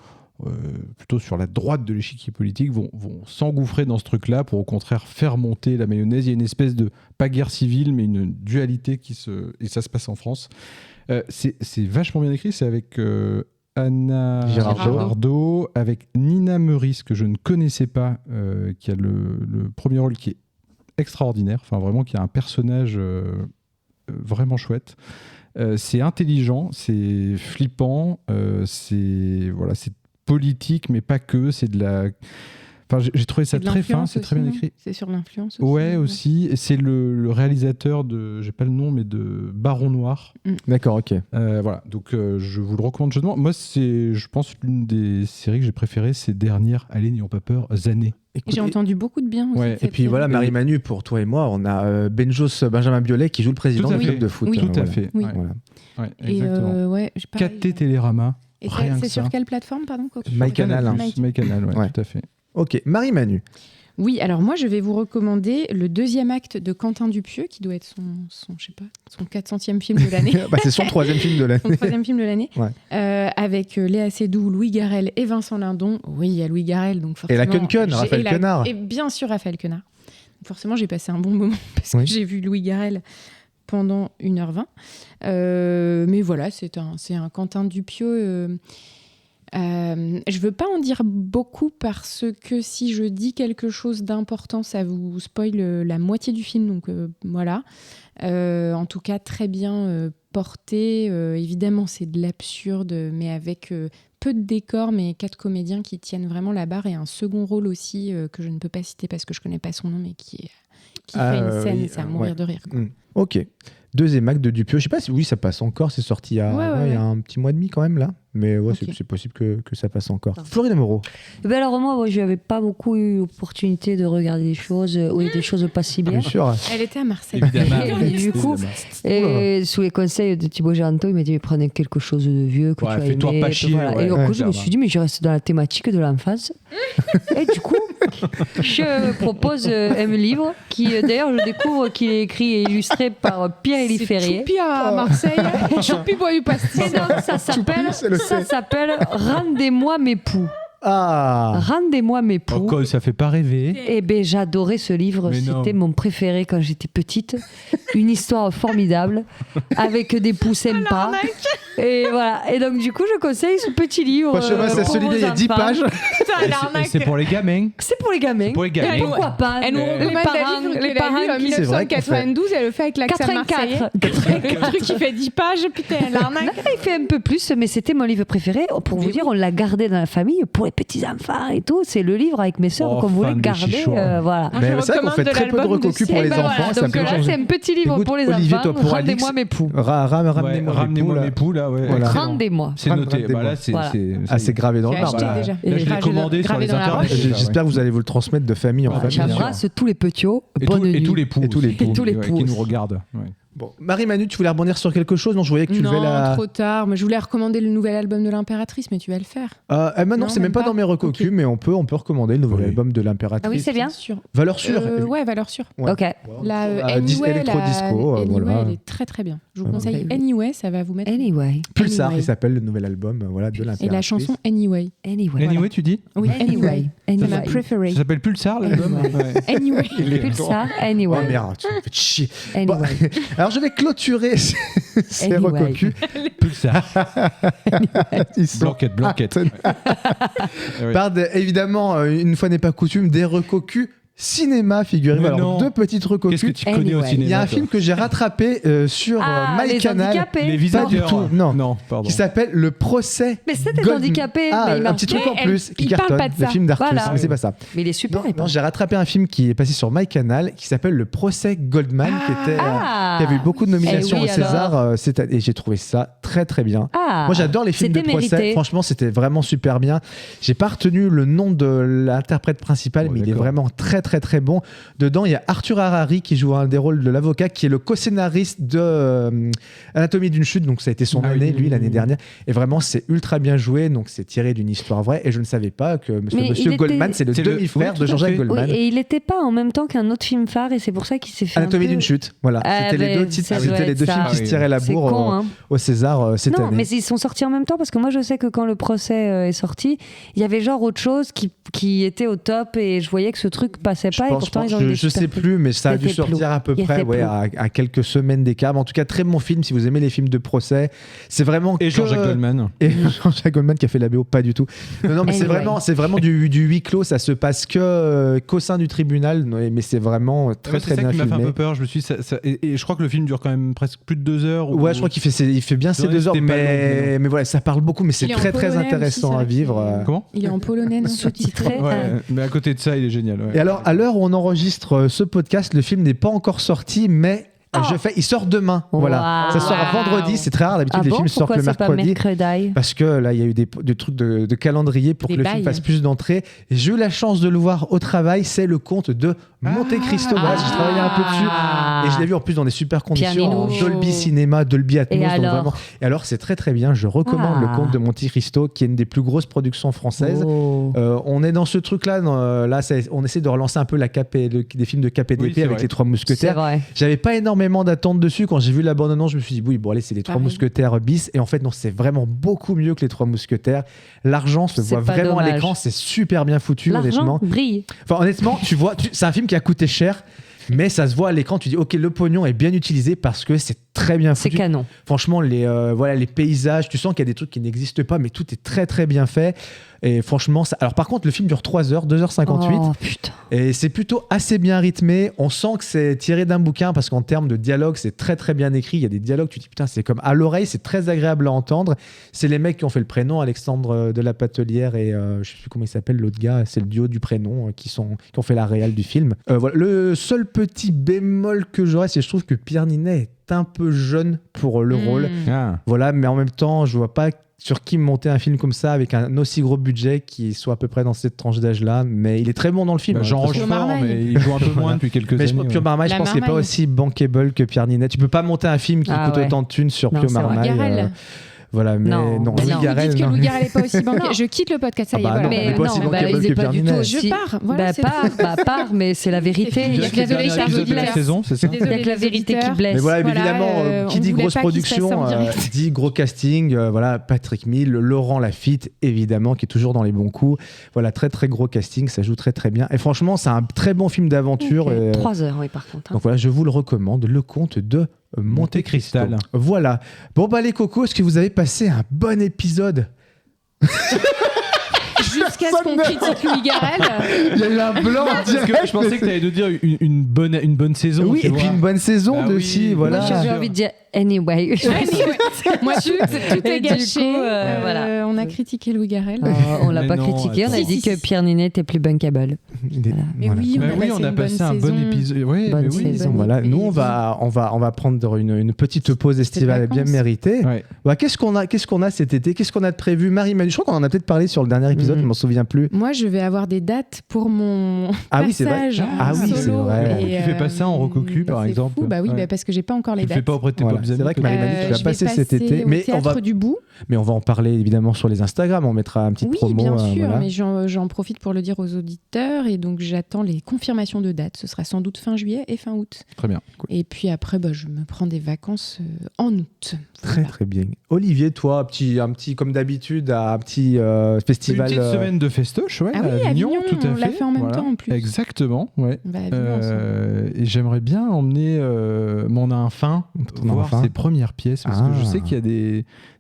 S1: sur la droite de l'échiquier politique, vont s'engouffrer dans ce truc-là pour au contraire faire monter la mayonnaise. Il y a une espèce de, pas guerre civile, mais une dualité et ça se passe en France. C'est vachement bien écrit, c'est avec Anna Girardot, avec Nina Meurice, que je ne connaissais pas, qui a le premier rôle qui est extraordinaire, enfin vraiment qui a un personnage vraiment chouette. C'est intelligent, c'est flippant, c'est politique, mais pas que, c'est de la... Enfin, j'ai trouvé ça
S7: C'est de
S1: très fin,
S7: l'influence
S1: c'est très bien
S7: aussi, non
S1: écrit.
S7: C'est sur l'influence aussi.
S1: Ouais, aussi. Et c'est le réalisateur de, j'ai pas le nom, mais de Baron Noir.
S5: D'accord, ok.
S1: Voilà, donc je vous le recommande chaudement. Moi, c'est, je pense, l'une des séries que j'ai préférées ces dernières, allez, n'ayons pas peur, années.
S5: Écoute,
S7: J'ai entendu beaucoup de bien aussi.
S1: Ouais,
S7: de
S5: et
S7: cette
S5: puis
S7: série.
S5: voilà, Marie-Manu, pour toi et moi, on a Benjos Benjamin Biolay qui joue le président
S1: Tout à
S5: du
S1: fait.
S5: club de foot.
S7: Oui.
S1: Tout à
S5: Voilà.
S1: fait.
S7: Oui.
S1: Ouais,
S5: Voilà.
S1: ouais,
S7: Et
S1: exactement.
S7: ouais, j'ai pareil.
S1: 4T Télérama.
S7: Et
S1: rien
S7: c'est
S1: que
S7: sur
S1: ça.
S7: quelle plateforme, pardon, Coco
S5: MyCanal.
S7: My-
S1: MyCanal, ouais,
S5: Ouais.
S1: tout à fait.
S5: Ok, Marie-Manu.
S7: Oui, alors moi, je vais vous recommander le deuxième acte de Quentin Dupieux, qui doit être son 400e film de l'année.
S5: Bah, c'est son 3e film de l'année.
S7: Son 3e film de l'année.
S5: Ouais.
S7: Avec Léa Seydoux, Louis Garrel et Vincent Lindon. Oui, il y a Louis Garrel, donc forcément...
S5: Et la Quenquenne, Raphaël Quenard.
S7: Et bien sûr, Raphaël Quenard. Forcément, j'ai passé un bon moment parce que j'ai vu Louis Garrel pendant 1h20. Mais voilà, c'est un Quentin Dupieux... je veux pas en dire beaucoup parce que si je dis quelque chose d'important, ça vous spoil la moitié du film. Donc voilà. En tout cas, très bien porté. Évidemment, c'est de l'absurde, mais avec peu de décors, mais 4 comédiens qui tiennent vraiment la barre et un second rôle aussi que je ne peux pas citer parce que je connais pas son nom, mais qui fait une scène,
S5: oui,
S7: c'est à mourir de rire. Quoi.
S5: Ok. Deuxième acte de Dupieux. Je sais pas si ça passe encore. C'est sorti il y a un petit mois et demi quand même là. Mais ouais,
S7: Ok.
S5: c'est possible que ça passe encore. Florine Moreau.
S6: Ben alors moi, je n'avais pas beaucoup eu l'opportunité de regarder des choses, des choses pas si bien.
S5: Bien sûr.
S7: Elle était à Marseille.
S1: Évidemment.
S6: Et du coup,
S1: Évidemment.
S6: sous les conseils de Thibaut Géranto, il m'a dit mais prenez quelque chose de vieux que
S1: Ouais,
S6: tu as
S1: fais-toi
S6: aimé.
S1: pas chier, ouais.
S6: Et du coup, je me
S1: Clairement.
S6: suis dit mais je reste dans la thématique de l'enfance. Et du coup, je propose un livre qui, d'ailleurs, je découvre qu'il est écrit et illustré par Pierre-Élie Ferrier.
S7: Choupi à Marseille. Choupi boit du pastis.
S6: Et donc, ça s'appelle Rendez-moi mes poux.
S5: Ah.
S6: Rendez-moi mes
S1: Oh,
S6: poux.
S1: quoi, ça fait pas rêver.
S6: Eh ben, j'adorais ce livre.
S1: Mais non.
S6: C'était mon préféré quand j'étais petite. Une histoire formidable avec des poux sympas. Et voilà. Et donc, du coup, je conseille ce petit livre.
S5: Franchement, c'est
S6: pour
S5: celui-là, il y a
S6: vos
S5: 10
S6: enfants.
S5: pages.
S1: C'est pour les gamins.
S6: C'est pour les gamins.
S1: Pour les gamins.
S6: Pourquoi pas
S7: Elle nous
S6: Les
S7: recommande
S6: parents,
S7: les parents en
S6: qui-
S5: C'est vrai qu'on
S7: 1992, elle le fait avec l'accent marseillais.
S6: 84.
S7: Le truc qui fait 10 pages, putain, l'arnaque.
S6: Non, il fait un peu plus, mais c'était mon livre préféré. Pour vous dire, on l'a gardé dans la famille pour les petits-enfants et tout. C'est le livre avec mes sœurs
S1: Oh,
S6: qu'on voulait
S1: fan de
S6: garder.
S1: Chichouin.
S6: Voilà.
S7: Moi,
S5: Mais
S7: je
S5: c'est vrai qu'on
S7: recommande
S5: fait
S7: de
S5: très peu de
S7: l'album de
S5: recocus pour
S7: Cyril.
S5: les
S6: Et ben
S5: enfants.
S6: voilà,
S5: Ça
S6: donc
S5: peut
S6: là,
S5: changer.
S6: c'est un petit livre
S5: Écoute,
S6: pour les
S5: Olivier,
S6: enfants.
S5: toi, pour Alix,
S6: Rendez-moi mes poux.
S5: Ramenez-moi
S1: Ramenez-moi mes poux là. Ouais.
S5: Voilà.
S1: Excellent.
S6: Rendez-moi.
S1: C'est noté.
S5: Rendez-moi.
S1: Bah, là,
S6: Voilà.
S5: C'est gravé dans le
S7: J'ai
S5: marbre.
S7: acheté
S1: Voilà.
S7: déjà.
S1: Là, je l'ai
S7: Gravé
S1: commandé sur
S7: gravé
S1: les
S7: dans la
S1: internets.
S7: roche.
S5: J'espère que vous allez vous le transmettre de famille en
S6: Voilà,
S5: famille.
S6: J'embrasse tous les petits-os. Bonne
S1: Et
S6: nuit.
S1: tous les poux.
S5: Et tous les
S1: aussi,
S5: poux.
S6: Et tous les
S1: ouais,
S6: poux
S1: qui nous
S6: aussi.
S1: regardent. Ouais.
S5: Bon. Marie-Manu, tu voulais rebondir sur quelque chose? Non, je voyais que tu
S7: Non,
S5: levais la.
S7: trop tard. Mais je voulais recommander le nouvel album de l'Impératrice, mais tu vas le faire.
S5: Maintenant,
S7: Non,
S5: c'est même pas dans mes recocus,
S7: Ok.
S5: mais on peut recommander le nouvel
S1: Oui.
S5: album de l'Impératrice.
S6: Ah oui, c'est bien.
S7: Sûr.
S5: Valeur sûre.
S7: Ouais, valeur sûre.
S5: Ouais.
S6: Ok.
S7: La
S5: Electro disco,
S7: Anyway,
S5: voilà.
S7: elle est très très bien. Je vous
S5: Ouais.
S7: conseille
S6: Ok.
S7: Anyway, ça va vous mettre.
S6: Anyway.
S5: Pulsar,
S7: Anyway.
S5: il s'appelle le nouvel album voilà, de l'Impératrice.
S7: Et la chanson Anyway.
S6: Anyway.
S1: Anyway, tu dis
S7: Oui,
S6: Anyway.
S7: C'est ma
S6: Anyway.
S7: préférée.
S1: Ça s'appelle Pulsar l'album. Ouais.
S7: Anyway.
S6: Pulsar.
S5: Oh
S6: Anyway.
S5: merde, tu me fais chier. Bon,
S6: Anyway.
S5: alors je vais clôturer ces
S6: Anyway.
S5: recocus.
S1: Pulsar.
S5: Ils sont
S1: Blanquette. Ouais.
S5: par évidemment, une fois n'est pas coutume, des recocus cinéma, figurez-vous.
S1: Mais
S5: Alors,
S1: non.
S5: deux petites
S1: Qu'est-ce que
S5: recocus.
S1: tu connais au
S6: Anyway.
S1: cinéma
S5: Il y a un
S1: toi
S5: film que j'ai rattrapé sur
S6: Ah, les
S5: MyCanal
S6: handicapés.
S1: Les
S5: Pas
S1: visiteurs.
S5: du tout, non.
S1: Non, pardon.
S5: qui s'appelle Le Procès.
S6: Mais c'était
S5: Goldman.
S6: handicapé.
S5: Ah,
S6: mais il
S5: un
S6: marche
S5: petit truc
S6: bien.
S5: en plus qui
S7: il parle
S5: cartonne,
S7: pas de
S5: le
S7: ça.
S5: film d'Artus,
S6: Voilà.
S5: mais c'est pas ça.
S6: Mais il est super. il
S5: Non,
S6: parle.
S5: j'ai rattrapé un film qui est passé sur MyCanal qui s'appelle Le Procès Goldman, qui avait eu beaucoup de nominations
S6: Eh oui,
S5: au César cette année, et j'ai trouvé ça très très bien.
S6: Ah.
S5: Moi j'adore les films de
S6: C'était
S5: procès,
S6: mérité.
S5: franchement c'était vraiment super bien. J'ai pas retenu le nom de l'interprète principal,
S1: Oh,
S5: mais il est
S1: d'accord.
S5: vraiment très très très bon. Dedans il y a Arthur Harari qui joue un des rôles de l'avocat, qui est le co-scénariste de Anatomie d'une chute, donc ça a été son
S1: Ah
S5: année,
S1: oui.
S5: lui l'année dernière. Et vraiment c'est ultra bien joué, donc c'est tiré d'une histoire vraie. Et je ne savais pas que
S6: Mais il
S5: Monsieur
S6: était-
S5: Goldman c'est le
S1: C'est le-
S5: demi-frère
S1: oui,
S5: de
S1: tout à
S5: Jean-Jacques
S1: fait.
S6: Oui,
S5: Goldman.
S6: et il n'était pas en même temps qu'un autre film phare, et c'est pour ça qu'il s'est fait.
S5: Anatomie
S6: un peu...
S5: d'une chute, voilà.
S6: Ah,
S5: C'était les
S6: ben,
S5: deux titres,
S6: ça doit
S5: c'était les
S6: être
S5: deux
S6: ça.
S5: films qui
S1: Ah
S5: se
S1: oui.
S5: tiraient la
S6: C'est
S5: bourre
S6: con, hein.
S5: au César cette
S6: Non,
S5: année.
S6: mais ils sont sortis en même temps parce que moi je sais que quand le procès est sorti, il y avait genre autre chose qui était au top et je voyais que ce truc passait pas et pourtant ils ont eu des
S5: je
S6: super
S5: sais
S6: prix.
S5: plus, mais ça a dû
S6: Il était
S5: sortir
S6: plus.
S5: à peu
S6: Il
S5: près
S6: était
S5: ouais,
S6: plus.
S5: à quelques semaines d'écart. Mais en tout cas, très bon film si vous aimez les films de procès. C'est vraiment
S1: Et
S5: que-
S1: Jean-Jacques Goldman.
S5: Et Jean-Jacques Goldman qui a fait la BO, pas du tout. Non, mais
S6: Anyway.
S5: c'est vraiment du huis clos. Ça se passe qu'au sein du tribunal, mais c'est vraiment très
S1: Ouais,
S5: très
S1: c'est ça
S5: bien
S1: qui m'a fait un
S5: filmé.
S1: peu peur. Je me suis dit, et je crois que le film dure quand même presque plus de 2 heures.
S5: Ouais, je crois qu'il fait bien ces
S1: Ouais,
S5: 2 heures,
S1: c'était pas long, mais
S5: mais voilà, ça parle beaucoup, mais c'est
S7: Il est en
S5: très très
S7: polonais
S5: intéressant
S7: aussi,
S5: à
S7: ça,
S5: vivre.
S7: qui est-
S1: Comment
S7: Il est en polonais, non
S6: Sous-titré.
S1: Ouais, mais à côté de ça, il est génial. Ouais.
S5: Et alors, à l'heure où on enregistre ce podcast, le film n'est pas encore sorti, mais il sort demain. Voilà, ça sort
S6: Wow.
S5: vendredi. C'est très rare. D'habitude,
S6: Ah
S5: les
S6: bon,
S5: films sortent
S6: pourquoi
S5: le
S6: c'est pas
S5: mercredi.
S6: mercredi
S5: Parce que là, il y a eu des trucs de calendrier pour
S7: Des
S5: que le film
S7: bails.
S5: fasse plus d'entrées. Et j'ai eu la chance de le voir au travail. C'est le conte de Monte Cristo. Voilà, j'ai travaillé un peu dessus et je l'ai vu en plus dans des super conditions,
S6: Pianino.
S5: en Dolby Cinema, Dolby Atmos.
S6: Et
S5: donc
S6: alors
S5: vraiment. Et alors c'est très très bien. Je recommande Le Comte de Monte Cristo, qui est une des plus grosses productions françaises.
S6: Oh.
S5: On est dans ce truc-là. On essaie de relancer un peu des films de KPDP
S1: Oui, c'est
S5: avec
S1: vrai.
S5: les Trois
S6: C'est
S5: Mousquetaires.
S6: vrai.
S5: J'avais pas énormément d'attentes dessus. Quand j'ai vu la bande-annonce, je me suis dit, oui, bon, allez, c'est les Trois
S7: Pareil.
S5: Mousquetaires bis. Et en fait, non, c'est vraiment beaucoup mieux que les Trois Mousquetaires. L'argent se
S6: C'est
S5: voit
S6: pas
S5: vraiment à
S6: dommage.
S5: l'écran. C'est super bien foutu,
S6: L'argent
S5: honnêtement.
S6: brille.
S5: Enfin, honnêtement, tu vois, c'est un film qui a coûté cher. Mais ça se voit à l'écran, tu dis ok, le pognon est bien utilisé parce que c'est très bien
S6: C'est
S5: foutu.
S6: canon.
S5: Franchement, les paysages, tu sens qu'il y a des trucs qui n'existent pas, mais tout est très très bien fait. Et franchement, alors par contre, le film dure 3 heures, 2h58.
S6: Oh putain.
S5: Et c'est plutôt assez bien rythmé. On sent que c'est tiré d'un bouquin parce qu'en termes de dialogue, c'est très très bien écrit. Il y a des dialogues, tu te dis putain, c'est comme à l'oreille, c'est très agréable à entendre. C'est les mecs qui ont fait le prénom, Alexandre de la Patelière et je sais plus comment il s'appelle l'autre gars, c'est le duo du prénom qui ont fait la réal du film. Voilà. Le seul petit bémol que j'aurais, c'est que je trouve que Pierre Ninet est un peu jeune pour le rôle.
S1: Ah.
S5: Voilà, mais en même temps, je vois pas sur qui monter un film comme ça avec un aussi gros budget qui soit à peu près dans cette tranche d'âge-là. Mais il est très bon dans le film.
S1: Bah, Jean
S5: De toute façon.
S1: Rochefort,
S7: Marmaille.
S1: mais il joue un peu moins depuis quelques
S5: Mais
S1: années.
S5: Pio Marmaille, je
S7: La
S5: pense qu'il n'est pas
S7: Marmaille.
S5: aussi bankable que Pierre Ninet. Tu peux pas monter un film qui
S6: Ah
S5: coûte
S6: ouais.
S5: autant de thunes sur
S6: Non,
S5: Pio
S6: c'est vrai.
S5: Marmaille.
S7: Garel.
S5: Voilà, mais
S6: Non,
S5: non,
S6: mais
S5: Louis
S6: non.
S5: Garrel,
S7: Vous dites que
S5: non.
S7: Louis Garrel n'est pas aussi banquier. Je quitte le podcast, ça y est,
S5: Ah bah
S7: voilà.
S5: non,
S6: Mais
S5: on est pas aussi
S6: non,
S5: bankable
S6: il
S5: que
S6: est pas
S5: Pierre
S6: du
S5: Ninet.
S6: tout
S7: Je
S6: aussi.
S7: pars, voilà,
S6: Bah,
S7: c'est
S6: pars, mais c'est la vérité. Il y a
S1: Jusqu'au
S7: Désolé,
S1: dernier
S7: chers
S1: épisode de la
S7: auditeurs.
S1: saison, c'est ça
S7: Désolé,
S6: que la
S7: les
S6: vérité qui
S7: auditeurs.
S6: blesse.
S5: Mais voilà,
S7: Voilà,
S5: évidemment, qui
S7: on
S5: dit
S7: voulait
S5: grosse
S7: pas qu'il se fasse
S5: production,
S7: ça en direct.
S5: dit gros casting. Voilà, Patrick Mille, Laurent Lafitte, évidemment, qui est toujours dans les bons coups. Voilà, très très gros casting, ça joue très très bien. Et franchement, c'est un très bon film d'aventure. Et,
S6: 3 heures, oui, par contre. hein.
S5: donc voilà, je vous le recommande, Le Comte de Monte Cristo.
S1: Cristal.
S5: Voilà. Bon bah les cocos, est-ce que vous avez passé un bon épisode?
S7: Jusqu'à ce qu'on critique Louis Garel.
S5: Il y a eu un blanc
S1: Parce que je pensais que tu allais nous dire une bonne saison.
S5: Oui,
S1: tu
S5: et
S1: vois.
S5: puis une bonne saison
S1: Bah oui.
S5: aussi, voilà.
S6: Moi, j'avais envie de dire anyway.
S7: Moi, tout
S6: Et
S7: est
S6: du
S7: gâché.
S6: coup, voilà.
S7: On a critiqué Louis Garel.
S6: On l'a
S1: Mais
S6: pas
S1: non,
S6: critiqué, on a
S1: attends.
S6: dit que Pierre Ninet était plus bankable.
S7: Mais
S5: Voilà.
S7: oui,
S1: Bah oui, on a passé un bon épisode. Ouais,
S6: Bonne
S1: mais oui.
S6: saison.
S5: Voilà, nous on va prendre une petite pause estivale bien
S7: vacances.
S5: méritée.
S1: Ouais.
S5: Bah, qu'est-ce qu'on a cet été? Qu'est-ce qu'on a de prévu? Marie-Manu, je crois qu'on en a peut-être parlé sur le dernier épisode,
S6: Mhm.
S5: je m'en souviens plus.
S7: Moi, je vais avoir des dates pour mon
S5: Ah oui, c'est vrai.
S7: passage
S5: Ah oui, c'est
S7: solo.
S5: vrai.
S7: Et,
S1: Tu fais pas ça en Rococu, par
S7: c'est
S1: exemple?
S7: fou. Bah oui,
S1: Ouais.
S7: bah parce que j'ai pas encore les
S1: Tu le
S7: dates.
S1: fais pas auprès de tes
S5: Voilà,
S1: potes amis.
S5: c'est vrai que Marie-Manu, tu vas
S7: je vais
S5: passer cet été,
S7: au
S5: mais on
S7: théâtre
S5: va,
S7: du Bout.
S5: mais on va en parler évidemment sur les Instagram, on mettra un petit
S7: Oui,
S5: promo.
S7: bien sûr,
S5: voilà.
S7: mais j'en profite pour le dire aux auditeurs et donc j'attends les confirmations de dates. Ce sera sans doute fin juillet et fin août.
S1: Très bien.
S7: Et puis après, bah, je me prends des vacances en août.
S5: Très très bien. Olivier, toi, un petit comme d'habitude, un petit
S1: Une
S5: festival.
S1: petite semaine de festoche, ouais,
S7: Ah oui,
S1: à Avignon,
S7: Avignon,
S1: tout à
S7: on
S1: fait.
S7: l'a fait en même temps, en plus.
S1: Exactement, ouais.
S7: On va à Avignon ensemble.
S1: Et j'aimerais bien emmener mon infin
S5: Ton
S1: voir
S5: infin.
S1: ses premières pièces parce que je sais qu'il y a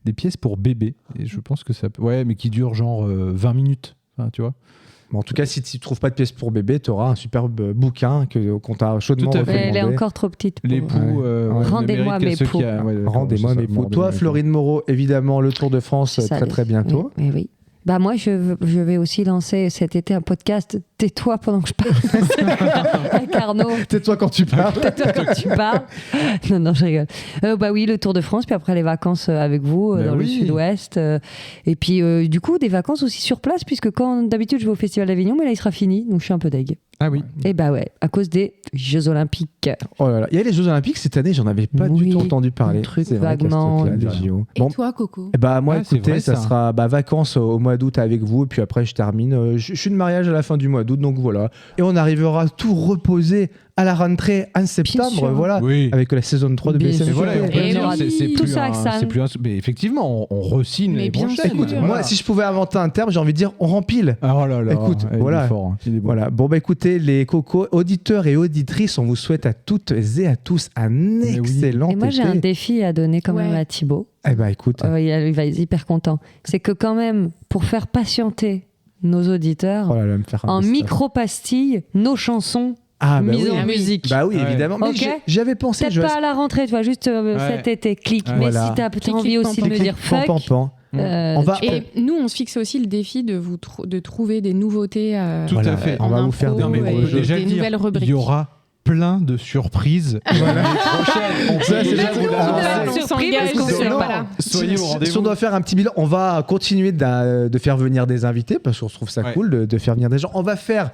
S1: des pièces pour bébé et je pense que ça peut... Ouais, mais qui durent genre 20 minutes, enfin, tu vois.
S5: Bon, en tout cas, si tu ne trouves pas de pièces pour bébé, tu auras un superbe bouquin qu'on t'a chaudement
S1: Tout à fait.
S5: recommandé.
S6: Elle est encore trop petite. pour-
S1: L'époux...
S5: Ouais.
S6: Rendez-moi mes poux.
S5: Rendez-moi mes poux. Toi, Florine Moreau, évidemment, le Tour de France
S6: Ça,
S5: très très bientôt.
S6: Oui, oui. Bah moi, je vais aussi lancer cet été un podcast. Tais-toi pendant que je parle. Avec Arnaud.
S5: Tais-toi quand tu parles.
S6: Tais-toi quand tu parles. Non, je rigole. Bah oui, le Tour de France, puis après les vacances avec vous
S1: Bah
S6: dans le
S1: oui.
S6: Sud-Ouest. Et puis du coup, des vacances aussi sur place, puisque quand d'habitude je vais au Festival d'Avignon, mais là il sera fini, donc je suis un peu deg.
S1: Ah oui.
S6: Et bah ouais, à cause des Jeux Olympiques.
S5: Oh là là. Il y a les Jeux Olympiques cette année, j'en avais pas du
S6: Oui,
S5: tout entendu parler.
S6: un truc
S5: C'est vrai qu'à ce
S6: vaguement.
S5: truc-là, les JO.
S7: Et
S5: Bon,
S7: toi, Coco?
S5: eh bah, moi,
S1: Ah, c'est
S5: écoutez,
S1: vrai,
S5: ça
S1: ça.
S5: sera vacances au mois d'août avec vous, et puis après, je termine. Je suis de mariage à la fin du mois d'août, donc voilà. Et on arrivera tout reposé à la rentrée en septembre,
S6: sûr.
S5: voilà,
S1: Oui.
S5: avec la saison 3 de
S6: Bien
S5: BSM.
S6: sûr.
S1: Et voilà, et on peut
S7: Et
S1: dire,
S7: oui.
S1: c'est
S6: Tout
S1: plus
S6: ça avec ça.
S1: c'est plus mais effectivement, on re-signe
S7: Mais
S1: les
S7: bien
S1: prochaines.
S7: sûr.
S5: Écoute,
S1: Voilà.
S5: moi, si je pouvais inventer un terme, j'ai envie de dire on rempile.
S1: Ah, oh là là.
S5: Écoute,
S1: il est
S5: voilà.
S1: fort, hein. Il est bon.
S5: Voilà. Bon, bah écoutez, les cocos, auditeurs et auditrices, on vous souhaite à toutes et à tous un
S1: oui.
S5: excellent
S6: Et moi, j'ai un
S5: été.
S6: défi à donner quand même
S7: Ouais.
S6: à Thibaut.
S5: Eh bah écoute,
S6: Il va être hyper content. C'est que quand même, pour faire patienter nos auditeurs,
S5: oh là là, me faire un
S6: en
S5: message.
S6: micro-pastilles, nos chansons
S5: Ah, bah
S6: mises
S5: oui.
S6: en musique.
S5: Bah oui,
S1: Ouais.
S5: évidemment. Mais
S6: Ok.
S5: j'avais pensé.
S6: Peut-être pas à la rentrée, tu vois, juste
S1: Ouais.
S6: cet été, clic.
S1: Ouais.
S6: Mais
S5: Voilà.
S6: si t'as
S7: Clic,
S6: envie
S7: clic,
S6: aussi
S7: pan,
S6: de
S7: pan,
S6: dire
S5: Pan,
S6: fuck,
S5: pan, pan. On va,
S7: Et nous, on se fixe aussi le défi de de trouver des nouveautés
S1: Tout
S5: Voilà.
S1: à fait.
S5: On va
S7: en
S5: vous faire
S7: impro
S5: des
S1: Non, mais on
S7: et
S1: peut déjà
S7: des
S1: le dire,
S7: nouvelles rubriques.
S1: il y aura plein de surprises l'année prochaine. On
S5: Ça,
S1: peut
S5: c'est
S1: déjà
S5: déjà
S1: vous
S5: vous
S1: l'annoncer.
S5: l'annoncer.
S7: on
S6: surprise,
S7: s'engage,
S6: parce qu'on
S5: sait pas.
S7: voilà.
S1: Soyez au rendez-vous.
S5: Si on doit faire un petit bilan, on va continuer de faire venir des invités parce qu'on se trouve ça
S1: Ouais.
S5: cool de faire venir des gens. On va faire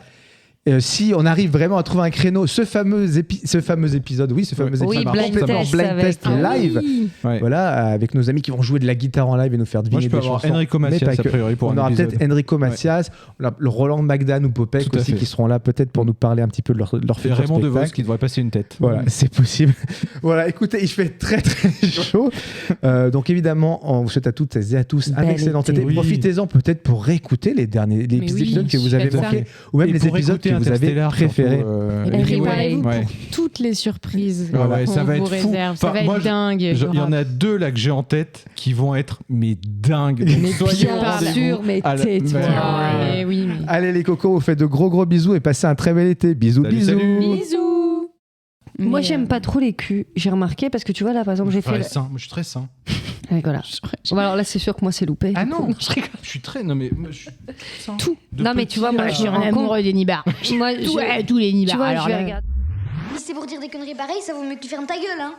S5: si on arrive vraiment à trouver un créneau, ce fameux épisode,
S6: Oui, blind
S5: complètement
S6: test
S5: blind
S6: avec-
S5: test live,
S1: Ouais.
S5: voilà, avec nos amis qui vont jouer de la guitare en live et nous faire deviner
S1: Moi, je peux
S5: des
S1: avoir
S5: chansons.
S1: Enrico
S5: mais
S1: Macias,
S5: pas
S1: a
S5: que.
S1: priori, pour
S5: On
S1: un
S5: aura
S1: épisode.
S5: peut-être Enrico Macias, on a le Roland Magdan ou Popek
S1: Tout à
S5: aussi
S1: fait.
S5: qui seront là peut-être pour nous parler un petit peu de leur
S1: Et
S5: futur
S1: Raymond DeVos
S5: spectacle.
S1: qui devrait passer une tête.
S5: Voilà, c'est possible. Voilà, écoutez, il fait très très chaud. Donc évidemment, on vous souhaite à toutes et à tous un
S6: Bel
S5: excellent
S6: été.
S5: été.
S1: Oui.
S5: Profitez-en peut-être pour réécouter les
S7: oui,
S5: épisodes que vous avez
S7: faites ça.
S5: manqués, ou même
S1: Et
S5: les
S1: pour
S5: épisodes
S1: écouter
S5: que vous avez
S1: Interstellar,
S5: préférés.
S1: surtout,
S7: Et puis
S6: Anyway.
S7: préparez-vous
S1: Ouais.
S7: pour toutes les surprises
S1: Ouais, ouais, ça
S7: qu'on
S1: va
S7: vous
S1: être fou.
S7: réserve. Ça
S1: Enfin,
S7: va
S1: moi,
S7: être dingue.
S1: Il y en a 2 là que j'ai en tête qui vont être mais dingues. Donc,
S6: Mais
S1: soyez au
S6: bien
S1: rendez-vous.
S6: sûr, mais
S1: à la-
S6: tais-toi.
S1: Ouais.
S7: Ouais, oui, mais...
S5: Allez les cocos, on vous fait de gros bisous et passez un très bel été. Bisous,
S1: Salut,
S5: bisous.
S1: salut.
S7: Bisous.
S6: Moi,
S7: Mais,
S6: j'aime pas trop les culs. J'ai remarqué parce que tu vois, là, par exemple, j'ai fait.
S1: Moi, je suis très sain.
S6: Ouais, voilà. Bon, alors là, c'est sûr que moi, c'est loupé.
S1: Ah
S6: du
S1: non,
S6: coup. Je rigole.
S1: je suis très. Non, mais moi, je suis sain.
S6: Tout.
S1: De
S6: Non, mais
S1: petit
S6: tu vois, moi,
S1: à-
S6: je suis un amoureux
S7: des nibards.
S6: Moi,
S7: Ouais, tous les
S6: tu
S7: nibards.
S6: vois,
S7: Alors
S6: je vais
S7: là-
S6: regarder.
S8: Mais c'est pour dire des conneries pareilles, ça vaut mieux que tu fermes ta gueule, hein.